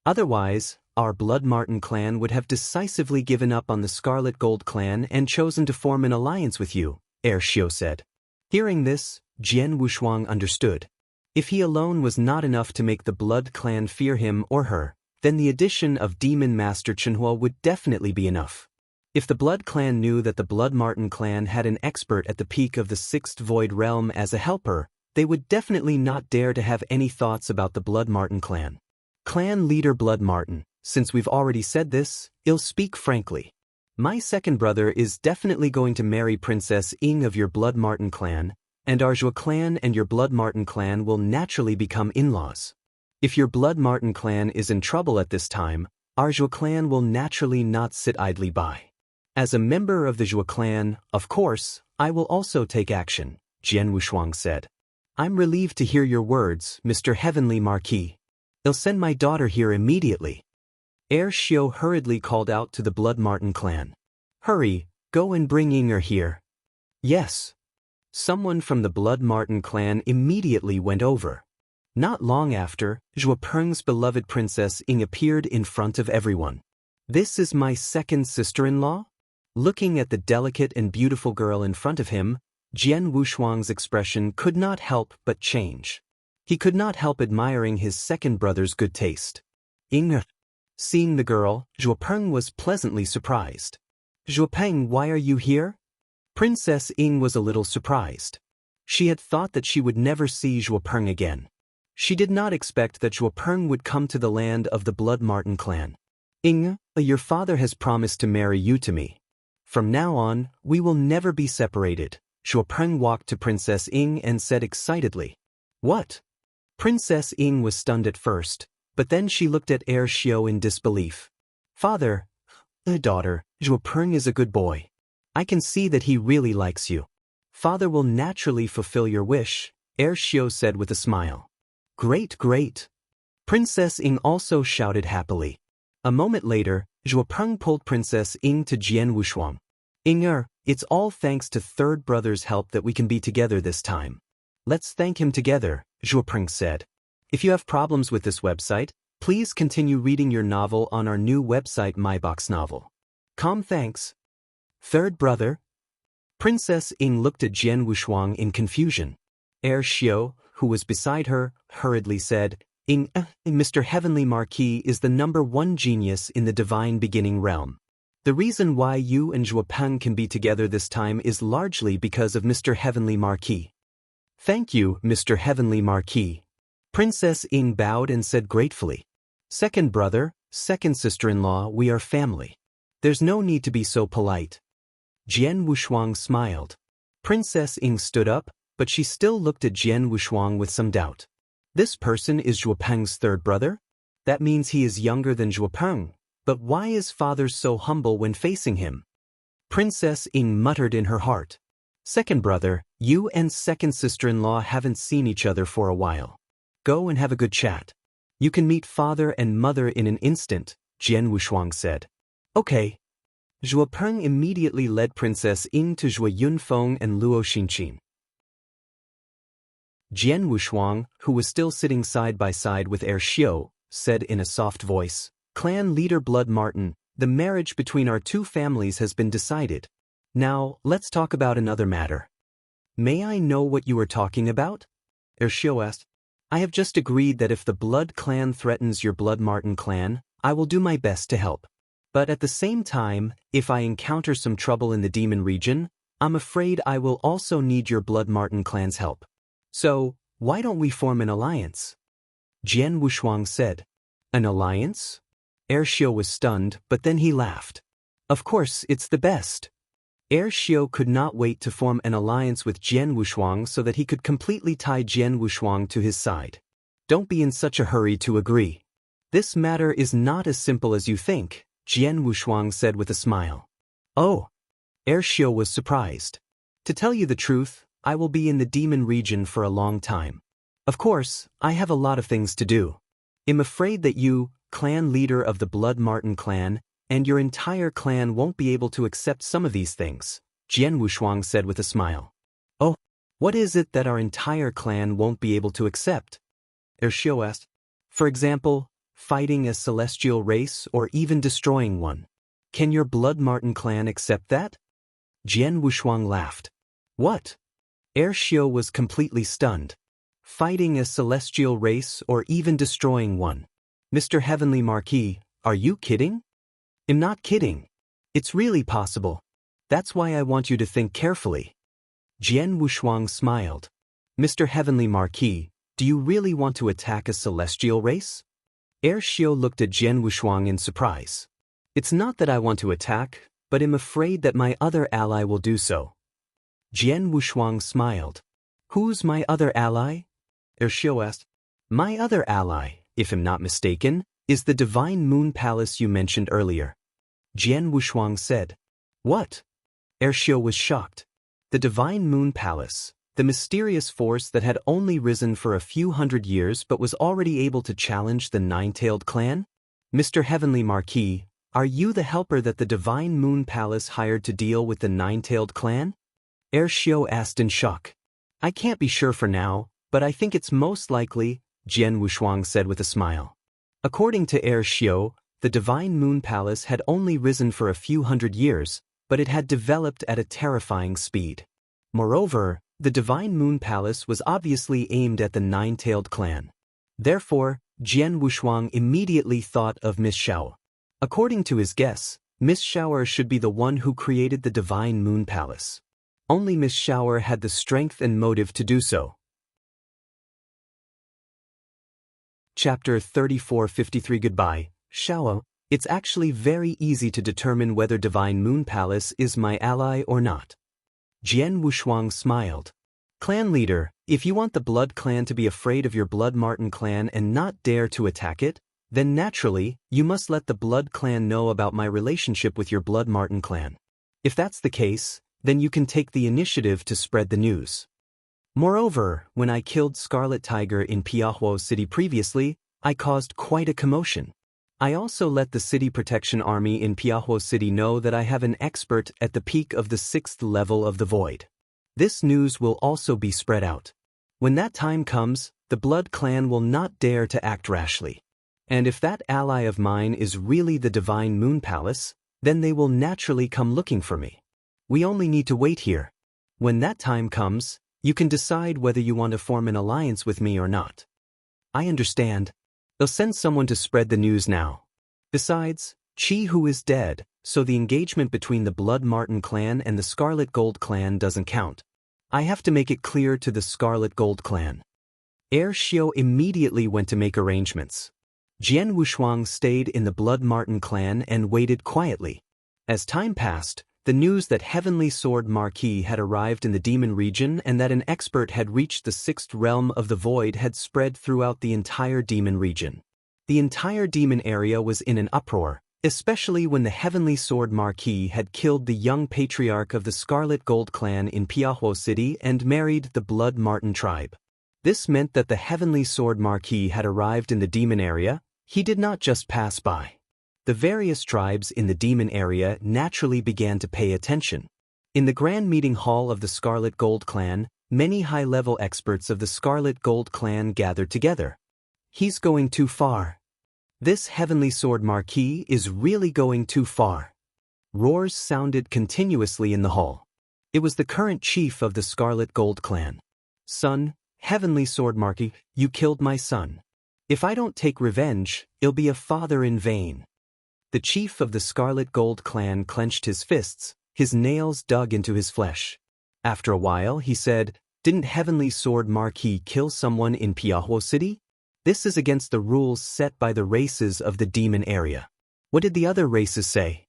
Otherwise, our Blood Marten clan would have decisively given up on the Scarlet Gold clan and chosen to form an alliance with you, Shio said. Hearing this, Jian Wushuang understood. If he alone was not enough to make the Blood clan fear him or her, then the addition of Demon Master Chenhua would definitely be enough. If the Blood clan knew that the Blood Marten clan had an expert at the peak of the 6th void realm as a helper, they would definitely not dare to have any thoughts about the Blood Marten clan. Clan leader Blood Marten, since we've already said this, I'll speak frankly. My second brother is definitely going to marry Princess Ying of your Blood Marten clan, and our Zhua clan and your Blood Marten clan will naturally become in-laws. If your Blood Marten clan is in trouble at this time, our Zhua clan will naturally not sit idly by. As a member of the Zhua clan, of course, I will also take action, Jian Wushuang said. I'm relieved to hear your words, Mr. Heavenly Marquis. I'll send my daughter here immediately. Shio hurriedly called out to the Blood Marten clan. Hurry, go and bring Ying here. Yes. Someone from the Blood Marten clan immediately went over. Not long after, Zhua Peng's beloved Princess Ying appeared in front of everyone. This is my second sister-in-law? Looking at the delicate and beautiful girl in front of him, Jian Wushuang's expression could not help but change. He could not help admiring his second brother's good taste. Ying. Seeing the girl, Zhua Peng was pleasantly surprised. Zhua Peng, why are you here? Princess Ying was a little surprised. She had thought that she would never see Zhuopeng again. She did not expect that Zhuopeng would come to the land of the Blood Marten clan. Ing, your father has promised to marry you to me. From now on, we will never be separated. Zhuopeng walked to Princess Ing and said excitedly. What? Princess Ing was stunned at first, but then she looked at Heir Xiao in disbelief. Father, daughter, Zhuopeng is a good boy. I can see that he really likes you. Father will naturally fulfill your wish, Heir Xiao said with a smile. Great, great. Princess Ing also shouted happily. A moment later, Zhuopeng pulled Princess Ing to Jian Wushuang. Inger, it's all thanks to third brother's help that we can be together this time. Let's thank him together, Zhuopeng said. If you have problems with this website, please continue reading your novel on our new website MyBox Novel. Thanks. Third brother? Princess Ing looked at Jian Wushuang in confusion. Heir Xiao, who was beside her, hurriedly said, Mr. Heavenly Marquis is the #1 genius in the divine beginning realm. The reason why you and Zhuopeng can be together this time is largely because of Mr. Heavenly Marquis. Thank you, Mr. Heavenly Marquis. Princess Ing bowed and said gratefully. Second brother, second sister-in-law, we are family. There's no need to be so polite. Jian Wushuang smiled. Princess Ing stood up, but she still looked at Jian Wushuang with some doubt. This person is Zhuopeng's third brother? That means he is younger than Zhuopeng, but why is father so humble when facing him? Princess Ing muttered in her heart. Second brother, you and second sister-in-law haven't seen each other for a while. Go and have a good chat. You can meet father and mother in an instant, Jian Wushuang said. Okay. Zhuopeng immediately led Princess Ing to Zhuo Yunfeng and Luo Xinqin. Jian Wushuang, who was still sitting side by side with Heir Xiao, said in a soft voice, Clan leader Blood Marten, the marriage between our two families has been decided. Now, let's talk about another matter. May I know what you are talking about? Heir Xiao asked. I have just agreed that if the Blood clan threatens your Blood Marten clan, I will do my best to help. But at the same time, if I encounter some trouble in the demon region, I'm afraid I will also need your Blood Marten clan's help. So, why don't we form an alliance? Jian Wushuang said. An alliance? Heir Xiao was stunned, but then he laughed. Of course, it's the best. Heir Xiao could not wait to form an alliance with Jian Wushuang so that he could completely tie Jian Wushuang to his side. Don't be in such a hurry to agree. This matter is not as simple as you think, Jian Wushuang said with a smile. Oh. Heir Xiao was surprised. To tell you the truth, I will be in the demon region for a long time. Of course, I have a lot of things to do. I'm afraid that you, clan leader of the Blood Marten clan, and your entire clan won't be able to accept some of these things, Jian Wushuang said with a smile. Oh, what is it that our entire clan won't be able to accept? Heir Xiao asked. For example, fighting a celestial race or even destroying one. Can your Blood Marten clan accept that? Jian Wushuang laughed. What? Heir Xiao was completely stunned. Fighting a celestial race or even destroying one. Mr. Heavenly Marquis, are you kidding? I'm not kidding. It's really possible. That's why I want you to think carefully. Jian Wushuang smiled. Mr. Heavenly Marquis, do you really want to attack a celestial race? Heir Xiao looked at Jian Wushuang in surprise. It's not that I want to attack, but I'm afraid that my other ally will do so. Jian Wushuang smiled. Who's my other ally? Heir Xiao asked. My other ally, if I'm not mistaken, is the Divine Moon Palace you mentioned earlier. Jian Wushuang said. What? Heir Xiao was shocked. The Divine Moon Palace, the mysterious force that had only risen for a few hundred years but was already able to challenge the Nine-Tailed clan? Mr. Heavenly Marquis, are you the helper that the Divine Moon Palace hired to deal with the Nine-Tailed clan? Heir Xiao asked in shock. I can't be sure for now, but I think it's most likely, Jian Wushuang said with a smile. According to Heir Xiao, the Divine Moon Palace had only risen for a few hundred years, but it had developed at a terrifying speed. Moreover, the Divine Moon Palace was obviously aimed at the Nine-Tailed clan. Therefore, Jian Wushuang immediately thought of Miss Xiao. According to his guess, Miss Xiao should be the one who created the Divine Moon Palace. Only Miss Shower had the strength and motive to do so. Chapter 3453 Goodbye, Shao. It's actually very easy to determine whether Divine Moon Palace is my ally or not. Jian Wushuang smiled. Clan leader, if you want the Blood Clan to be afraid of your Blood Marten clan and not dare to attack it, then naturally, you must let the Blood Clan know about my relationship with your Blood Marten clan. If that's the case, then you can take the initiative to spread the news. Moreover, when I killed Scarlet Tiger in Piahuo City previously, I caused quite a commotion. I also let the City Protection Army in Piahuo City know that I have an expert at the peak of the 6th level of the Void. This news will also be spread out. When that time comes, the Blood Clan will not dare to act rashly. And if that ally of mine is really the Divine Moon Palace, then they will naturally come looking for me. We only need to wait here. When that time comes, you can decide whether you want to form an alliance with me or not. I understand. They'll send someone to spread the news now. Besides, Chi Hu is dead, so the engagement between the Blood Marten clan and the Scarlet Gold clan doesn't count. I have to make it clear to the Scarlet Gold clan. Heir Xiao immediately went to make arrangements. Jian Wushuang stayed in the Blood Marten clan and waited quietly. As time passed, the news that Heavenly Sword Marquis had arrived in the Demon region and that an expert had reached the 6th realm of the Void had spread throughout the entire Demon region. The entire Demon area was in an uproar, especially when the Heavenly Sword Marquis had killed the young patriarch of the Scarlet Gold clan in Piahuo City and married the Blood Marten tribe. This meant that the Heavenly Sword Marquis had arrived in the Demon area. He did not just pass by. The various tribes in the Demon area naturally began to pay attention. In the grand meeting hall of the Scarlet Gold clan, many high-level experts of the Scarlet Gold clan gathered together. He's going too far. This Heavenly Sword Marquis is really going too far. Roars sounded continuously in the hall. It was the current chief of the Scarlet Gold clan. Son, Heavenly Sword Marquis, you killed my son. If I don't take revenge, it'll be a father in vain. The chief of the Scarlet Gold clan clenched his fists, his nails dug into his flesh. After a while, he said, "Didn't Heavenly Sword Marquis kill someone in Piahuo City? This is against the rules set by the races of the Demon area." What did the other races say?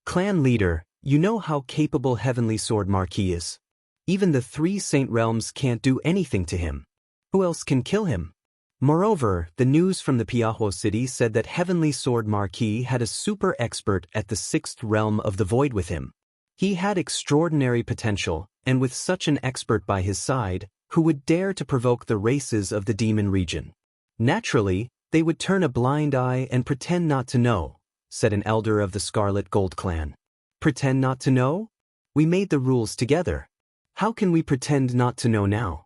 Clan leader, you know how capable Heavenly Sword Marquis is. Even the 3 Saint Realms can't do anything to him. Who else can kill him? Moreover, the news from the Piahuo City said that Heavenly Sword Marquis had a super expert at the 6th realm of the Void with him. He had extraordinary potential, and with such an expert by his side, who would dare to provoke the races of the Demon region? Naturally, they would turn a blind eye and pretend not to know, said an elder of the Scarlet Gold clan. Pretend not to know? We made the rules together. How can we pretend not to know now?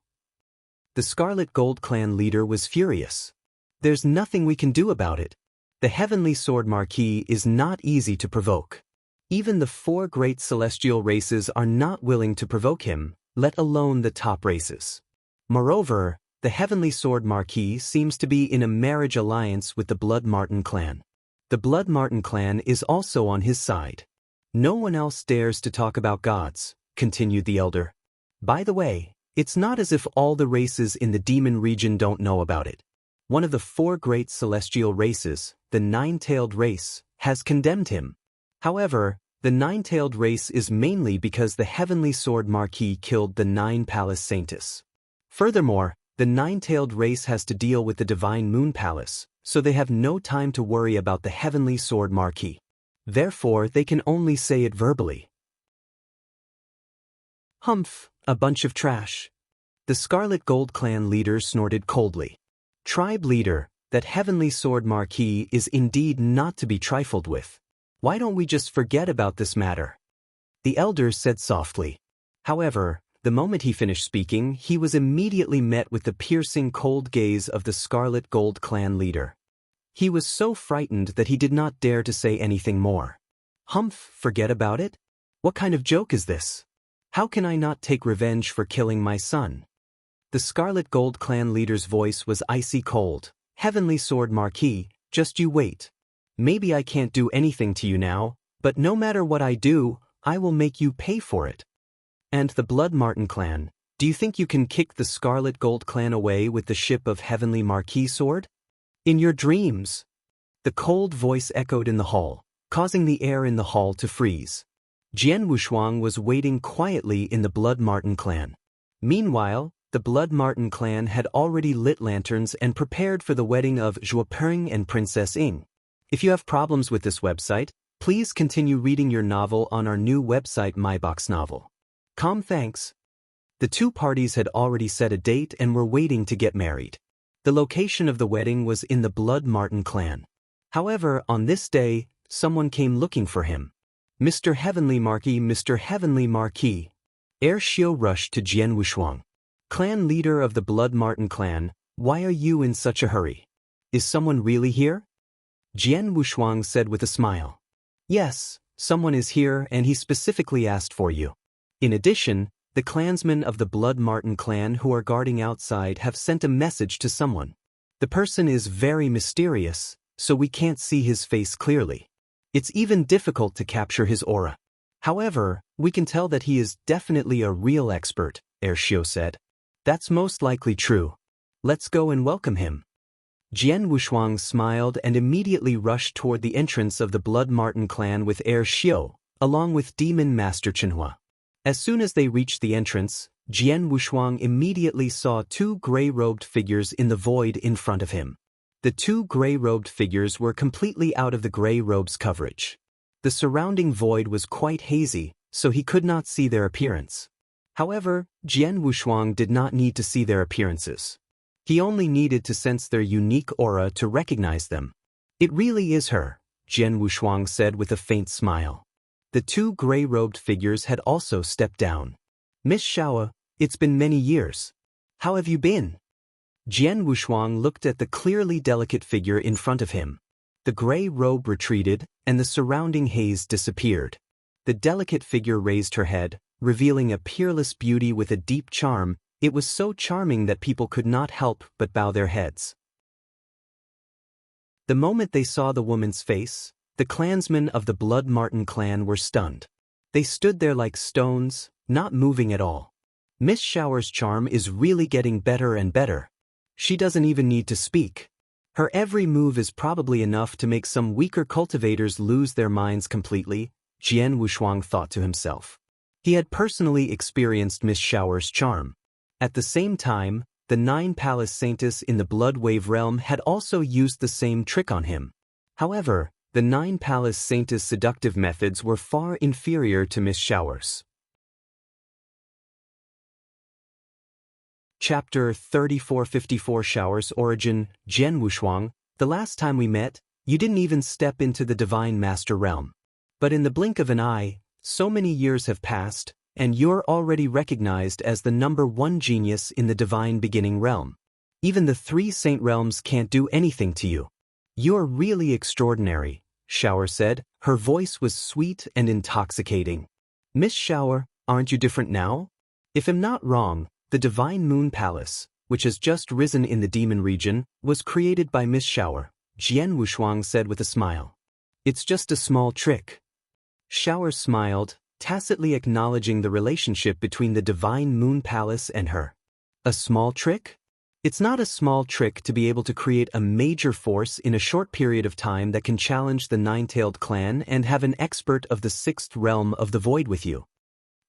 The Scarlet Gold clan leader was furious. There's nothing we can do about it. The Heavenly Sword Marquis is not easy to provoke. Even the 4 great celestial races are not willing to provoke him, let alone the top races. Moreover, the Heavenly Sword Marquis seems to be in a marriage alliance with the Blood Marten clan. The Blood Marten clan is also on his side. No one else dares to talk about gods, continued the elder. By the way, it's not as if all the races in the Demon region don't know about it. One of the 4 great celestial races, the 9-tailed race, has condemned him. However, the 9-tailed race is mainly because the Heavenly Sword Marquis killed the 9 Palace Saintess. Furthermore, the 9-tailed race has to deal with the Divine Moon Palace, so they have no time to worry about the Heavenly Sword Marquis. Therefore, they can only say it verbally. Humph, a bunch of trash. The Scarlet Gold clan leader snorted coldly. Tribe leader, that Heavenly Sword Marquis is indeed not to be trifled with. Why don't we just forget about this matter? The elder said softly. However, the moment he finished speaking, he was immediately met with the piercing cold gaze of the Scarlet Gold clan leader. He was so frightened that he did not dare to say anything more. Humph, forget about it? What kind of joke is this? How can I not take revenge for killing my son? The Scarlet Gold clan leader's voice was icy cold. Heavenly Sword Marquis, just you wait. Maybe I can't do anything to you now, but no matter what I do, I will make you pay for it. And the Blood Martin clan, do you think you can kick the Scarlet Gold clan away with the ship of Heavenly Marquis sword? In your dreams. The cold voice echoed in the hall, causing the air in the hall to freeze. Jian Wushuang was waiting quietly in the Blood Martin clan. Meanwhile, the Blood Martin clan had already lit lanterns and prepared for the wedding of Zhuopeng and Princess Ying. If you have problems with this website, please continue reading your novel on our new website MyBox Novel. Thanks. The two parties had already set a date and were waiting to get married. The location of the wedding was in the Blood Martin clan. However, on this day, someone came looking for him. Mr. Heavenly Marquis, Mr. Heavenly Marquis. Air Xiao rushed to Jian Wushuang. Clan leader of the Blood Martin clan, why are you in such a hurry? Is someone really here? Jian Wushuang said with a smile. Yes, someone is here and he specifically asked for you. In addition, the clansmen of the Blood Martin clan who are guarding outside have sent a message to someone. The person is very mysterious, so we can't see his face clearly. It's even difficult to capture his aura. However, we can tell that he is definitely a real expert, Air Xiao said. That's most likely true. Let's go and welcome him. Jian Wushuang smiled and immediately rushed toward the entrance of the Blood Martin clan with Air Xiao, along with Demon Master Chenhua. As soon as they reached the entrance, Jian Wushuang immediately saw two gray-robed figures in the void in front of him. The two gray-robed figures were completely out of the gray robe's coverage. The surrounding void was quite hazy, so he could not see their appearance. However, Jian Wushuang did not need to see their appearances. He only needed to sense their unique aura to recognize them. It really is her, Jian Wushuang said with a faint smile. The two gray-robed figures had also stepped down. Miss Xiao, it's been many years. How have you been? Jian Wushuang looked at the clearly delicate figure in front of him. The gray robe retreated, and the surrounding haze disappeared. The delicate figure raised her head, revealing a peerless beauty with a deep charm. It was so charming that people could not help but bow their heads. The moment they saw the woman's face, the clansmen of the Blood Martin clan were stunned. They stood there like stones, not moving at all. Miss Xiao's charm is really getting better and better. She doesn't even need to speak. Her every move is probably enough to make some weaker cultivators lose their minds completely, Jian Wushuang thought to himself. He had personally experienced Miss Xiao's charm. At the same time, the 9 Palace Saintess in the Blood Wave realm had also used the same trick on him. However, the 9 Palace Saintess' seductive methods were far inferior to Miss Xiao's. Chapter 3454 Xiao's Origin. Jian Wushuang, the last time we met, you didn't even step into the Divine Master realm. But in the blink of an eye, so many years have passed, and you're already recognized as the #1 genius in the Divine Beginning realm. Even the 3 Saint realms can't do anything to you. You're really extraordinary, Xiao said. Her voice was sweet and intoxicating. Miss Xiao, aren't you different now? If I'm not wrong, the Divine Moon Palace, which has just risen in the Demon region, was created by Miss Xiao, Jian Wushuang said with a smile. It's just a small trick. Xiao smiled, tacitly acknowledging the relationship between the Divine Moon Palace and her. A small trick? It's not a small trick to be able to create a major force in a short period of time that can challenge the 9-tailed clan and have an expert of the 6th realm of the void with you.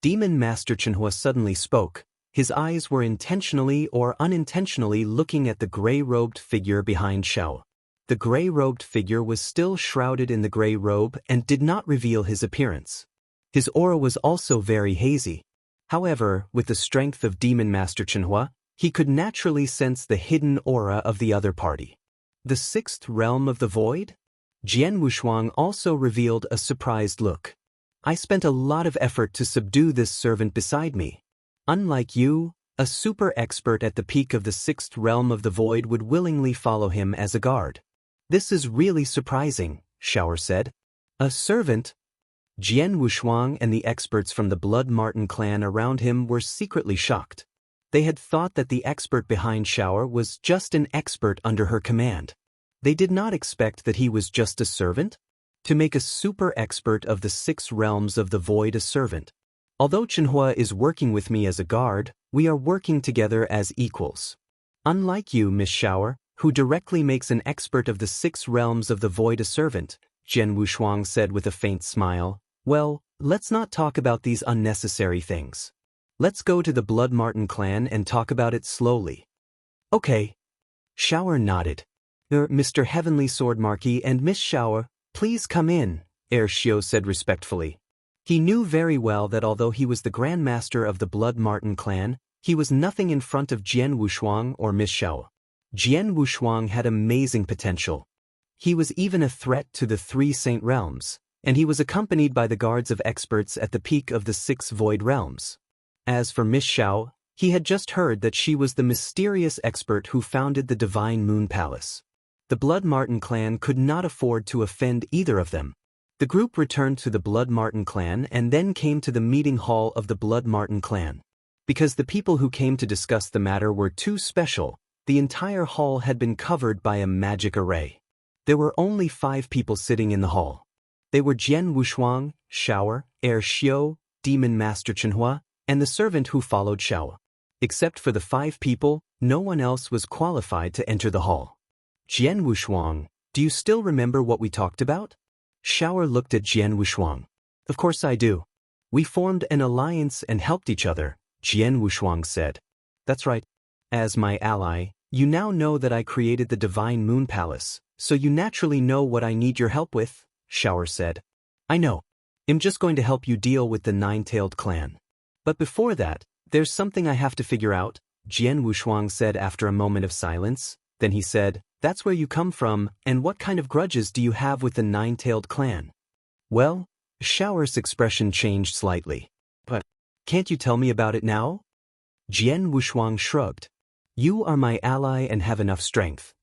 Demon Master Chenhua suddenly spoke. His eyes were intentionally or unintentionally looking at the gray-robed figure behind Xiao. The gray-robed figure was still shrouded in the gray robe and did not reveal his appearance. His aura was also very hazy. However, with the strength of Demon Master Chenhua, he could naturally sense the hidden aura of the other party. The 6th realm of the void? Jian Wushuang also revealed a surprised look. I spent a lot of effort to subdue this servant beside me. Unlike you, a super expert at the peak of the 6th realm of the void would willingly follow him as a guard. This is really surprising, Xiao said. A servant? Jian Wushuang and the experts from the Blood Martin clan around him were secretly shocked. They had thought that the expert behind Xiao was just an expert under her command. They did not expect that he was just a servant. To make a super expert of the 6 realms of the void a servant. Although Chenhua is working with me as a guard, we are working together as equals. Unlike you, Miss Shower, who directly makes an expert of the 6 realms of the void a servant, Jian Wushuang said with a faint smile. Well, let's not talk about these unnecessary things. Let's go to the Blood Martin clan and talk about it slowly. Okay. Shower nodded. Mr. Heavenly Sword Marquis and Miss Shower, please come in, Shio said respectfully. He knew very well that although he was the Grand Master of the Blood Martin clan, he was nothing in front of Jian Wushuang or Miss Shower. Jian Wushuang had amazing potential. He was even a threat to the 3 Saint Realms, and he was accompanied by the guards of experts at the peak of the 6 Void Realms. As for Miss Shao, he had just heard that she was the mysterious expert who founded the Divine Moon Palace. The Blood Martin clan could not afford to offend either of them. The group returned to the Blood Martin clan and then came to the meeting hall of the Blood Martin clan. Because the people who came to discuss the matter were too special, the entire hall had been covered by a magic array. There were only 5 people sitting in the hall. They were Jian Wushuang, Shower, Shio, Demon Master Chenhua, and the servant who followed Shao. Except for the 5 people, no one else was qualified to enter the hall. Jian Wushuang, do you still remember what we talked about? Shower looked at Jian Wushuang. Of course I do. We formed an alliance and helped each other, Jian Wushuang said. That's right. As my ally, you now know that I created the Divine Moon Palace, so you naturally know what I need your help with, Shower said. I know. I'm just going to help you deal with the 9-tailed clan. But before that, there's something I have to figure out, Jian Wushuang said after a moment of silence. Then he said, that's where you come from, and what kind of grudges do you have with the 9-tailed clan? Well, Shower's expression changed slightly. But, can't you tell me about it now? Jian Wushuang shrugged. You are my ally and have enough strength.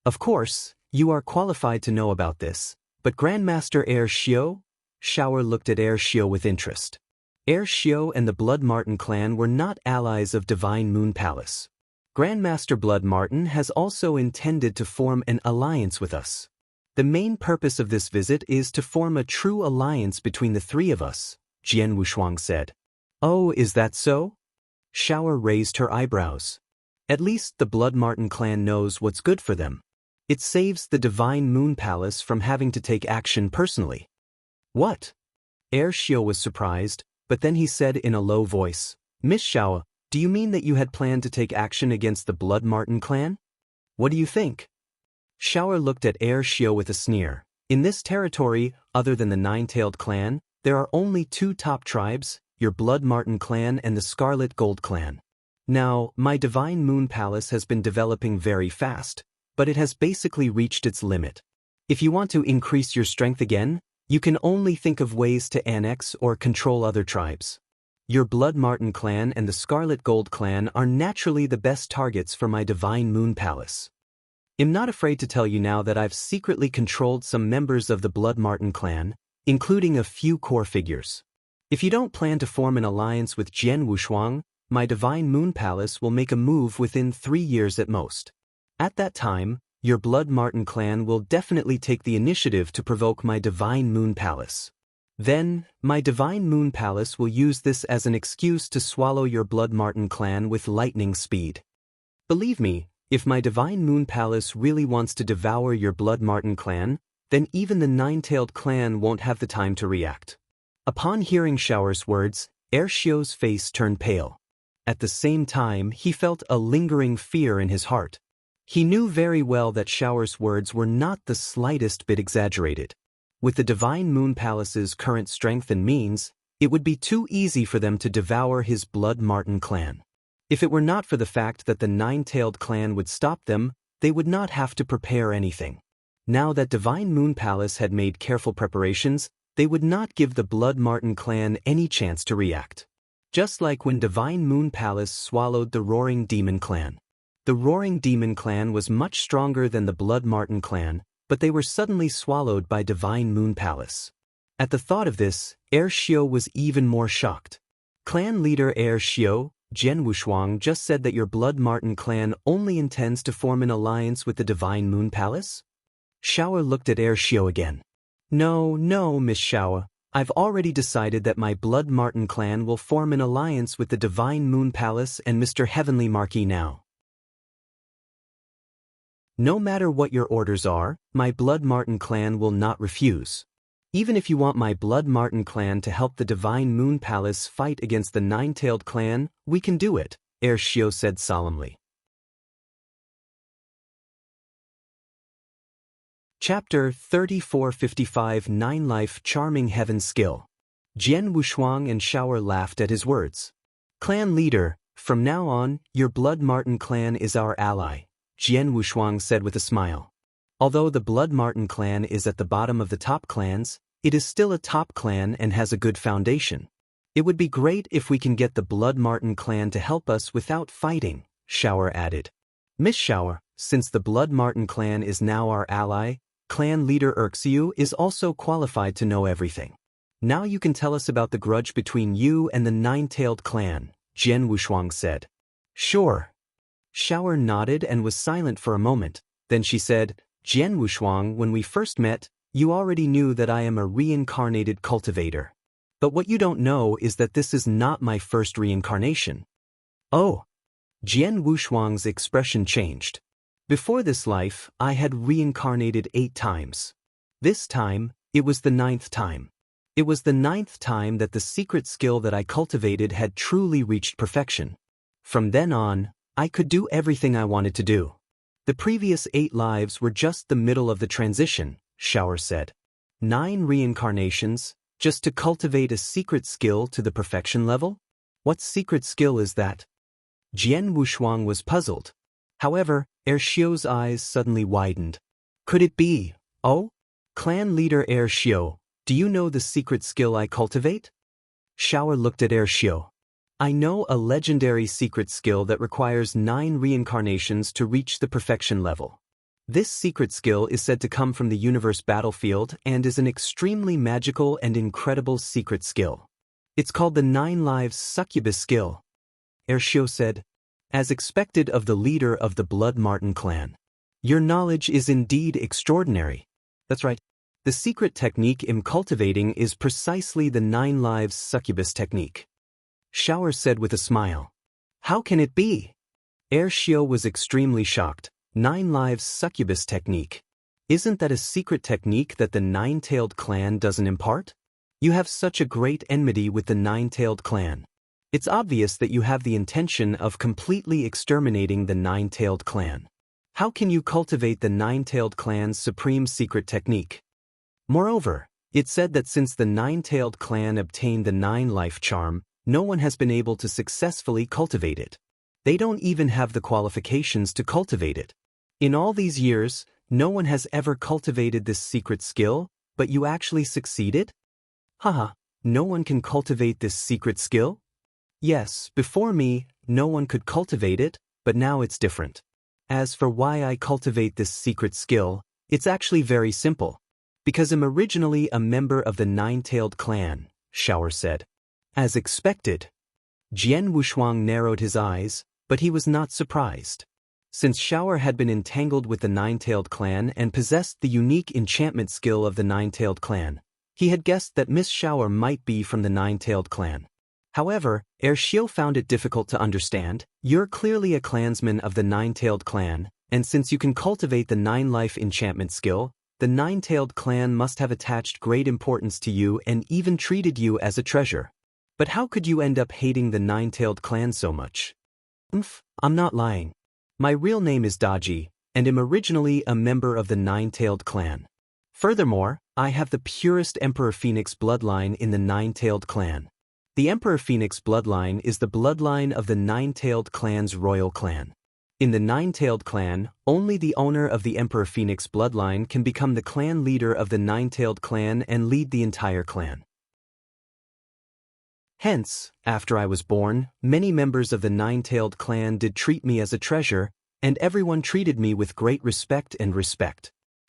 Of course, you are qualified to know about this, but Grandmaster Shio? Shower looked at Shio with interest. Shio and the Blood Martin clan were not allies of Divine Moon Palace. Grandmaster Blood Martin has also intended to form an alliance with us. The main purpose of this visit is to form a true alliance between the 3 of us, Jian Wushuang said. Oh, is that so? Shower raised her eyebrows. At least the Blood Martin clan knows what's good for them. It saves the Divine Moon Palace from having to take action personally. What? Shio was surprised, but then he said in a low voice, Miss Shao, do you mean that you had planned to take action against the Blood Martin clan? What do you think? Shower looked at Shio with a sneer. In this territory, other than the 9-tailed clan, there are only 2 top tribes, your Blood Martin clan and the Scarlet Gold clan. Now, my Divine Moon Palace has been developing very fast, but it has basically reached its limit. If you want to increase your strength again, you can only think of ways to annex or control other tribes. Your Blood Martin clan and the Scarlet Gold clan are naturally the best targets for my Divine Moon Palace. I'm not afraid to tell you now that I've secretly controlled some members of the Blood Martin clan, including a few core figures. If you don't plan to form an alliance with Jian Wushuang, my Divine Moon Palace will make a move within 3 years at most. At that time, your Blood Martin clan will definitely take the initiative to provoke my Divine Moon Palace. Then, my Divine Moon Palace will use this as an excuse to swallow your Blood Martin clan with lightning speed. Believe me, if my Divine Moon Palace really wants to devour your Blood Martin clan, then even the 9-tailed clan won't have the time to react. Upon hearing Shower's words, Shio's face turned pale. At the same time, he felt a lingering fear in his heart. He knew very well that Shower's words were not the slightest bit exaggerated. With the Divine Moon Palace's current strength and means, it would be too easy for them to devour his Blood Martin clan. If it were not for the fact that the 9-tailed clan would stop them, they would not have to prepare anything. Now that Divine Moon Palace had made careful preparations, they would not give the Blood Martin clan any chance to react. Just like when Divine Moon Palace swallowed the Roaring Demon clan. The Roaring Demon clan was much stronger than the Blood Martin clan, but they were suddenly swallowed by Divine Moon Palace. At the thought of this, Shio was even more shocked. Clan leader Shio, Jian Wushuang just said that your Blood Martin clan only intends to form an alliance with the Divine Moon Palace? Shower looked at Shio again. No, Miss Shower, I've already decided that my Blood Martin clan will form an alliance with the Divine Moon Palace and Mr. Heavenly Marquis now. No matter what your orders are, my Blood Martin clan will not refuse. Even if you want my Blood Martin clan to help the Divine Moon Palace fight against the Nine-Tailed clan, we can do it, Heir Xiao said solemnly. Chapter 3455 Nine Life Charming Heaven Skill. Jian Wushuang and Shower laughed at his words. Clan leader, from now on, your Blood Martin clan is our ally, Jian Wushuang said with a smile. Although the Blood Martin clan is at the bottom of the top clans, it is still a top clan and has a good foundation. It would be great if we can get the Blood Martin clan to help us without fighting, Shower added. Miss Shower, since the Blood Martin clan is now our ally, clan leader Erxiu is also qualified to know everything. Now you can tell us about the grudge between you and the Nine-Tailed clan, Jian Wushuang said. Sure. Shower nodded and was silent for a moment. Then she said, Jian Wushuang, when we first met, you already knew that I am a reincarnated cultivator. But what you don't know is that this is not my first reincarnation. Oh. Jian Wushuang's expression changed. Before this life, I had reincarnated 8 times. This time, it was the 9th time. It was the 9th time that the secret skill that I cultivated had truly reached perfection. From then on, I could do everything I wanted to do. The previous 8 lives were just the middle of the transition, Shower said. 9 reincarnations, just to cultivate a secret skill to the perfection level? What secret skill is that? Jian Wushuang was puzzled. However, Heir Xiao's eyes suddenly widened. Could it be, oh? Clan leader Heir Xiao, do you know the secret skill I cultivate? Shower looked at Heir Xiao. I know a legendary secret skill that requires 9 reincarnations to reach the perfection level. This secret skill is said to come from the universe battlefield and is an extremely magical and incredible secret skill. It's called the 9 Lives Succubus skill. Heir Xiao said, as expected of the leader of the Blood Martin clan. Your knowledge is indeed extraordinary. That's right. The secret technique I'm cultivating is precisely the 9 Lives Succubus technique. Shower said with a smile. How can it be? Heir Xiao was extremely shocked. 9 Lives Succubus technique. Isn't that a secret technique that the Nine-Tailed clan doesn't impart? You have such a great enmity with the Nine-Tailed clan. It's obvious that you have the intention of completely exterminating the Nine-Tailed clan. How can you cultivate the Nine-Tailed clan's supreme secret technique? Moreover, it said that since the Nine-Tailed clan obtained the 9 life charm, no one has been able to successfully cultivate it. They don't even have the qualifications to cultivate it. In all these years, no one has ever cultivated this secret skill, but you actually succeeded? Haha, no one can cultivate this secret skill? Yes, before me, no one could cultivate it, but now it's different. As for why I cultivate this secret skill, it's actually very simple. Because I'm originally a member of the Nine-Tailed clan, Shower said. As expected. Jian Wushuang narrowed his eyes, but he was not surprised. Since Shower had been entangled with the Nine-Tailed clan and possessed the unique enchantment skill of the Nine-Tailed clan, he had guessed that Miss Shower might be from the Nine-Tailed clan. However, Heir Xiao found it difficult to understand. You're clearly a clansman of the Nine-Tailed clan, and since you can cultivate the 9 life enchantment skill, the Nine-Tailed clan must have attached great importance to you and even treated you as a treasure. But how could you end up hating the Nine-Tailed clan so much? I'm not lying. My real name is Daji, and am originally a member of the Nine-Tailed clan. Furthermore, I have the purest Emperor Phoenix bloodline in the Nine-Tailed clan. The Emperor Phoenix bloodline is the bloodline of the Nine-Tailed clan's royal clan. In the Nine-Tailed clan, only the owner of the Emperor Phoenix bloodline can become the clan leader of the Nine-Tailed clan and lead the entire clan. Hence, after I was born, many members of the Nine-Tailed clan did treat me as a treasure, and everyone treated me with great respect.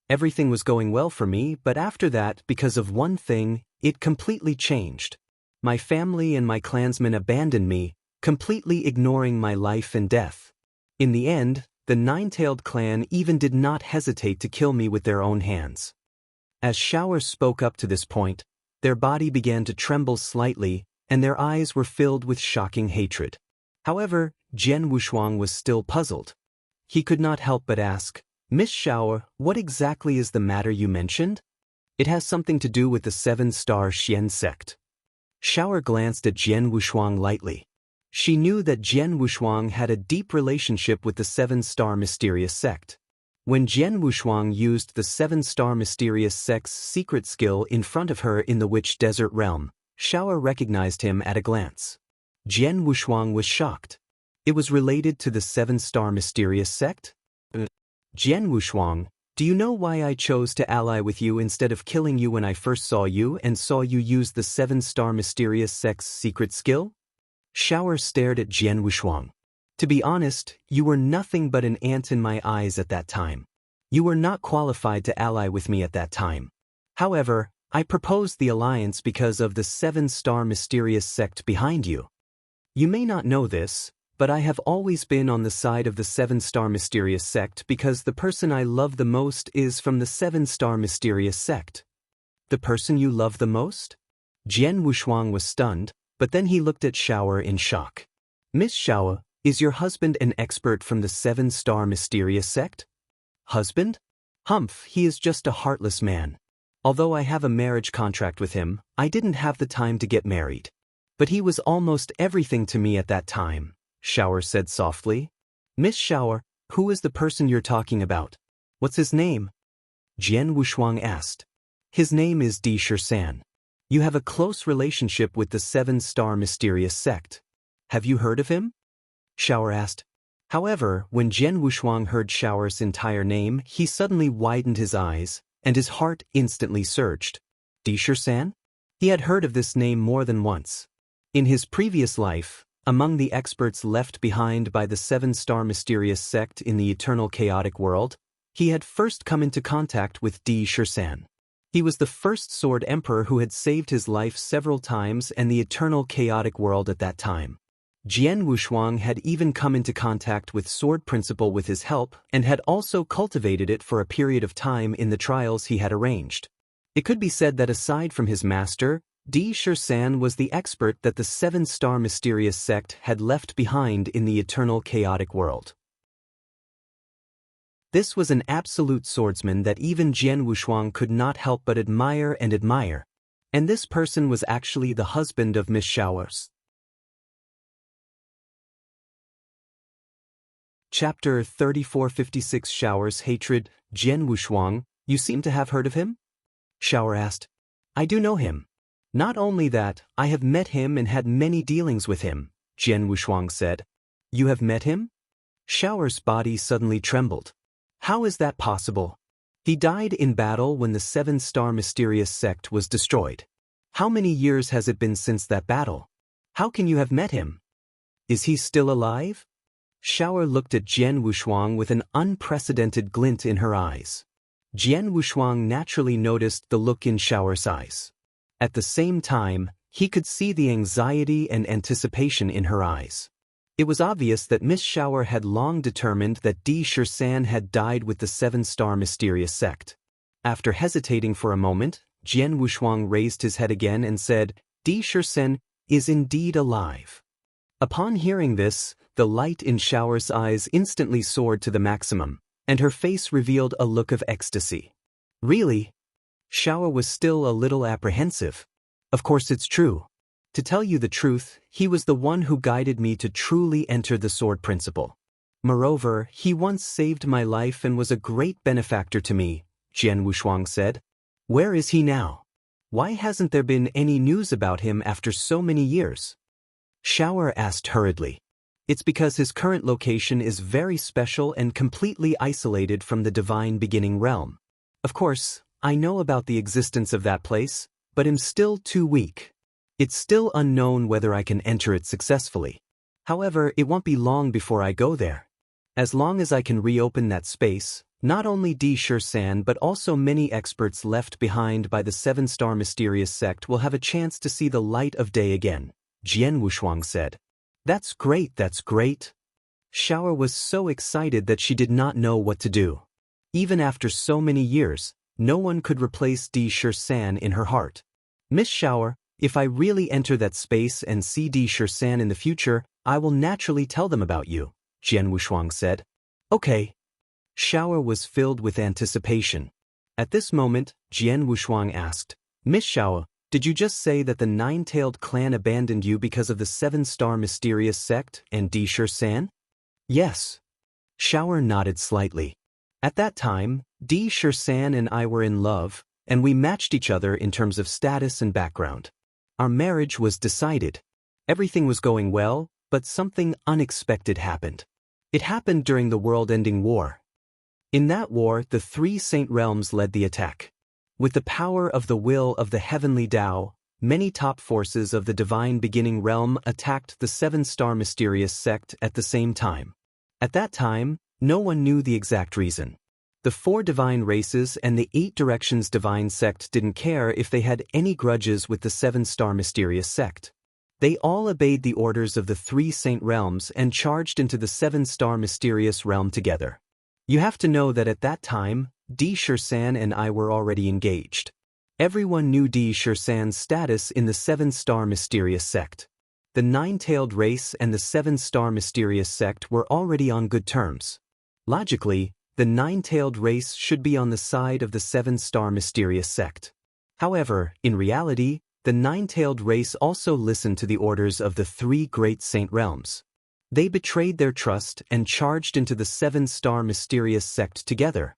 Everything was going well for me, but after that, because of one thing, it completely changed. My family and my clansmen abandoned me, completely ignoring my life and death. In the end, the Nine-Tailed clan even did not hesitate to kill me with their own hands. As Shower spoke up to this point, Their body began to tremble slightly, and their eyes were filled with shocking hatred. However, Jian Wushuang was still puzzled. He could not help but ask, "Miss Shower, what exactly is the matter you mentioned?" "It has something to do with the seven-star Xian sect." Shower glanced at Jian Wushuang lightly. She knew that Jian Wushuang had a deep relationship with the seven-star mysterious sect. When Jian Wushuang used the seven-star mysterious sect's secret skill in front of her in the Witch Desert realm, Shower recognized him at a glance. Jian Wushuang was shocked. It was related to the seven-star mysterious sect? "Jian Wushuang, do you know why I chose to ally with you instead of killing you when I first saw you and saw you use the seven-star mysterious sect's secret skill?" Shower stared at Jian Wushuang. "To be honest, you were nothing but an ant in my eyes at that time. You were not qualified to ally with me at that time. However, I proposed the alliance because of the seven-star mysterious sect behind you. You may not know this, but I have always been on the side of the seven-star mysterious sect because the person I love the most is from the seven-star mysterious sect." "The person you love the most?" Jian Wushuang was stunned, but then he looked at Shower in shock. "Miss Shower, is your husband an expert from the seven-star mysterious sect?" "Husband? Humph, he is just a heartless man. Although I have a marriage contract with him, I didn't have the time to get married. But he was almost everything to me at that time," Shower said softly. "Miss Shower, who is the person you're talking about? What's his name?" Jian Wushuang asked. "His name is Di Shisan. You have a close relationship with the seven-star mysterious sect. Have you heard of him?" Shower asked. However, when Jian Wushuang heard Shower's entire name, he suddenly widened his eyes, and his heart instantly surged. Di Shisan? He had heard of this name more than once. In his previous life, among the experts left behind by the seven-star mysterious sect in the eternal chaotic world, he had first come into contact with Di Shisan. He was the first Sword Emperor who had saved his life several times and the eternal chaotic world at that time. Jian Wushuang had even come into contact with Sword Principle with his help and had also cultivated it for a period of time in the trials he had arranged. It could be said that aside from his master, Di Shisan was the expert that the seven-star mysterious sect had left behind in the eternal chaotic world. This was an absolute swordsman that even Jian Wushuang could not help but admire and admire. And this person was actually the husband of Miss Shower's. Chapter 3456 Shower's Hatred. Jian Wushuang, you seem to have heard of him? Shower asked. I do know him. Not only that, I have met him and had many dealings with him, Jian Wushuang said. You have met him? Shower's body suddenly trembled. How is that possible? He died in battle when the seven-star mysterious sect was destroyed. How many years has it been since that battle? How can you have met him? Is he still alive? Shower looked at Jian Wushuang with an unprecedented glint in her eyes. Jian Wushuang naturally noticed the look in Shower's eyes. At the same time, he could see the anxiety and anticipation in her eyes. It was obvious that Miss Shower had long determined that Di Shisan had died with the seven-star mysterious sect. After hesitating for a moment, Jian Wushuang raised his head again and said, Di Shisan is indeed alive. Upon hearing this, the light in Shower's eyes instantly soared to the maximum, and her face revealed a look of ecstasy. Really? Shower was still a little apprehensive. Of course it's true. To tell you the truth, he was the one who guided me to truly enter the Sword Principle. Moreover, he once saved my life and was a great benefactor to me, Jian Wushuang said. Where is he now? Why hasn't there been any news about him after so many years? Shower asked hurriedly. It's because his current location is very special and completely isolated from the divine beginning realm. Of course, I know about the existence of that place, but am still too weak. It's still unknown whether I can enter it successfully. However, it won't be long before I go there. As long as I can reopen that space, not only Di Shisan but also many experts left behind by the seven-star mysterious sect will have a chance to see the light of day again, Jian Wushuang said. That's great, that's great. Shower was so excited that she did not know what to do. Even after so many years, no one could replace Di Shisan in her heart. Miss Shower, if I really enter that space and see Di Shirsan in the future, I will naturally tell them about you, Jian Wushuang said. Okay. Shower was filled with anticipation. At this moment, Jian Wushuang asked, Miss Shower, did you just say that the nine-tailed clan abandoned you because of the seven-star mysterious sect and Di Shirsan? Yes. Shower nodded slightly. At that time, Di Shirsan and I were in love, and we matched each other in terms of status and background. Our marriage was decided. Everything was going well, but something unexpected happened. It happened during the world-ending war. In that war, the three Saint Realms led the attack. With the power of the will of the heavenly Tao, many top forces of the divine beginning realm attacked the seven-star mysterious sect at the same time. At that time, no one knew the exact reason. The four divine races and the 8 directions divine sect didn't care if they had any grudges with the seven-star mysterious sect. They all obeyed the orders of the 3 Saint Realms and charged into the seven-star mysterious realm together. You have to know that at that time, Di Shirsan and I were already engaged. Everyone knew Di Shirsan's status in the seven-star mysterious sect. The nine-tailed race and the seven-star mysterious sect were already on good terms. Logically, the nine-tailed race should be on the side of the seven-star mysterious sect. However, in reality, the nine-tailed race also listened to the orders of the 3 great Saint Realms. They betrayed their trust and charged into the seven-star mysterious sect together.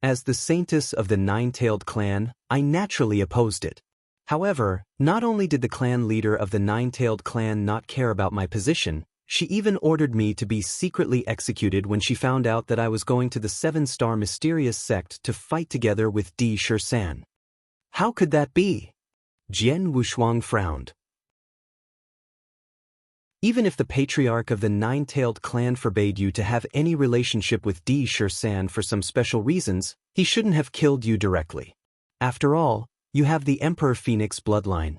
As the saintess of the nine-tailed clan, I naturally opposed it. However, not only did the clan leader of the nine-tailed clan not care about my position, she even ordered me to be secretly executed when she found out that I was going to the seven-star mysterious sect to fight together with Di Shirsan. How could that be? Jian Wushuang frowned. Even if the patriarch of the nine-tailed clan forbade you to have any relationship with Di Shirsan for some special reasons, he shouldn't have killed you directly. After all, you have the Emperor Phoenix bloodline.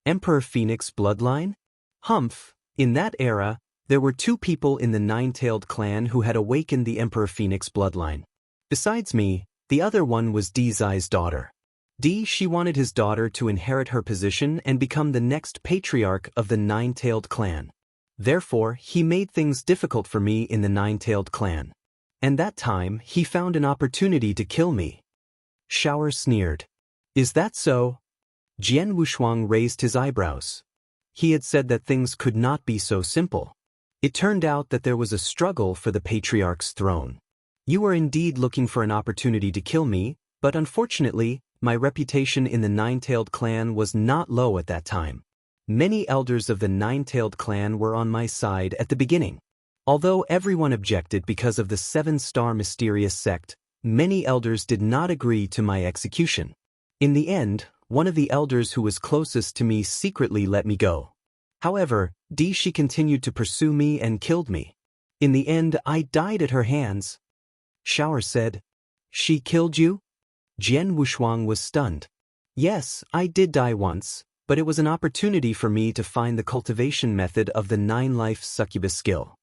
Emperor Phoenix bloodline? Humph, in that era, there were 2 people in the nine-tailed clan who had awakened the Emperor Phoenix bloodline. Besides me, the other one was Di Zai's daughter. She wanted his daughter to inherit her position and become the next patriarch of the nine-tailed clan. Therefore, he made things difficult for me in the nine-tailed clan. And that time, he found an opportunity to kill me. Shower sneered. Is that so? Jian Wushuang raised his eyebrows. He had said that things could not be so simple. It turned out that there was a struggle for the patriarch's throne. You were indeed looking for an opportunity to kill me, but unfortunately, my reputation in the nine-tailed clan was not low at that time. Many elders of the nine-tailed clan were on my side at the beginning. Although everyone objected because of the seven-star mysterious sect, many elders did not agree to my execution. In the end, one of the elders who was closest to me secretly let me go. However, She continued to pursue me and killed me. In the end, I died at her hands. Shower said, She killed you? Jian Wushuang was stunned. Yes, I did die once, but it was an opportunity for me to find the cultivation method of the 9-life succubus skill.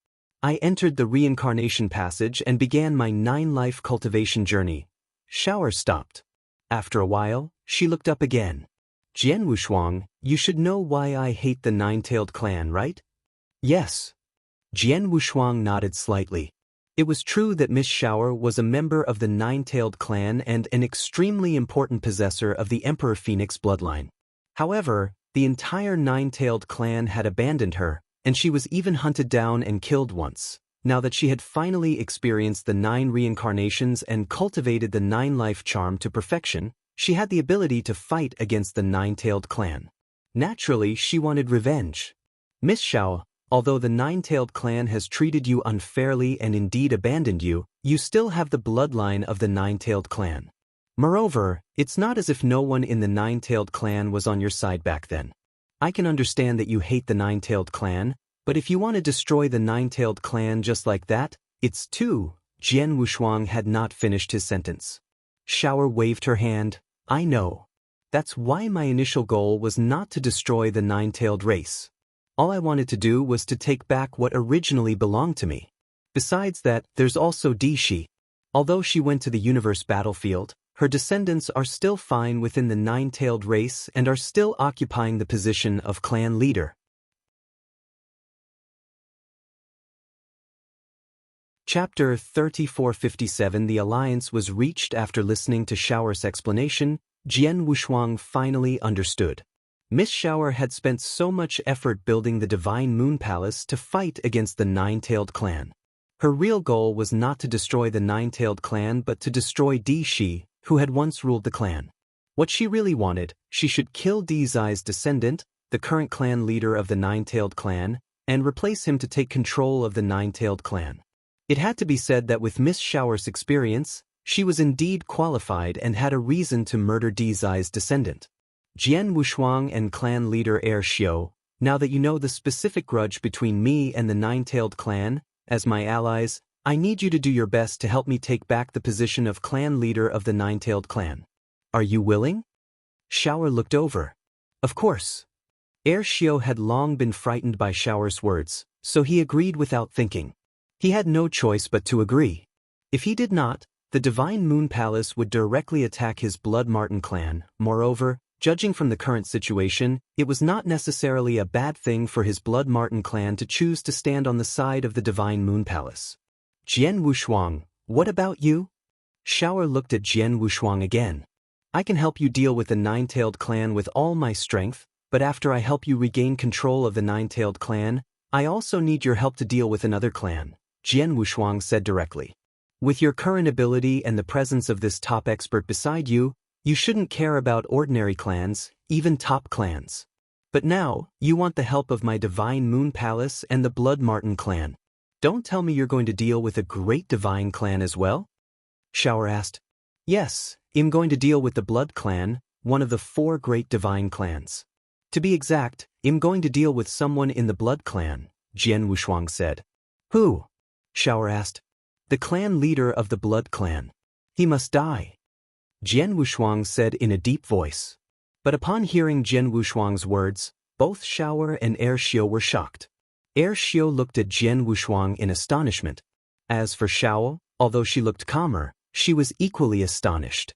I entered the reincarnation passage and began my 9-life cultivation journey. Shower stopped. After a while, she looked up again. Jian Wushuang, you should know why I hate the nine-tailed clan, right? Yes. Jian Wushuang nodded slightly. It was true that Miss Shower was a member of the nine-tailed clan and an extremely important possessor of the Emperor Phoenix bloodline. However, the entire nine-tailed clan had abandoned her, and she was even hunted down and killed once. Now that she had finally experienced the 9 reincarnations and cultivated the 9-life charm to perfection, she had the ability to fight against the nine-tailed clan. Naturally, she wanted revenge. Miss Shower, although the nine-tailed clan has treated you unfairly and indeed abandoned you, you still have the bloodline of the nine-tailed clan. Moreover, it's not as if no one in the nine-tailed clan was on your side back then. I can understand that you hate the nine-tailed clan, but if you want to destroy the nine-tailed clan just like that, it's too. Jian Wushuang had not finished his sentence. Shower waved her hand. I know. That's why my initial goal was not to destroy the nine-tailed race. All I wanted to do was to take back what originally belonged to me. Besides that, there's also Shi. Although she went to the universe battlefield, her descendants are still fine within the nine-tailed race and are still occupying the position of clan leader. Chapter 3457. The alliance was reached. After listening to Shower's explanation, Jian Wushuang finally understood. Miss Shower had spent so much effort building the Divine Moon Palace to fight against the Nine-Tailed Clan. Her real goal was not to destroy the Nine-Tailed Clan but to destroy Di Shi, who had once ruled the clan. What she really wanted, she should kill Di Zai's descendant, the current clan leader of the Nine-Tailed Clan, and replace him to take control of the Nine-Tailed Clan. It had to be said that with Miss Shower's experience, she was indeed qualified and had a reason to murder Di Zai's descendant. Jian Wushuang and clan leader Air Xiao, now that you know the specific grudge between me and the Nine-Tailed Clan, as my allies, I need you to do your best to help me take back the position of clan leader of the Nine-Tailed Clan. Are you willing? Shower looked over. Of course. Air Xiao had long been frightened by Shower's words, so he agreed without thinking. He had no choice but to agree. If he did not, the Divine Moon Palace would directly attack his Blood Marten clan. Moreover, judging from the current situation, it was not necessarily a bad thing for his Blood Marten clan to choose to stand on the side of the Divine Moon Palace. Jian Wushuang, what about you? Shower looked at Jian Wushuang again. I can help you deal with the Nine-Tailed Clan with all my strength, but after I help you regain control of the Nine-Tailed Clan, I also need your help to deal with another clan, Jian Wushuang said directly. With your current ability and the presence of this top expert beside you, you shouldn't care about ordinary clans, even top clans. But now, you want the help of my Divine Moon Palace and the Blood Marten clan. Don't tell me you're going to deal with a great divine clan as well? Shower asked. Yes, I'm going to deal with the Blood Clan, one of the 4 great divine clans. To be exact, I'm going to deal with someone in the Blood Clan, Jian Wushuang said. Who? Shower asked. The clan leader of the Blood Clan. He must die. Jian Wushuang said in a deep voice. But upon hearing Jian Wushuang's words, both Shower and Air Xiao were shocked. Air Xiao looked at Jian Wushuang in astonishment. As for Xiao, although she looked calmer, she was equally astonished.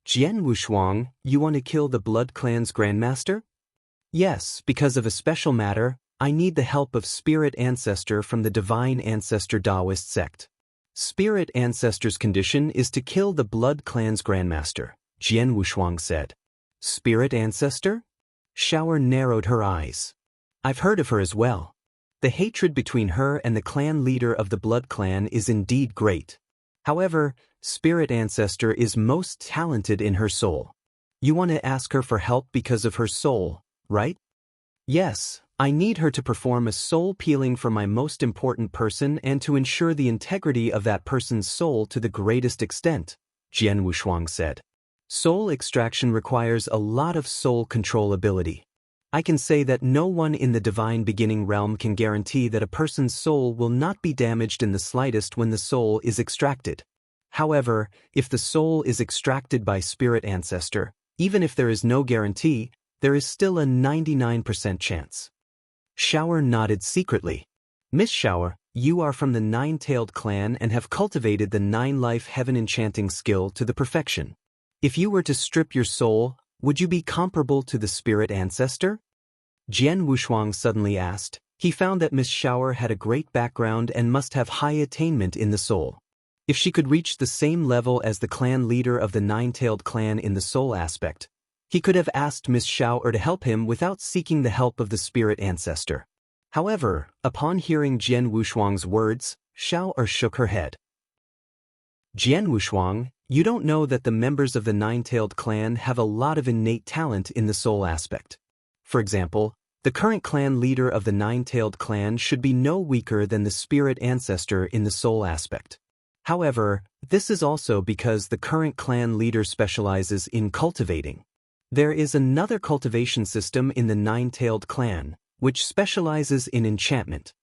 Jian Wushuang, you want to kill the Blood Clan's Grandmaster? Yes, because of a special matter, I need the help of Spirit Ancestor from the Divine Ancestor Taoist sect. Spirit Ancestor's condition is to kill the Blood Clan's Grandmaster, Jian Wushuang said. Spirit Ancestor? Shower narrowed her eyes. I've heard of her as well. The hatred between her and the clan leader of the Blood Clan is indeed great. However, Spirit Ancestor is most talented in her soul. You want to ask her for help because of her soul, right? Yes. I need her to perform a soul peeling for my most important person and to ensure the integrity of that person's soul to the greatest extent, Jian Wushuang said. Soul extraction requires a lot of soul control ability. I can say that no one in the divine beginning realm can guarantee that a person's soul will not be damaged in the slightest when the soul is extracted. However, if the soul is extracted by Spirit Ancestor, even if there is no guarantee, there is still a 99% chance. Shower nodded secretly. Miss Shower, you are from the Nine-Tailed Clan and have cultivated the 9-life heaven enchanting skill to the perfection. If you were to strip your soul, would you be comparable to the Spirit Ancestor? Jian Wushuang suddenly asked. He found that Miss Shower had a great background and must have high attainment in the soul. If she could reach the same level as the clan leader of the Nine-Tailed Clan in the soul aspect, he could have asked Miss Shower to help him without seeking the help of the Spirit Ancestor. However, upon hearing Jian Wushuang's words, Shower shook her head. Jian Wushuang, you don't know that the members of the Nine-Tailed Clan have a lot of innate talent in the soul aspect. For example, the current clan leader of the Nine-Tailed Clan should be no weaker than the Spirit Ancestor in the soul aspect. However, this is also because the current clan leader specializes in cultivating. There is another cultivation system in the Nine-Tailed Clan, which specializes in enchantment.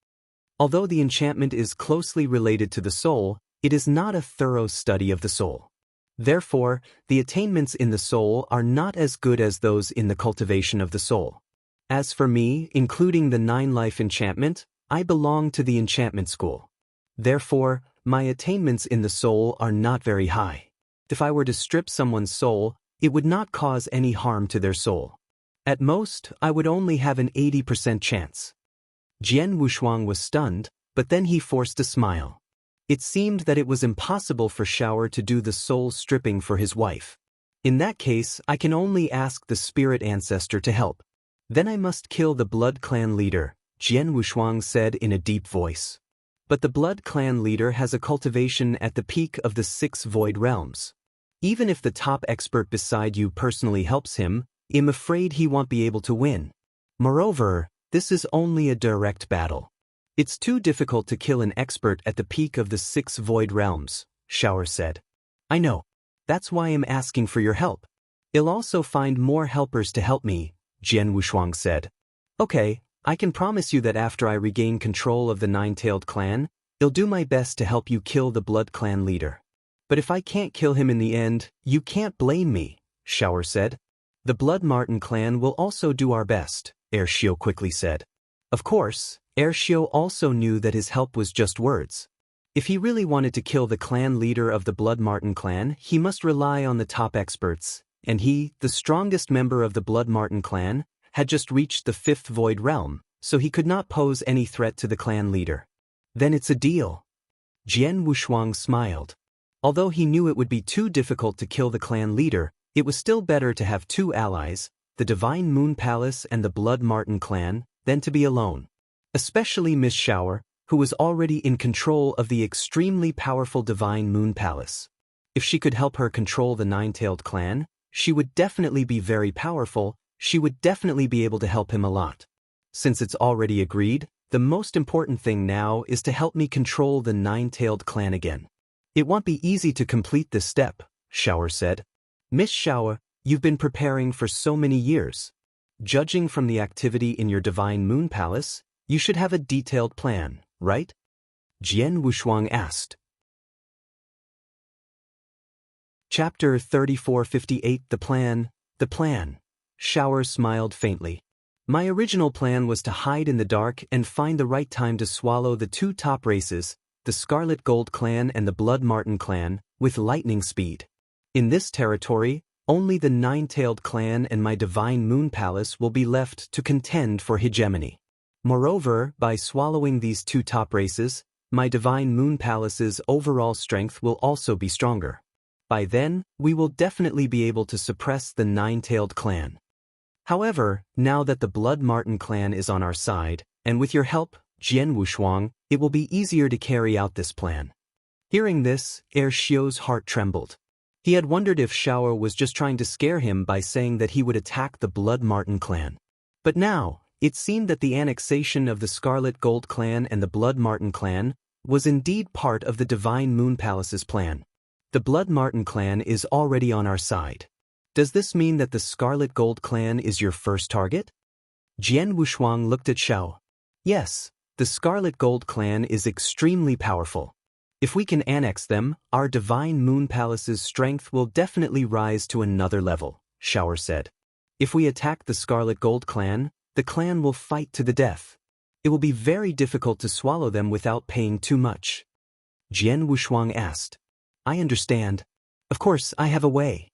Although the enchantment is closely related to the soul, it is not a thorough study of the soul. Therefore, the attainments in the soul are not as good as those in the cultivation of the soul. As for me, including the 9-life enchantment, I belong to the enchantment school. Therefore, my attainments in the soul are not very high. If I were to strip someone's soul, it would not cause any harm to their soul. At most, I would only have an 80% chance. Jian Wushuang was stunned, but then he forced a smile. It seemed that it was impossible for Shower to do the soul stripping for his wife. In that case, I can only ask the spirit ancestor to help. Then I must kill the Blood Clan leader, Jian Wushuang said in a deep voice. But the Blood Clan leader has a cultivation at the peak of the 6 void realms. Even if the top expert beside you personally helps him, I'm afraid he won't be able to win. Moreover, this is only a direct battle. It's too difficult to kill an expert at the peak of the 6 void realms, Shower said. I know. That's why I'm asking for your help. I'll also find more helpers to help me, Jian Wushuang said. Okay, I can promise you that after I regain control of the Nine-Tailed Clan, I'll do my best to help you kill the Blood Clan leader. But if I can't kill him in the end, you can't blame me, Shower said. The Blood Marten clan will also do our best, Airshio quickly said. Of course, Airshio also knew that his help was just words. If he really wanted to kill the clan leader of the Blood Marten clan, he must rely on the top experts, and he, the strongest member of the Blood Marten clan, had just reached the 5th void realm, so he could not pose any threat to the clan leader. Then it's a deal. Jian Wushuang smiled. Although he knew it would be too difficult to kill the clan leader, it was still better to have 2 allies, the Divine Moon Palace and the Blood Marten clan, than to be alone. Especially Miss Shower, who was already in control of the extremely powerful Divine Moon Palace. If she could help her control the Nine-Tailed Clan, she would definitely be very powerful, she would definitely be able to help him a lot. Since it's already agreed, the most important thing now is to help me control the Nine-Tailed Clan again. It won't be easy to complete this step, Shower said. Miss Shower, you've been preparing for so many years. Judging from the activity in your Divine Moon Palace, you should have a detailed plan, right? Jian Wushuang asked. Chapter 3458 The Plan. Shower smiled faintly. My original plan was to hide in the dark and find the right time to swallow the 2 top races, the Scarlet Gold Clan and the Blood Marten Clan, with lightning speed. In this territory, only the Nine-Tailed Clan and my Divine Moon Palace will be left to contend for hegemony. Moreover, by swallowing these 2 top races, my Divine Moon Palace's overall strength will also be stronger. By then, we will definitely be able to suppress the Nine-Tailed Clan. However, now that the Blood Marten Clan is on our side, and with your help, Jian Wushuang, it will be easier to carry out this plan. Hearing this, Airshio's heart trembled. He had wondered if Shower was just trying to scare him by saying that he would attack the Blood Marten Clan. But now, it seemed that the annexation of the Scarlet Gold Clan and the Blood Marten Clan was indeed part of the Divine Moon Palace's plan. The Blood Marten Clan is already on our side. Does this mean that the Scarlet Gold Clan is your first target? Jian Wushuang looked at Shao. Yes, the Scarlet Gold Clan is extremely powerful. If we can annex them, our Divine Moon Palace's strength will definitely rise to another level, Shower said. If we attack the Scarlet Gold Clan, the clan will fight to the death. It will be very difficult to swallow them without paying too much. Jian Wushuang asked. I understand. Of course, I have a way.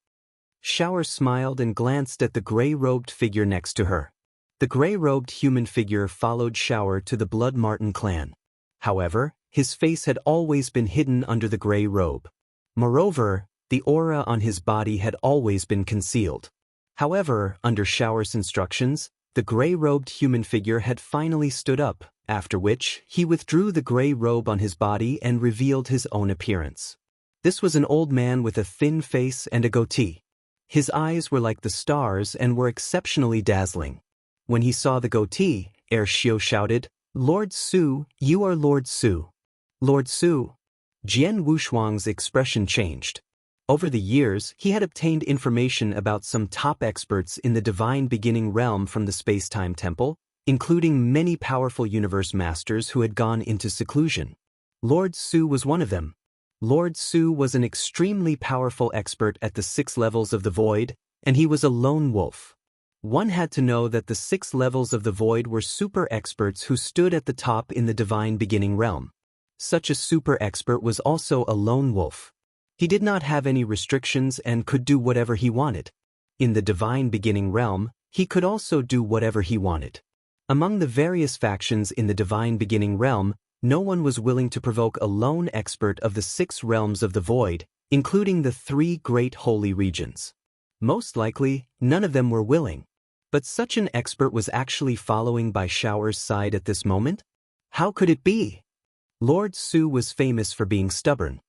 Shower smiled and glanced at the gray-robed figure next to her. The gray-robed human figure followed Shower to the Blood Marten Clan. However, his face had always been hidden under the gray robe. Moreover, the aura on his body had always been concealed. However, under Shower's instructions, the gray-robed human figure had finally stood up, after which he withdrew the gray robe on his body and revealed his own appearance. This was an old man with a thin face and a goatee. His eyes were like the stars and were exceptionally dazzling. When he saw the goatee, Airshio shouted, Lord Su, you are Lord Su. Lord Su. Jian Wushuang's expression changed. Over the years, he had obtained information about some top experts in the Divine Beginning realm from the Space-Time Temple, including many powerful universe masters who had gone into seclusion. Lord Su was one of them. Lord Su was an extremely powerful expert at the 6 levels of the Void, and he was a lone wolf. One had to know that the 6 levels of the Void were super experts who stood at the top in the Divine Beginning realm. Such a super expert was also a lone wolf. He did not have any restrictions and could do whatever he wanted. In the Divine Beginning realm, he could also do whatever he wanted. Among the various factions in the Divine Beginning realm, no one was willing to provoke a lone expert of the 6 realms of the void, including the 3 great holy regions. Most likely, none of them were willing. But such an expert was actually following Bai Shaoer's side at this moment? How could it be? Lord Su was famous for being stubborn.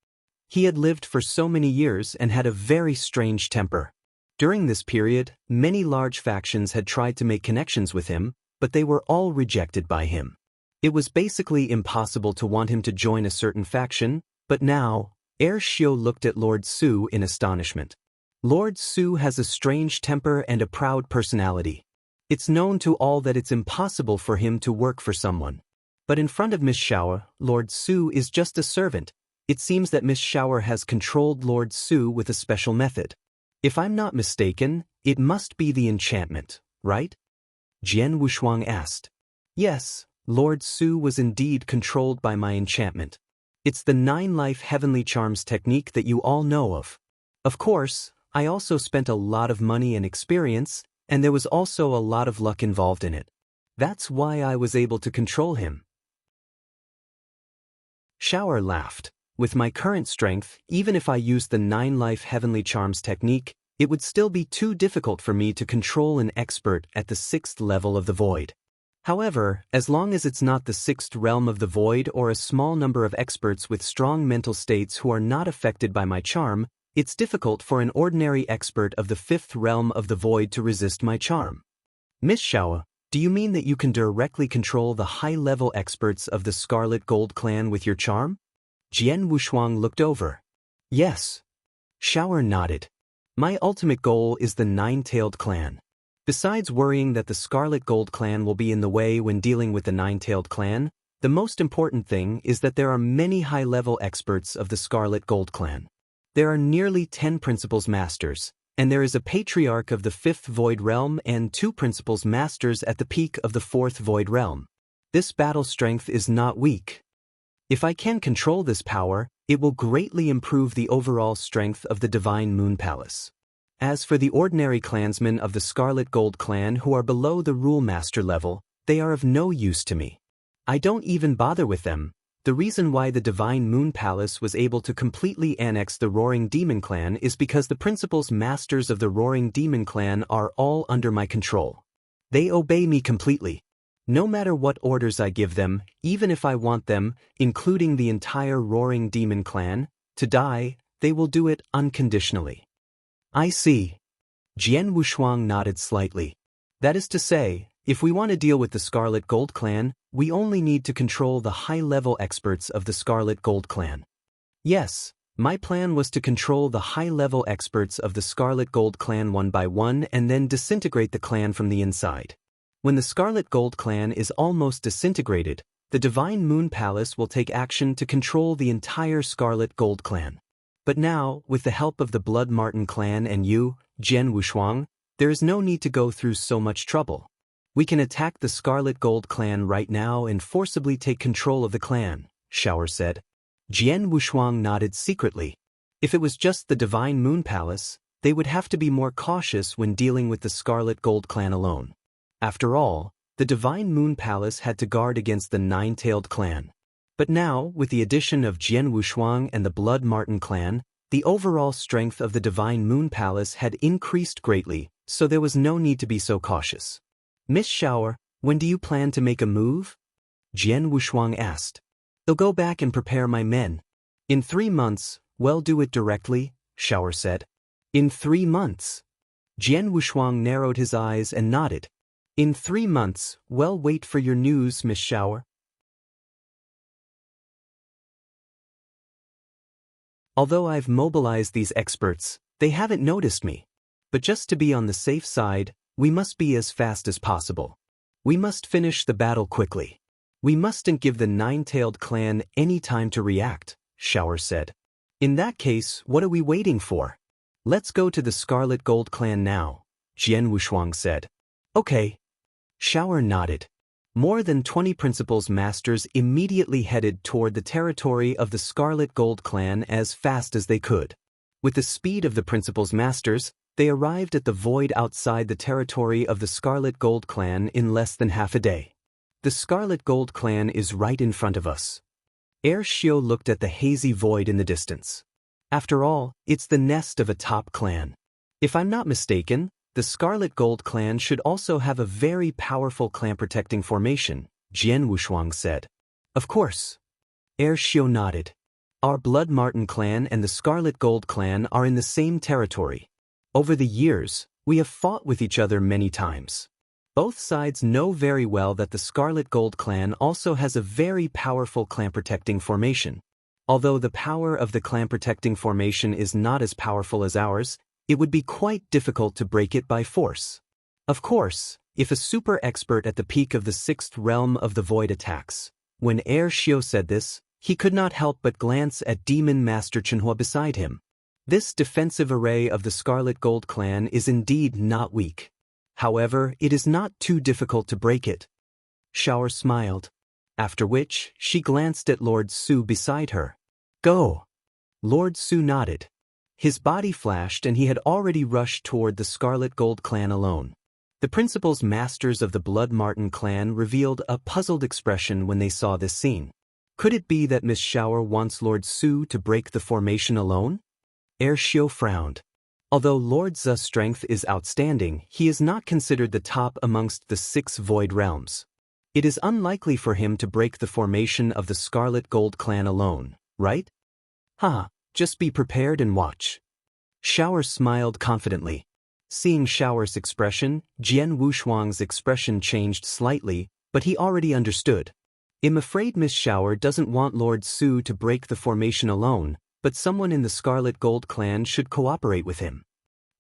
He had lived for so many years and had a very strange temper. During this period, many large factions had tried to make connections with him, but they were all rejected by him. It was basically impossible to want him to join a certain faction, but now, Heir Xiu looked at Lord Su in astonishment. Lord Su has a strange temper and a proud personality. It's known to all that it's impossible for him to work for someone. But in front of Miss Shaoer, Lord Su is just a servant. It seems that Miss Shaoer has controlled Lord Su with a special method. If I'm not mistaken, it must be the enchantment, right? Jian Wushuang asked. Yes, Lord Su was indeed controlled by my enchantment. It's the 9-life heavenly charms technique that you all know of. Of course, I also spent a lot of money and experience, and there was also a lot of luck involved in it. That's why I was able to control him. Shaoer laughed. With my current strength, even if I used the 9-life heavenly charms technique, it would still be too difficult for me to control an expert at the 6th level of the void. However, as long as it's not the 6th realm of the void or a small number of experts with strong mental states who are not affected by my charm, it's difficult for an ordinary expert of the 5th realm of the void to resist my charm. Miss Shaoer, do you mean that you can directly control the high-level experts of the Scarlet Gold clan with your charm? Jian Wushuang looked over. Yes. Shaoer nodded. My ultimate goal is the 9-tailed clan. Besides worrying that the Scarlet Gold clan will be in the way when dealing with the 9-tailed clan, the most important thing is that there are many high-level experts of the Scarlet Gold clan. There are nearly 10 Principals Masters, and there is a Patriarch of the 5th Void Realm and 2 Principals Masters at the peak of the 4th Void Realm. This battle strength is not weak. If I can control this power, it will greatly improve the overall strength of the Divine Moon Palace. As for the ordinary clansmen of the Scarlet Gold clan who are below the Rule Master level, they are of no use to me. I don't even bother with them. The reason why the Divine Moon Palace was able to completely annex the Roaring Demon clan is because the Principals Masters of the Roaring Demon clan are all under my control. They obey me completely. No matter what orders I give them, even if I want them, including the entire Roaring Demon clan, to die, they will do it unconditionally. I see. Jian Wushuang nodded slightly. That is to say, if we want to deal with the Scarlet Gold clan, we only need to control the high-level experts of the Scarlet Gold clan. Yes, my plan was to control the high-level experts of the Scarlet Gold clan one by one and then disintegrate the clan from the inside. When the Scarlet Gold clan is almost disintegrated, the Divine Moon Palace will take action to control the entire Scarlet Gold clan. But now, with the help of the Blood Marten clan and you, Jian Wushuang, there is no need to go through so much trouble. We can attack the Scarlet Gold clan right now and forcibly take control of the clan, Shaoer said. Jian Wushuang nodded secretly. If it was just the Divine Moon Palace, they would have to be more cautious when dealing with the Scarlet Gold clan alone. After all, the Divine Moon Palace had to guard against the 9-tailed clan. But now, with the addition of Jian Wushuang and the Blood Marten clan, the overall strength of the Divine Moon Palace had increased greatly, so there was no need to be so cautious. Miss Shaoer, when do you plan to make a move? Jian Wushuang asked. I'll go back and prepare my men. In 3 months, well, do it directly, Shaoer said. In 3 months. Jian Wushuang narrowed his eyes and nodded. In 3 months, well, wait for your news, Miss Shaoer. Although I've mobilized these experts, they haven't noticed me. But just to be on the safe side, we must be as fast as possible. We must finish the battle quickly. We mustn't give the 9-tailed clan any time to react, Shaoer said. In that case, what are we waiting for? Let's go to the Scarlet Gold clan now, Jian Wushuang said. Okay. Shaoer nodded. More than 20 Principals Masters immediately headed toward the territory of the Scarlet Gold clan as fast as they could. With the speed of the principal's masters, they arrived at the void outside the territory of the Scarlet Gold Clan in less than half a day. The Scarlet Gold Clan is right in front of us. Air Shio looked at the hazy void in the distance. After all, it's the nest of a top clan. If I'm not mistaken, the Scarlet Gold Clan should also have a very powerful clan-protecting formation, Jian Wushuang said. Of course. Air Shio nodded. Our Blood Marten clan and the Scarlet Gold Clan are in the same territory. Over the years, we have fought with each other many times. Both sides know very well that the Scarlet Gold Clan also has a very powerful clan-protecting formation. Although the power of the clan-protecting formation is not as powerful as ours, it would be quite difficult to break it by force. Of course, if a super expert at the peak of the 6th realm of the void attacks. When Air Shio said this, he could not help but glance at Demon Master Chenhua beside him. This defensive array of the Scarlet Gold Clan is indeed not weak. However, it is not too difficult to break it. Shower smiled. After which, she glanced at Lord Su beside her. Go! Lord Su nodded. His body flashed and he had already rushed toward the Scarlet Gold Clan alone. The principal's masters of the Blood Marten clan revealed a puzzled expression when they saw this scene. Could it be that Miss Shower wants Lord Su to break the formation alone? Air Shio frowned. Although Lord Zu's strength is outstanding, he is not considered the top amongst the 6 void realms. It is unlikely for him to break the formation of the Scarlet Gold Clan alone, right? Just be prepared and watch. Shower smiled confidently. Seeing Shower's expression, Jian Wushuang's expression changed slightly, but he already understood. I'm afraid Miss Shower doesn't want Lord Su to break the formation alone, but someone in the Scarlet Gold Clan should cooperate with him.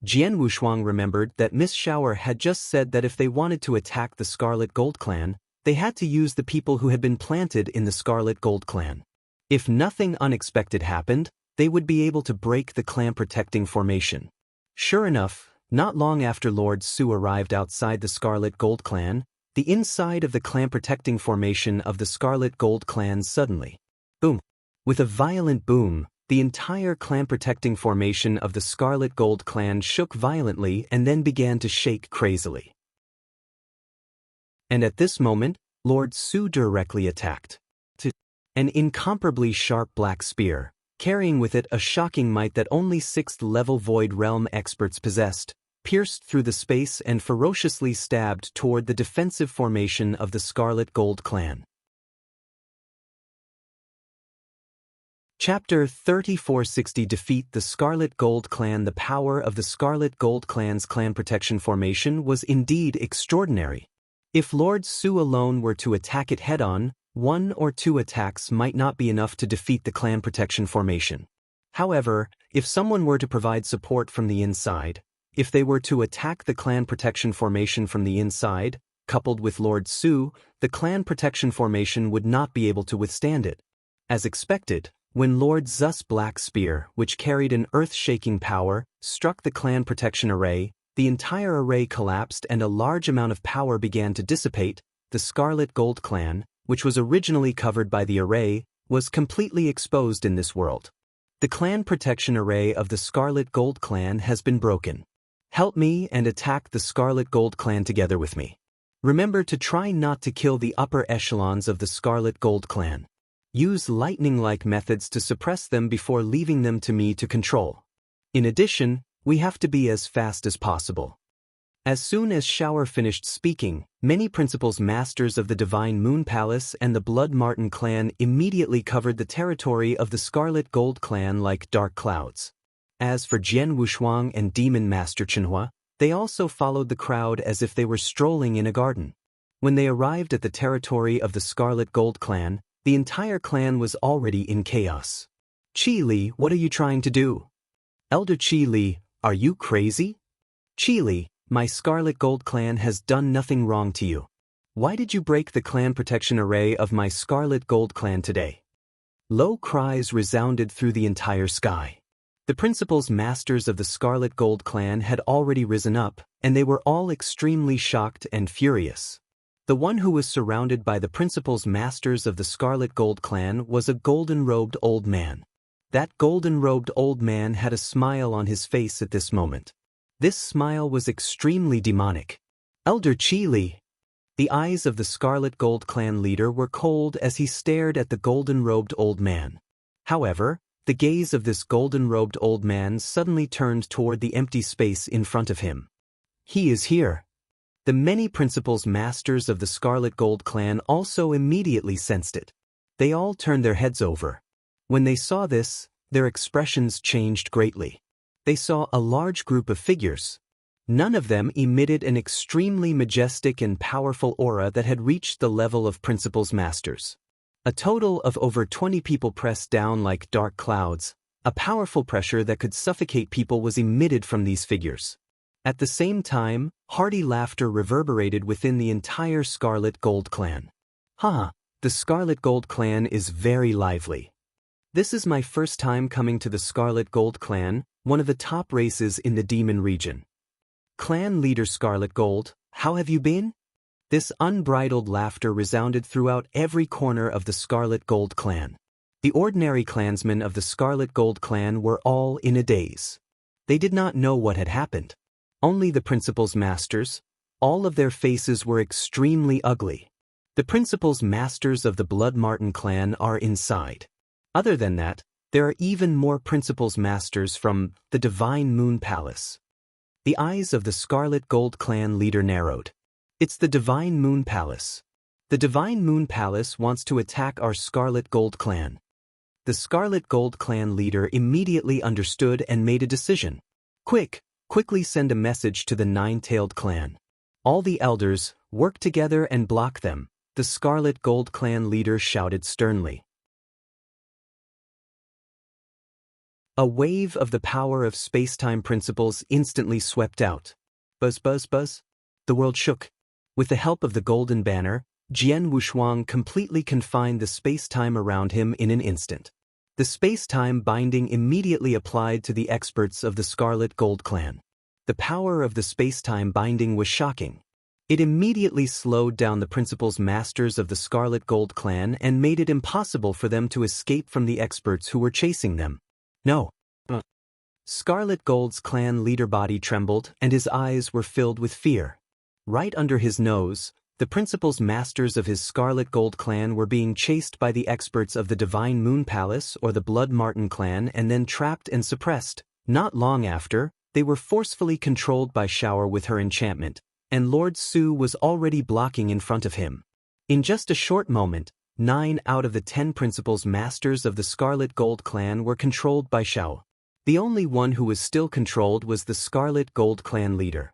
Jian Wushuang remembered that Miss Shower had just said that if they wanted to attack the Scarlet Gold Clan, they had to use the people who had been planted in the Scarlet Gold Clan. If nothing unexpected happened, they would be able to break the clan-protecting formation. Sure enough, not long after Lord Su arrived outside the Scarlet Gold Clan, the inside of the clan-protecting formation of the Scarlet Gold Clan suddenly. Boom! With a violent boom, the entire clan-protecting formation of the Scarlet Gold Clan shook violently and then began to shake crazily. And at this moment, Lord Su directly attacked. An incomparably sharp black spear, carrying with it a shocking might that only 6th-level Void Realm experts possessed, pierced through the space and ferociously stabbed toward the defensive formation of the Scarlet Gold Clan. Chapter 3460 Defeat the Scarlet Gold Clan. The power of the Scarlet Gold Clan's clan protection formation was indeed extraordinary. If Lord Su alone were to attack it head-on, 1 or 2 attacks might not be enough to defeat the clan protection formation. However, if someone were to provide support from the inside, if they were to attack the clan protection formation from the inside, coupled with Lord Su, the clan protection formation would not be able to withstand it. As expected, when Lord Zu's black spear, which carried an earth-shaking power, struck the clan protection array, the entire array collapsed and a large amount of power began to dissipate. The Scarlet Gold Clan, which was originally covered by the array, was completely exposed in this world. The clan protection array of the Scarlet Gold Clan has been broken. Help me and attack the Scarlet Gold Clan together with me. Remember to try not to kill the upper echelons of the Scarlet Gold Clan. Use lightning-like methods to suppress them before leaving them to me to control. In addition, we have to be as fast as possible. As soon as Shower finished speaking, many principals masters of the Divine Moon Palace and the Blood Marten clan immediately covered the territory of the Scarlet Gold Clan like dark clouds. As for Jian Wushuang and Demon Master Chenhua, they also followed the crowd as if they were strolling in a garden. When they arrived at the territory of the Scarlet Gold Clan, the entire clan was already in chaos. Qi Li, what are you trying to do? Elder Qi Li, are you crazy? Qi Li, my Scarlet Gold Clan has done nothing wrong to you. Why did you break the clan protection array of my Scarlet Gold Clan today? Low cries resounded through the entire sky. The principals masters of the Scarlet Gold Clan had already risen up, and they were all extremely shocked and furious. The one who was surrounded by the principals masters of the Scarlet Gold Clan was a golden-robed old man. That golden-robed old man had a smile on his face at this moment. This smile was extremely demonic. Elder Chi Li. The eyes of the Scarlet Gold Clan leader were cold as he stared at the golden-robed old man. However, the gaze of this golden-robed old man suddenly turned toward the empty space in front of him. He is here. The many principals masters of the Scarlet Gold Clan also immediately sensed it. They all turned their heads over. When they saw this, their expressions changed greatly. They saw a large group of figures. None of them emitted an extremely majestic and powerful aura that had reached the level of principals masters. A total of over 20 people pressed down like dark clouds. A powerful pressure that could suffocate people was emitted from these figures. At the same time, hearty laughter reverberated within the entire Scarlet Gold Clan. The Scarlet Gold Clan is very lively. This is my first time coming to the Scarlet Gold Clan, one of the top races in the Demon region. Clan leader Scarlet Gold, how have you been? This unbridled laughter resounded throughout every corner of the Scarlet Gold Clan. The ordinary clansmen of the Scarlet Gold Clan were all in a daze. They did not know what had happened. Only the principals masters. All of their faces were extremely ugly. The principals masters of the Blood Marten clan are inside. Other than that, there are even more principals masters from the Divine Moon Palace. The eyes of the Scarlet Gold Clan leader narrowed. It's the Divine Moon Palace. The Divine Moon Palace wants to attack our Scarlet Gold Clan. The Scarlet Gold Clan leader immediately understood and made a decision. Quickly send a message to the Nine-Tailed Clan. All the elders, work together and block them, the Scarlet Gold Clan leader shouted sternly. A wave of the power of space-time principles instantly swept out. Buzz, buzz, buzz. The world shook. With the help of the Golden Banner, Jian Wushuang completely confined the space-time around him in an instant. The space-time binding immediately applied to the experts of the Scarlet Gold Clan. The power of the space-time binding was shocking. It immediately slowed down the principals masters of the Scarlet Gold Clan and made it impossible for them to escape from the experts who were chasing them. No. Scarlet Gold's clan leader body trembled and his eyes were filled with fear. Right under his nose, the principals masters of his Scarlet Gold Clan were being chased by the experts of the Divine Moon Palace or the Blood Marten Clan and then trapped and suppressed. Not long after, they were forcefully controlled by Shower with her enchantment, and Lord Su was already blocking in front of him. In just a short moment, 9 out of the 10 principals masters of the Scarlet Gold Clan were controlled by Shao. The only one who was still controlled was the Scarlet Gold Clan leader.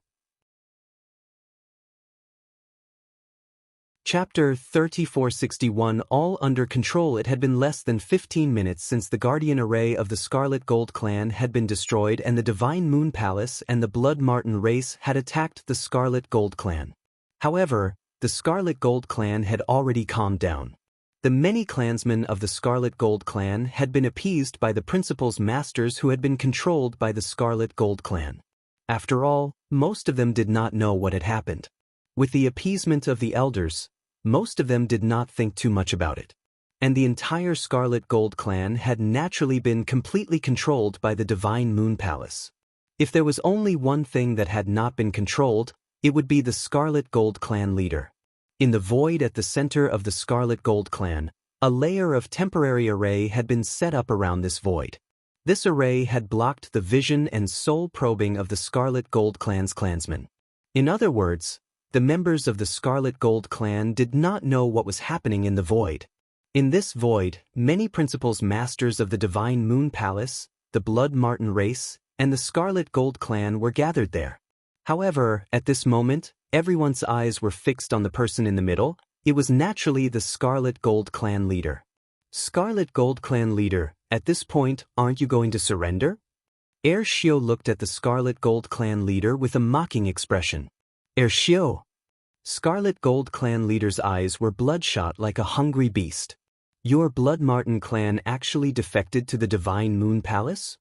Chapter 3461 All under control. It had been less than 15 minutes since the Guardian Array of the Scarlet Gold Clan had been destroyed and the Divine Moon Palace and the Blood Marten race had attacked the Scarlet Gold Clan. However, the Scarlet Gold Clan had already calmed down. The many clansmen of the Scarlet Gold Clan had been appeased by the principals masters who had been controlled by the Scarlet Gold Clan. After all, most of them did not know what had happened. With the appeasement of the elders, most of them did not think too much about it. And the entire Scarlet Gold Clan had naturally been completely controlled by the Divine Moon Palace. If there was only one thing that had not been controlled, it would be the Scarlet Gold Clan leader. In the void at the center of the Scarlet Gold Clan, a layer of temporary array had been set up around this void. This array had blocked the vision and soul probing of the Scarlet Gold Clan's clansmen. In other words, the members of the Scarlet Gold Clan did not know what was happening in the void. In this void, many principals masters of the Divine Moon Palace, the Blood Marten race, and the Scarlet Gold Clan were gathered there. However, at this moment, everyone's eyes were fixed on the person in the middle. It was naturally the Scarlet Gold Clan leader. Scarlet Gold Clan leader, at this point, aren't you going to surrender? Xiao looked at the Scarlet Gold Clan leader with a mocking expression. Xiao. Scarlet Gold Clan leader's eyes were bloodshot like a hungry beast. Your Blood Marten clan actually defected to the Divine Moon Palace?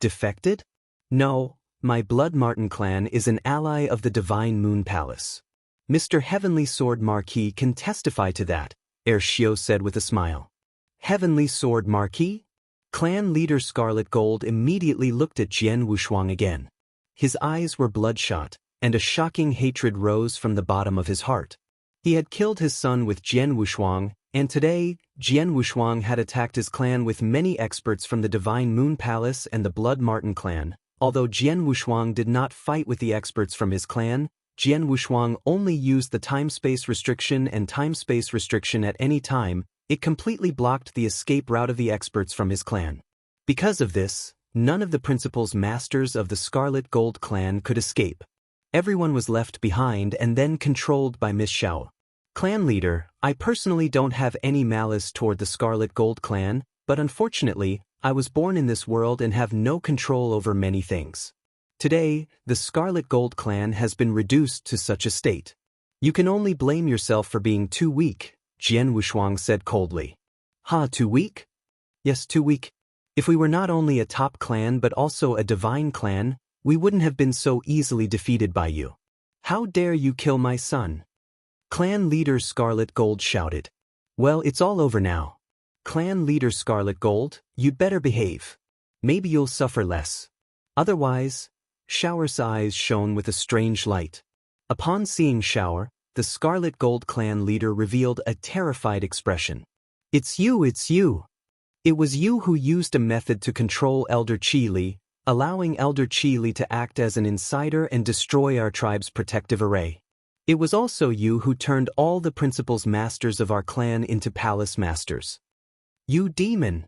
Defected? No, my Blood Marten clan is an ally of the Divine Moon Palace. Mr. Heavenly Sword Marquis can testify to that, Xiao said with a smile. Heavenly Sword Marquis? Clan leader Scarlet Gold immediately looked at Jian Wushuang again. His eyes were bloodshot, and a shocking hatred rose from the bottom of his heart. He had killed his son with Jian Wushuang, and today, Jian Wushuang had attacked his clan with many experts from the Divine Moon Palace and the Blood Marten clan. Although Jian Wushuang did not fight with the experts from his clan, Jian Wushuang only used the time-space restriction and time-space restriction at any time. It completely blocked the escape route of the experts from his clan. Because of this, none of the principal's masters of the Scarlet Gold clan could escape. Everyone was left behind and then controlled by Miss Xiao. Clan leader, I personally don't have any malice toward the Scarlet Gold clan, but unfortunately, I was born in this world and have no control over many things. Today, the Scarlet Gold clan has been reduced to such a state. You can only blame yourself for being too weak, Jian Wushuang said coldly. Too weak? Yes, too weak. If we were not only a top clan but also a divine clan, we wouldn't have been so easily defeated by you. How dare you kill my son? Clan leader Scarlet Gold shouted. Well, it's all over now. Clan leader Scarlet Gold, you'd better behave. Maybe you'll suffer less. Otherwise, Shower's eyes shone with a strange light. Upon seeing Shower, the Scarlet Gold clan leader revealed a terrified expression. It's you, it's you. It was you who used a method to control Elder Qi Li, allowing Elder Qi Li to act as an insider and destroy our tribe's protective array. It was also you who turned all the principal's masters of our clan into palace masters. You demon!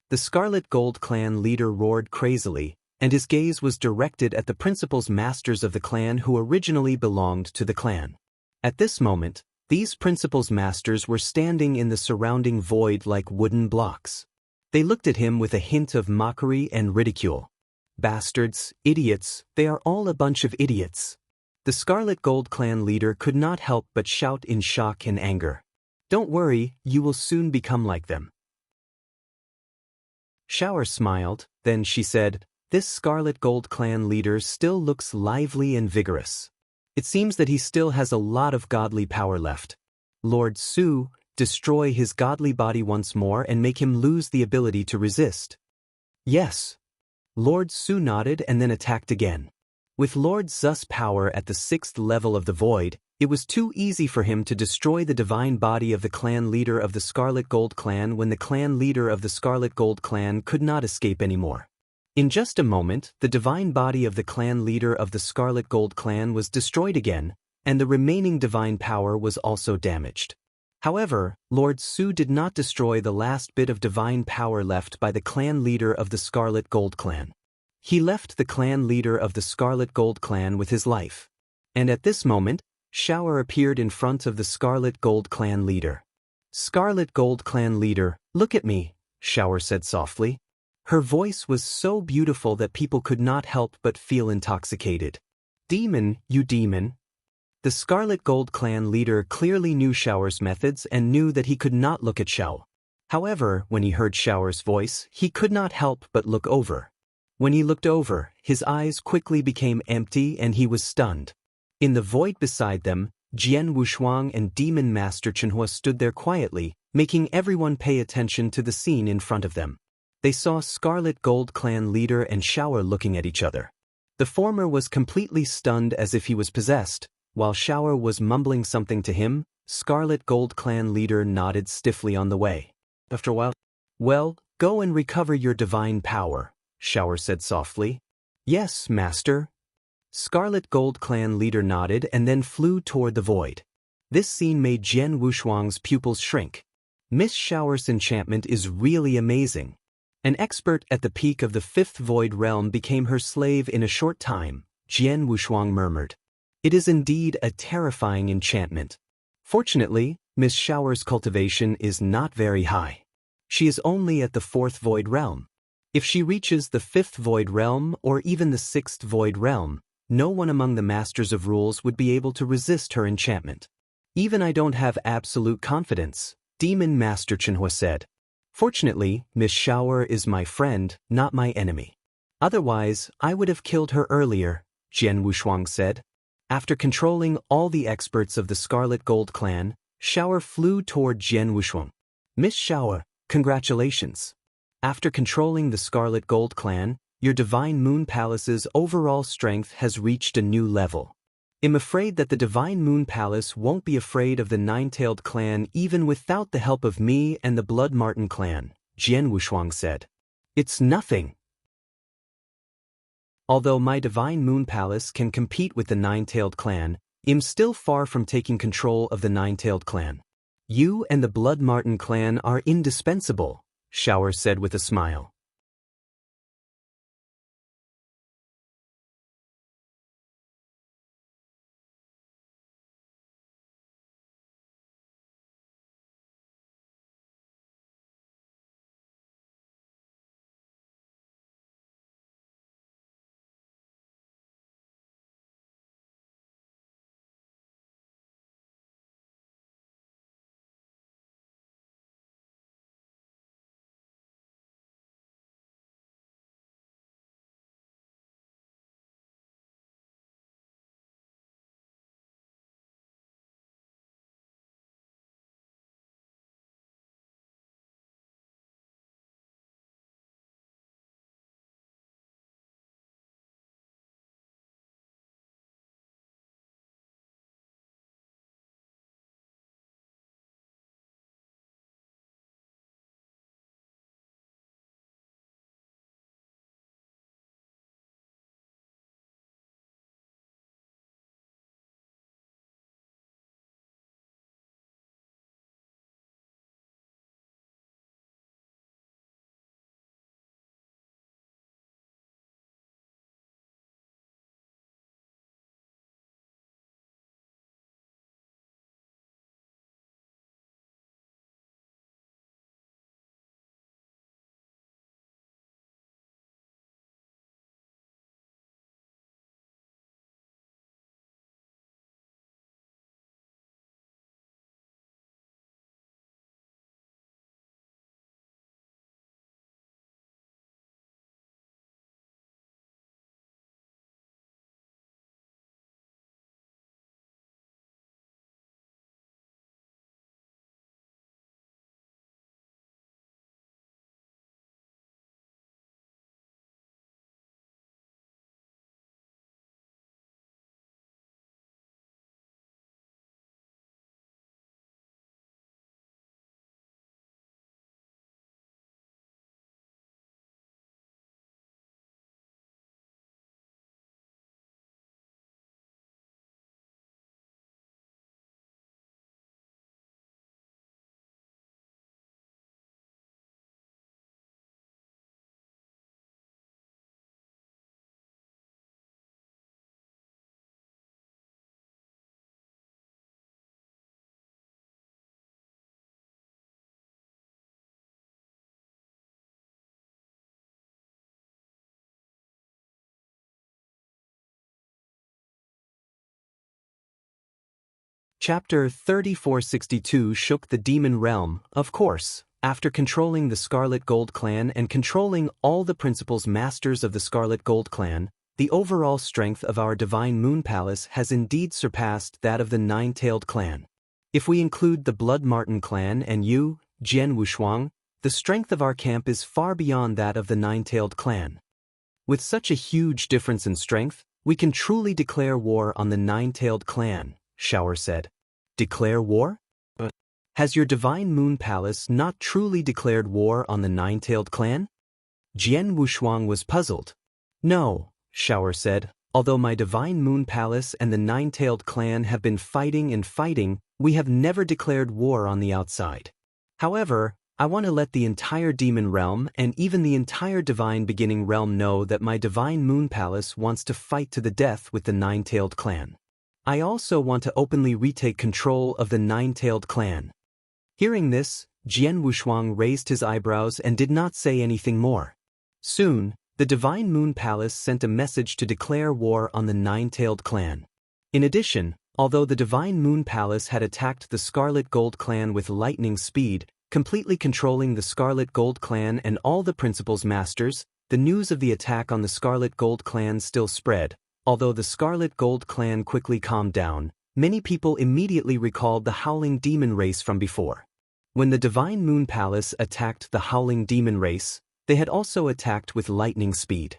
The Scarlet Gold clan leader roared crazily, and his gaze was directed at the principal's masters of the clan who originally belonged to the clan. At this moment, these principal's masters were standing in the surrounding void like wooden blocks. They looked at him with a hint of mockery and ridicule. Bastards, idiots, they are all a bunch of idiots. The Scarlet Gold clan leader could not help but shout in shock and anger. Don't worry, you will soon become like them. Shower smiled, then she said, This Scarlet Gold clan leader still looks lively and vigorous. It seems that he still has a lot of godly power left. Lord Su, destroy his godly body once more and make him lose the ability to resist. Yes. Lord Su nodded and then attacked again. With Lord Zu's power at the 6th level of the void, it was too easy for him to destroy the divine body of the clan leader of the Scarlet Gold clan when the clan leader of the Scarlet Gold clan could not escape anymore. In just a moment, the divine body of the clan leader of the Scarlet Gold clan was destroyed again, and the remaining divine power was also damaged. However, Lord Su did not destroy the last bit of divine power left by the clan leader of the Scarlet Gold clan. He left the clan leader of the Scarlet Gold clan with his life. And at this moment, Shower appeared in front of the Scarlet Gold clan leader. Scarlet Gold clan leader, look at me, Shower said softly. Her voice was so beautiful that people could not help but feel intoxicated. Demon, you demon. The Scarlet Gold clan leader clearly knew Shower's methods and knew that he could not look at Xiao. However, when he heard Shower's voice, he could not help but look over. When he looked over, his eyes quickly became empty and he was stunned. In the void beside them, Jian Wushuang and Demon Master Chenhua stood there quietly, making everyone pay attention to the scene in front of them. They saw Scarlet Gold clan leader and Shower looking at each other. The former was completely stunned as if he was possessed, while Shower was mumbling something to him. Scarlet Gold clan leader nodded stiffly on the way. After a while, well, go and recover your divine power, Shower said softly. Yes, master. Scarlet Gold clan leader nodded and then flew toward the void. This scene made Jian Wushuang's pupils shrink. Miss Shower's enchantment is really amazing. An expert at the peak of the 5th void realm became her slave in a short time, Jian Wushuang murmured. It is indeed a terrifying enchantment. Fortunately, Miss Shower's cultivation is not very high. She is only at the 4th void realm. If she reaches the 5th void realm or even the 6th void realm, no one among the Masters of Rules would be able to resist her enchantment. Even I don't have absolute confidence, Demon Master Chenhua said. Fortunately, Miss Shower is my friend, not my enemy. Otherwise, I would have killed her earlier, Jian Wushuang said. After controlling all the experts of the Scarlet Gold clan, Shower flew toward Jian Wushuang. Miss Shower, congratulations. After controlling the Scarlet Gold clan, your Divine Moon Palace's overall strength has reached a new level. I'm afraid that the Divine Moon Palace won't be afraid of the Nine-Tailed clan even without the help of me and the Blood Marten clan, Jian Wushuang said. It's nothing. Although my Divine Moon Palace can compete with the Nine-Tailed clan, I'm still far from taking control of the Nine-Tailed clan. You and the Blood Marten clan are indispensable, Shower said with a smile. Chapter 3462 shook the demon realm, of course. After controlling the Scarlet Gold clan and controlling all the principals masters of the Scarlet Gold clan, the overall strength of our Divine Moon Palace has indeed surpassed that of the Nine-Tailed clan. If we include the Blood Marten clan and you, Jian Wushuang, the strength of our camp is far beyond that of the Nine-Tailed clan. With such a huge difference in strength, we can truly declare war on the Nine-Tailed clan, Shower said. Declare war? Has your Divine Moon Palace not truly declared war on the Nine-Tailed clan? Jian Wushuang was puzzled. No, Shower said, although my Divine Moon Palace and the Nine-Tailed clan have been fighting and fighting, we have never declared war on the outside. However, I want to let the entire Demon Realm and even the entire Divine Beginning Realm know that my Divine Moon Palace wants to fight to the death with the Nine-Tailed clan. I also want to openly retake control of the Nine-Tailed clan. Hearing this, Jian Wushuang raised his eyebrows and did not say anything more. Soon, the Divine Moon Palace sent a message to declare war on the Nine-Tailed clan. In addition, although the Divine Moon Palace had attacked the Scarlet Gold clan with lightning speed, completely controlling the Scarlet Gold clan and all the principals masters, the news of the attack on the Scarlet Gold clan still spread. Although the Scarlet Gold clan quickly calmed down, many people immediately recalled the Howling Demon race from before. When the Divine Moon Palace attacked the Howling Demon race, They had also attacked with lightning speed.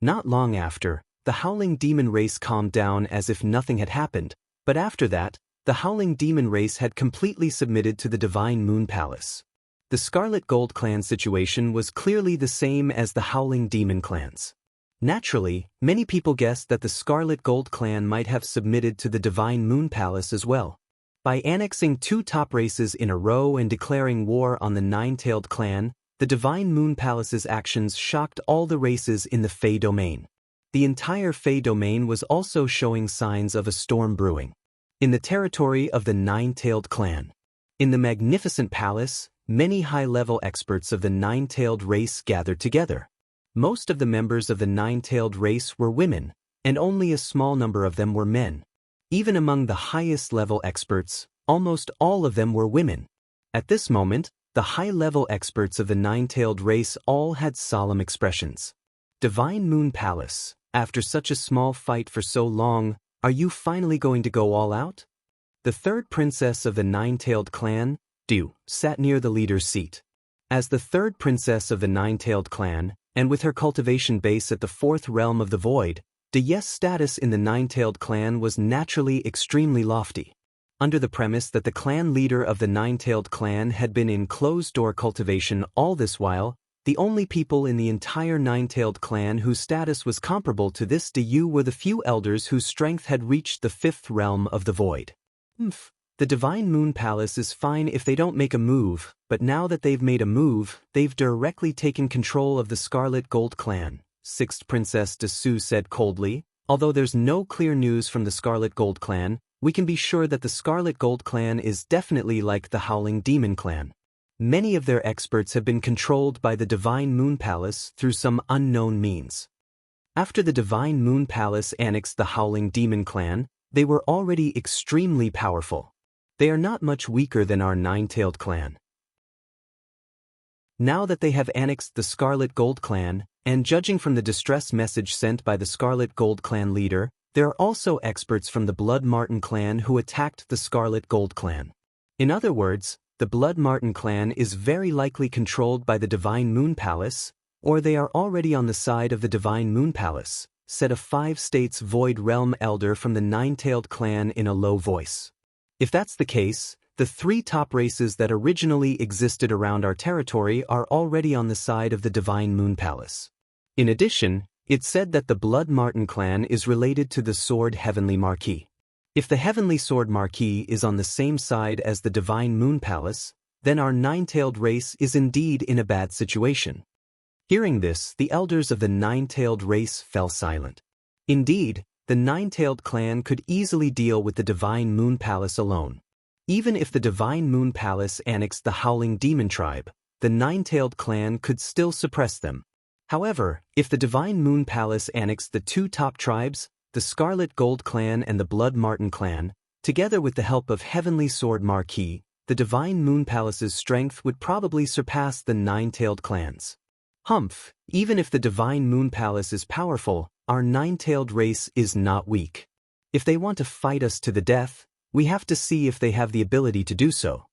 Not long after, the Howling Demon race calmed down as if nothing had happened, but after that, the Howling Demon race had completely submitted to the Divine Moon Palace. The Scarlet Gold clan situation was clearly the same as the Howling Demon clans. Naturally, many people guessed that the Scarlet Gold clan might have submitted to the Divine Moon Palace as well. By annexing 2 top races in a row and declaring war on the Nine-Tailed clan, the Divine Moon Palace's actions shocked all the races in the Fey domain. The entire Fey domain was also showing signs of a storm brewing. In the territory of the Nine-Tailed clan. In the magnificent palace, many high-level experts of the Nine-Tailed race gathered together. Most of the members of the Nine-Tailed race were women, and only a small number of them were men. Even among the highest-level experts, almost all of them were women. At this moment, the high-level experts of the Nine-Tailed race all had solemn expressions. Divine Moon Palace, after such a small fight for so long, are you finally going to go all out? The third princess of the Nine-Tailed clan, Du, sat near the leader's seat. As the third princess of the Nine-Tailed clan, and with her cultivation base at the 4th realm of the void, Du's status in the Nine-Tailed clan was naturally extremely lofty. Under the premise that the clan leader of the Nine-Tailed clan had been in closed-door cultivation all this while, the only people in the entire Nine-Tailed clan whose status was comparable to this Du were the few elders whose strength had reached the 5th realm of the void. The Divine Moon Palace is fine if they don't make a move, but now that they've made a move, they've directly taken control of the Scarlet Gold clan, 6th Princess Desu said coldly. Although there's no clear news from the Scarlet Gold clan, we can be sure that the Scarlet Gold clan is definitely like the Howling Demon clan. Many of their experts have been controlled by the Divine Moon Palace through some unknown means. After the Divine Moon Palace annexed the Howling Demon clan, they were already extremely powerful. They are not much weaker than our Nine-Tailed clan. Now that they have annexed the Scarlet Gold clan, and judging from the distress message sent by the Scarlet Gold clan leader, there are also experts from the Blood Marten clan who attacked the Scarlet Gold clan. In other words, the Blood Marten clan is very likely controlled by the Divine Moon Palace, or they are already on the side of the Divine Moon Palace, said a 5 states Void Realm elder from the Nine-Tailed clan in a low voice. If that's the case, the 3 top races that originally existed around our territory are already on the side of the Divine Moon Palace. In addition, it's said that the Blood Marten clan is related to the Sword Heavenly Marquis. If the Heavenly Sword Marquis is on the same side as the Divine Moon Palace, then our Nine-Tailed race is indeed in a bad situation. Hearing this, the elders of the Nine-Tailed race fell silent. Indeed, the Nine-Tailed clan could easily deal with the Divine Moon Palace alone. Even if the Divine Moon Palace annexed the Howling Demon tribe, the Nine-Tailed clan could still suppress them. However, if the Divine Moon Palace annexed the 2 top tribes, the Scarlet Gold clan and the Blood Marten clan, together with the help of Heavenly Sword Marquis, the Divine Moon Palace's strength would probably surpass the Nine-Tailed clans. Even if the Divine Moon Palace is powerful, our Nine-Tailed race is not weak. If they want to fight us to the death, we have to see if they have the ability to do so.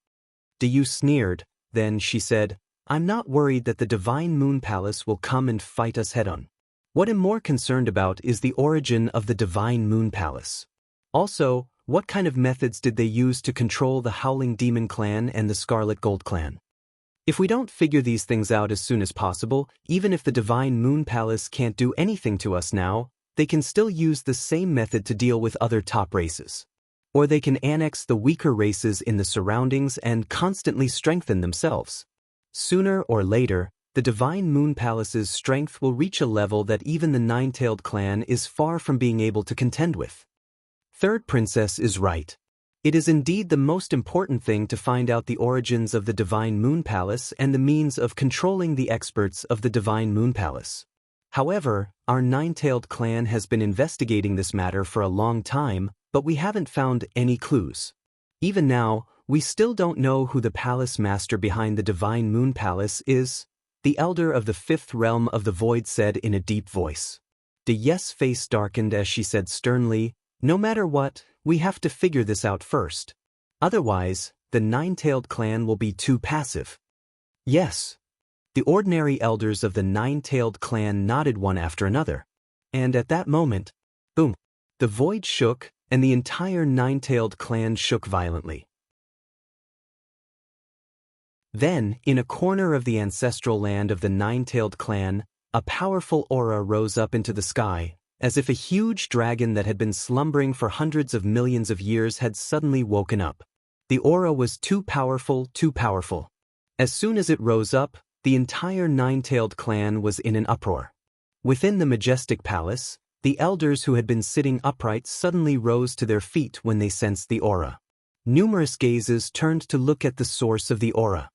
Du sneered, then she said, I'm not worried that the Divine Moon Palace will come and fight us head-on. What I'm more concerned about is the origin of the Divine Moon Palace. Also, what kind of methods did they use to control the Howling Demon clan and the Scarlet Gold clan? If we don't figure these things out as soon as possible, even if the Divine Moon Palace can't do anything to us now, they can still use the same method to deal with other top races. Or they can annex the weaker races in the surroundings and constantly strengthen themselves. Sooner or later, the Divine Moon Palace's strength will reach a level that even the Nine-Tailed clan is far from being able to contend with. Third Princess is right. It is indeed the most important thing to find out the origins of the Divine Moon Palace and the means of controlling the experts of the Divine Moon Palace. However, our Nine-Tailed clan has been investigating this matter for a long time, but we haven't found any clues. Even now, we still don't know who the palace master behind the Divine Moon Palace is, the elder of the 5th realm of the void said in a deep voice. Du's face darkened as she said sternly, no matter what, we have to figure this out first. Otherwise, the Nine-Tailed clan will be too passive. Yes. The ordinary elders of the nine-tailed clan nodded one after another. And at that moment, boom, the void shook, and the entire nine-tailed clan shook violently. Then, in a corner of the ancestral land of the nine-tailed clan, a powerful aura rose up into the sky, as if a huge dragon that had been slumbering for hundreds of millions of years had suddenly woken up. The aura was too powerful, too powerful. As soon as it rose up, the entire nine-tailed clan was in an uproar. Within the majestic palace, the elders who had been sitting upright suddenly rose to their feet when they sensed the aura. Numerous gazes turned to look at the source of the aura.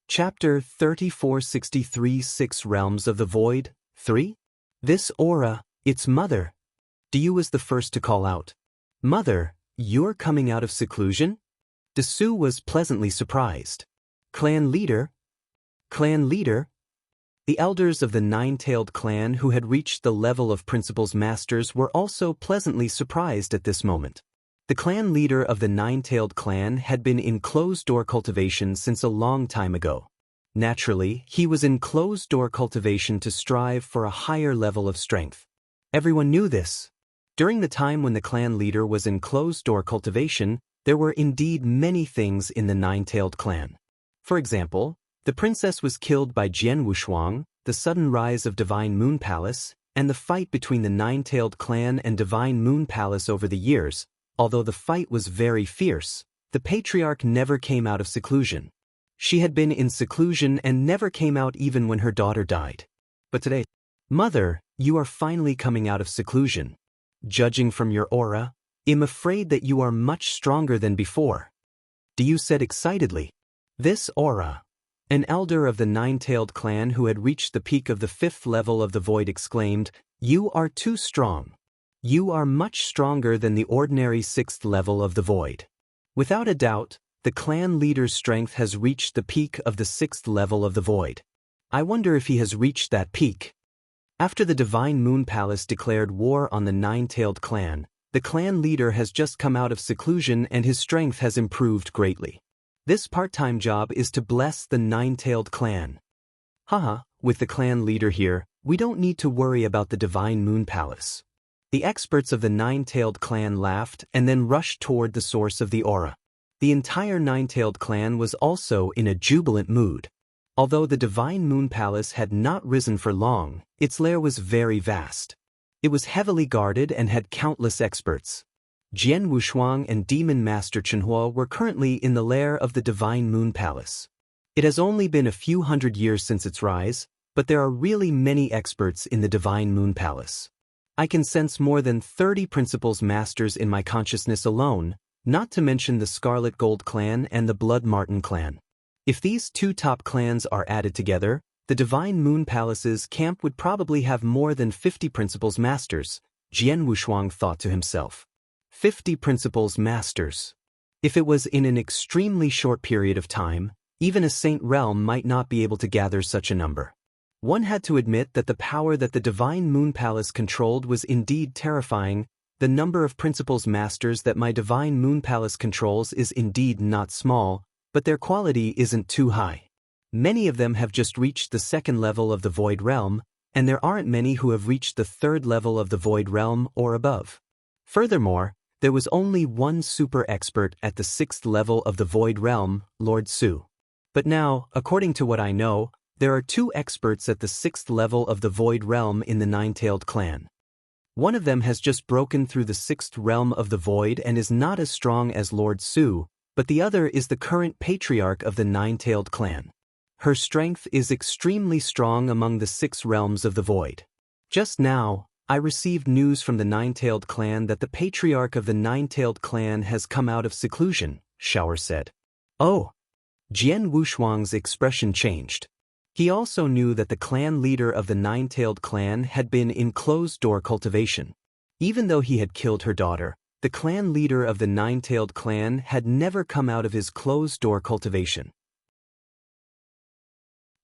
Chapter 3463 Six Realms of the Void, 3? This aura, its mother. Diyu was the first to call out. Mother, you're coming out of seclusion? Desu was pleasantly surprised. Clan leader? Clan leader? The elders of the nine-tailed clan who had reached the level of principal's masters were also pleasantly surprised at this moment. The clan leader of the nine-tailed clan had been in closed-door cultivation since a long time ago. Naturally, he was in closed-door cultivation to strive for a higher level of strength. Everyone knew this. During the time when the clan leader was in closed-door cultivation, there were indeed many things in the nine-tailed clan. For example, the princess was killed by Jian Wushuang, the sudden rise of Divine Moon Palace, and the fight between the nine-tailed clan and Divine Moon Palace over the years. Although the fight was very fierce, the patriarch never came out of seclusion. She had been in seclusion and never came out even when her daughter died. But today, Mother, you are finally coming out of seclusion. Judging from your aura, I'm afraid that you are much stronger than before. Diyu said excitedly. This aura. An elder of the nine-tailed clan who had reached the peak of the 5th level of the void exclaimed, You are too strong. You are much stronger than the ordinary 6th level of the void. Without a doubt, the clan leader's strength has reached the peak of the 6th level of the void. I wonder if he has reached that peak. After the Divine Moon Palace declared war on the nine-tailed clan, the clan leader has just come out of seclusion and his strength has improved greatly. This part-time job is to bless the nine-tailed clan. Haha, with the clan leader here, we don't need to worry about the Divine Moon Palace. The experts of the Nine-Tailed clan laughed and then rushed toward the source of the aura. The entire Nine-Tailed clan was also in a jubilant mood. Although the Divine Moon Palace had not risen for long, its lair was very vast. It was heavily guarded and had countless experts. Jian Wushuang and Demon Master Chenhua were currently in the lair of the Divine Moon Palace. It has only been a few hundred years since its rise, but there are really many experts in the Divine Moon Palace. I can sense more than 30 Principles Masters in my consciousness alone, not to mention the Scarlet Gold clan and the Blood Marten clan. If these two top clans are added together, the Divine Moon Palace's camp would probably have more than 50 Principles Masters, Jian Wushuang thought to himself. 50 Principles Masters. If it was in an extremely short period of time, even a Saint Realm might not be able to gather such a number. One had to admit that the power that the Divine Moon Palace controlled was indeed terrifying. The number of Principles Masters that my Divine Moon Palace controls is indeed not small, but their quality isn't too high. Many of them have just reached the second level of the Void Realm, and there aren't many who have reached the third level of the Void Realm or above. Furthermore, there was only one super expert at the sixth level of the Void Realm, Lord Su. But now, according to what I know, there are two experts at the sixth level of the Void Realm in the Nine-Tailed clan. One of them has just broken through the sixth realm of the Void and is not as strong as Lord Su, but the other is the current patriarch of the Nine-Tailed clan. Her strength is extremely strong among the six realms of the Void. Just now, I received news from the Nine-Tailed clan that the patriarch of the Nine-Tailed clan has come out of seclusion, Shower said. Oh! Jian Wushuang's expression changed. He also knew that the clan leader of the Nine-Tailed clan had been in closed-door cultivation. Even though he had killed her daughter, the clan leader of the Nine-Tailed clan had never come out of his closed-door cultivation.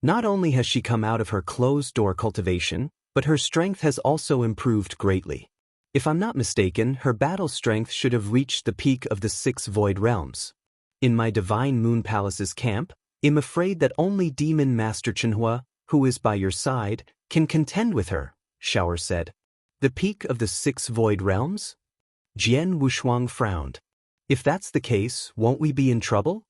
Not only has she come out of her closed-door cultivation, but her strength has also improved greatly. If I'm not mistaken, her battle strength should have reached the peak of the 6 Void Realms. In my Divine Moon Palace's camp, I'm afraid that only Demon Master Chenhua, who is by your side, can contend with her, Shower said. The peak of the 6 Void Realms? Jian Wushuang frowned. If that's the case, won't we be in trouble?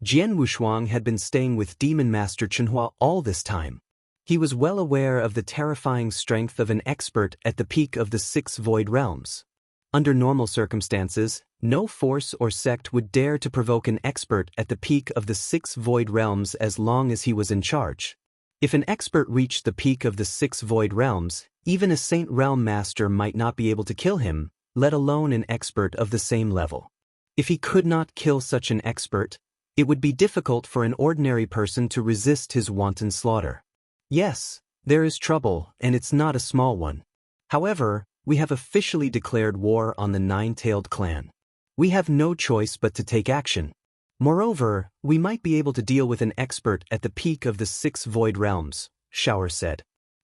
Jian Wushuang had been staying with Demon Master Chenhua all this time. He was well aware of the terrifying strength of an expert at the peak of the 6 Void Realms. Under normal circumstances, no force or sect would dare to provoke an expert at the peak of the 6 Void Realms as long as he was in charge. If an expert reached the peak of the 6 Void Realms, even a Saint Realm Master might not be able to kill him, let alone an expert of the same level. If he could not kill such an expert, it would be difficult for an ordinary person to resist his wanton slaughter. Yes, there is trouble, and it's not a small one. However, we have officially declared war on the Nine-Tailed clan. We have no choice but to take action. Moreover, we might be able to deal with an expert at the peak of the 6 Void Realms, Shower said.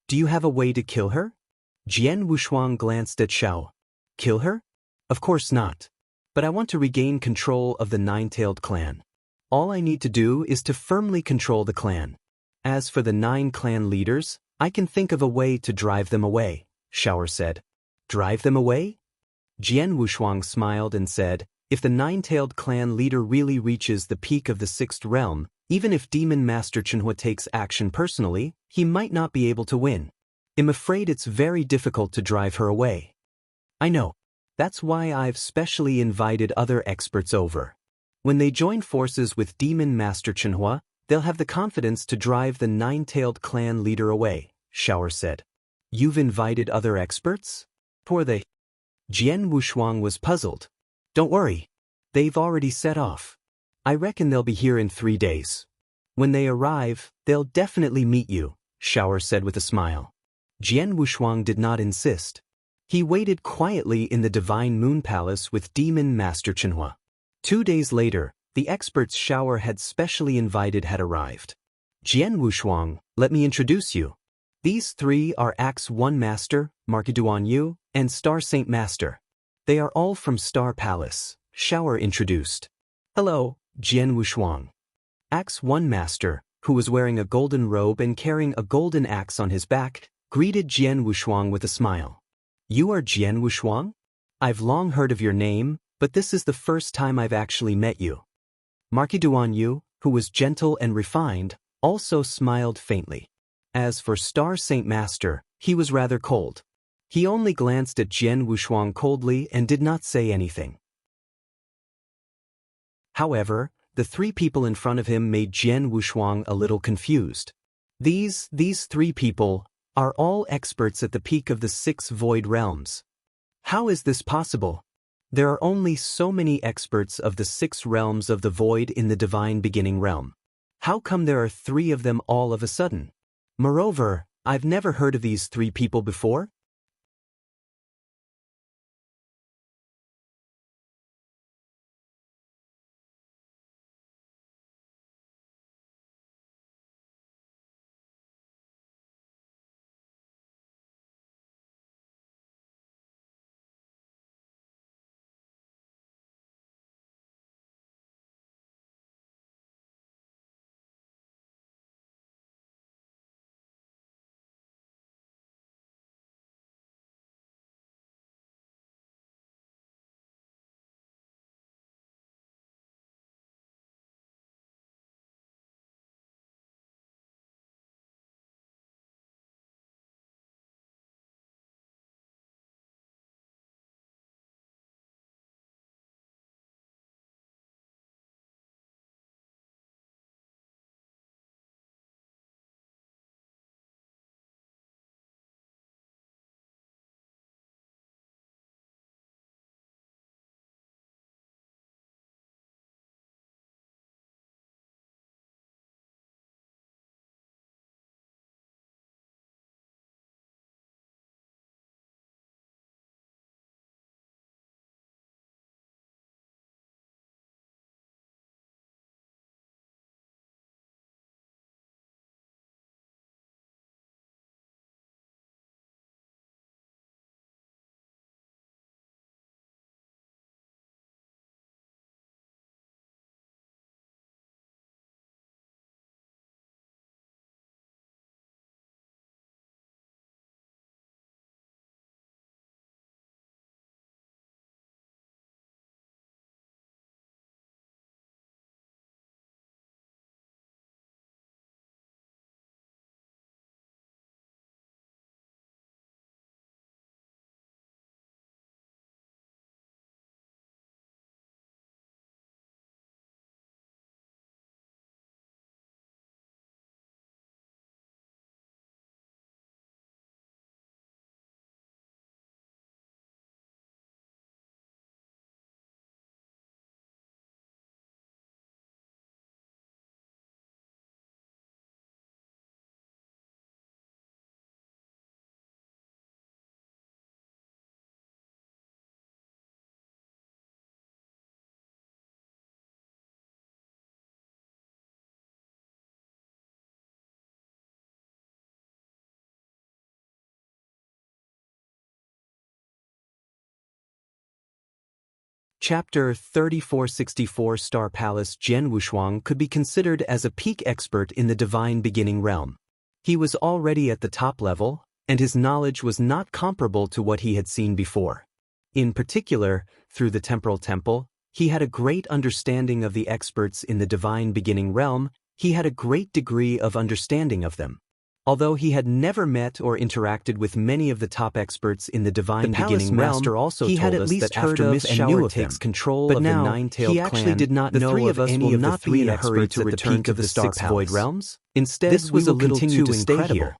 Do you have a way to kill her? Jian Wushuang glanced at Shao. Kill her? Of course not. But I want to regain control of the Nine-Tailed clan. All I need to do is to firmly control the clan. As for the 9 clan leaders, I can think of a way to drive them away, Shower said. Drive them away? Jian Wushuang smiled and said, if the Nine-Tailed clan leader really reaches the peak of the 6th realm, even if Demon Master Chenhua takes action personally, he might not be able to win. I'm afraid it's very difficult to drive her away. I know. That's why I've specially invited other experts over. When they join forces with Demon Master Chenhua, they'll have the confidence to drive the Nine-Tailed clan leader away, Shower said. You've invited other experts? Poor they. Jian Wushuang was puzzled. Don't worry. They've already set off. I reckon they'll be here in 3 days. When they arrive, they'll definitely meet you, Shower said with a smile. Jian Wushuang did not insist. He waited quietly in the Divine Moon Palace with Demon Master Chenhua. 2 days later, the experts Shower had specially invited had arrived. Jian Wushuang, let me introduce you. These 3 are Axe 1 Master, Markiduan Yu, and Star Saint Master. They are all from Star Palace, Shower introduced. Hello, Jian Wushuang. Axe 1 Master, who was wearing a golden robe and carrying a golden axe on his back, greeted Jian Wushuang with a smile. "You are Jian Wushuang? I've long heard of your name, but this is the first time I've actually met you." Marquis Duan Yu, who was gentle and refined, also smiled faintly. As for Star Saint Master, he was rather cold. He only glanced at Jian Wushuang coldly and did not say anything. However, the three people in front of him made Jian Wushuang a little confused. These three people are all experts at the peak of the 6 void realms. How is this possible? There are only so many experts of the 6 realms of the void in the divine beginning realm. How come there are 3 of them all of a sudden? Moreover, I've never heard of these 3 people before. Chapter 3464 Star Palace. Jian Wushuang could be considered as a peak expert in the divine beginning realm. He was already at the top level, and his knowledge was not comparable to what he had seen before. In particular, through the temporal temple, he had a great understanding of the experts in the divine beginning realm. He had a great degree of understanding of them. Although he had never met or interacted with many of the top experts in the divine beginning realm, he had at least heard of and knew of takes control of the nine-tailed clan. He actually did not know of any of the 3 experts at the peak of the 6 void realms. Instead, this was a little too incredible.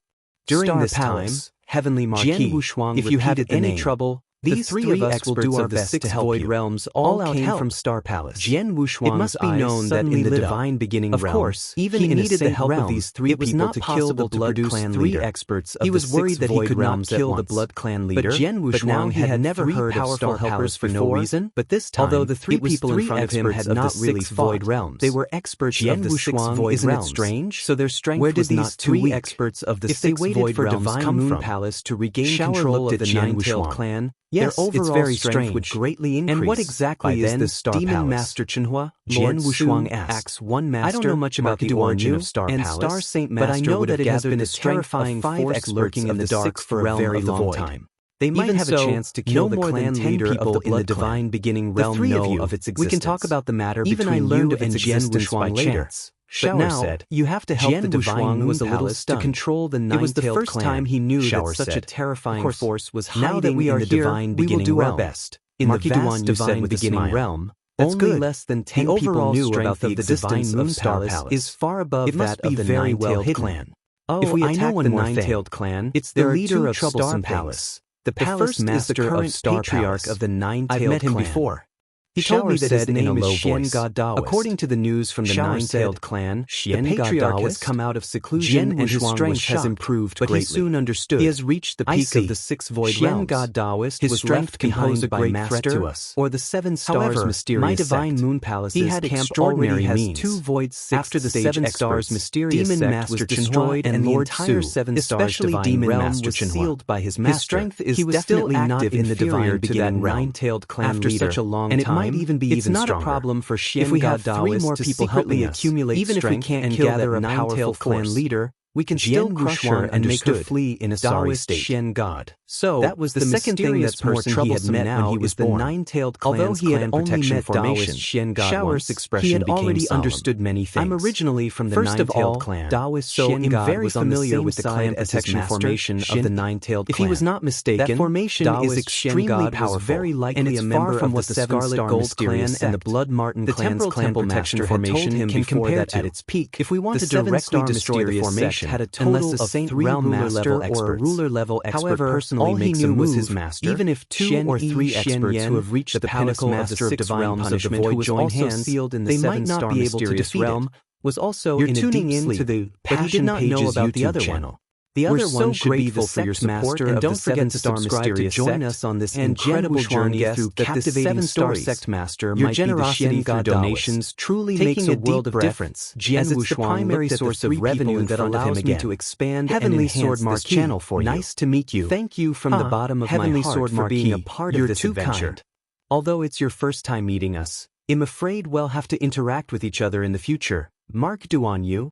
During this time, Heavenly Marquis, if you have any trouble, these 3 of us will do our best to help void you. Realms all came from Star Palace. Jian Wushuang's it must be known that in the divine beginning realm, of course, even he needed the help of these 3 people to kill the Blood Clan leader. Experts of he was worried that he could not kill the Blood Clan leader. But Jian Wushuang had never heard of Star helpers for no reason. But this time, although the 3 people in front of him had not really void realms, they were experts of the 6 void realms. Isn't it strange? So their strength where did these 3 experts of the 6 void realms come from? Palace to regain control of the nine-tailed clan. Yes, their it's overall very strength strange. would greatly increase. And what exactly By is then, this Star Demon Palace? Master Chenhua, Jian Lord Wushuang Su, asked. Acts 1 Master, I don't know much about the origin of Star and Palace, Star Saint but I Master know would that have it has gathered been the a terrifying terrifying force experts lurking in the dark for a realm very of the long void. time. They might Even have a so, chance to kill no the more than clan 10 leader of people the in the Blood Clan. divine beginning The realm three of know you, of its we can talk existence. about the matter Even between I learned you of and its Jian existence by Wushuang later. chance. But Shower now, said, you have to help Jian the divine Wushuang moon was a little palace to stunned. control the It was the nine-tailed first clan. time he knew Shower that such a said. terrifying Of course, force was now that hiding we are in the here, divine we will beginning do our realm. best. In the Marquis vast Duan, you said divine with a beginning smile. realm, That's only good. less than 10 The people overall knew strength about the of the divine existence moon of Star palace Palace. is far above It must that be of the very well nine-tailed hidden. clan. Oh, If we I know attack one the more nine-tailed thing. clan, It's the the leader two of troublesome Star things. Palace. The The palace first is the master current of Star patriarch Palace. of the I've nine-tailed met him clan. before. He told me that his in a name is low Xian voice. God Daoist. According to the news from the Shower nine-tailed said, clan, Xian the God patriarch has Daoist? come out of seclusion Jian and his Wushuang strength was has shocked, improved but greatly. he soon understood. He has reached the I peak see. of the six void Xian realms. God Daoist His was strength left can pose behind a by great Master, threat to us. or the seven stars However, mysterious my divine sect. moon palaces He had camp extraordinary already has means. 2 void sixth After the stage seven experts, stars mysterious Demon sect Master was Chenhua destroyed and and the Lord entire Su, seven stars especially divine Demon realm Master was Chenhua. sealed by his His master. strength is He was definitely still not active in the inferior divine to that beginning realm. nine-tailed clan After leader, such a long and it time, might even be it's even not stronger. a problem for Xian If we God have 3 Daoist more to people secretly helping us, accumulate even if we strength can't and kill gather that a powerful nine-tailed clan force, leader, we can Jian still crush her Wushuang and make her understood. flee in a sorry Daoist state. Xian God. So, That was the the second thing mysterious that's more person he had troublesome met now when he was is the born. nine-tailed Although clan's he had clan only protection met formation. Daoist Xian God Shower's once, expression he had became already solemn. understood many things. I'm originally from the First of nine-tailed all, clan, Daoist so Xian I'm God very was on the familiar same with the side clan as his protection master, formation of Shin. the nine-tailed If clan. he was not mistaken, That formation Daoist is Xian extremely God was powerful, very likely and it's a far member from of what the the Seven Scarlet Star Gold mysterious clan and the sect. Blood Marten The clan's Temporal clan Temple protection Master had told formation him can before compare that to. at its peak, If we want the to directly seven-star destroy the mysterious formation, sect had a unless total the of Saint 3 Realm ruler Master level or a experts. ruler level expert However, personally all he makes a knew was move, his master, even if 2 Xian or Yi 3 Xian experts Yan, who have reached the the pinnacle pinnacle of the master of six divine realms of the punishment void who was join also hands, sealed in the they might not seven-star be able to mysterious defeat realm, it, was also You're in a tuning deep in sleep, to the but he did not know Passion about Pages the other YouTube one. channel. The We're other so one should be the grateful for your sect support, support, and of don't the forget to seven-star subscribe to mysterious join sect, us on this and incredible Jian Wushuang journey guessed through that the captivating seven-star stories. sect master Your might be the generosity Xian through God donations Daoist. truly Taking makes a a world deep of breath, difference, Jian as it's the Wushuang primary looked at the source 3 of revenue people that in front of him allows me again. to expand Heavenly and Sword enhance this Marquis, channel for you. nice to meet you. Thank you from the bottom of Heavenly my heart Sword for being a Marquis, part you're of this too adventure. kind. Although it's your first time meeting us, I'm afraid we'll have to interact with each other in the future. Mark Duan Yu,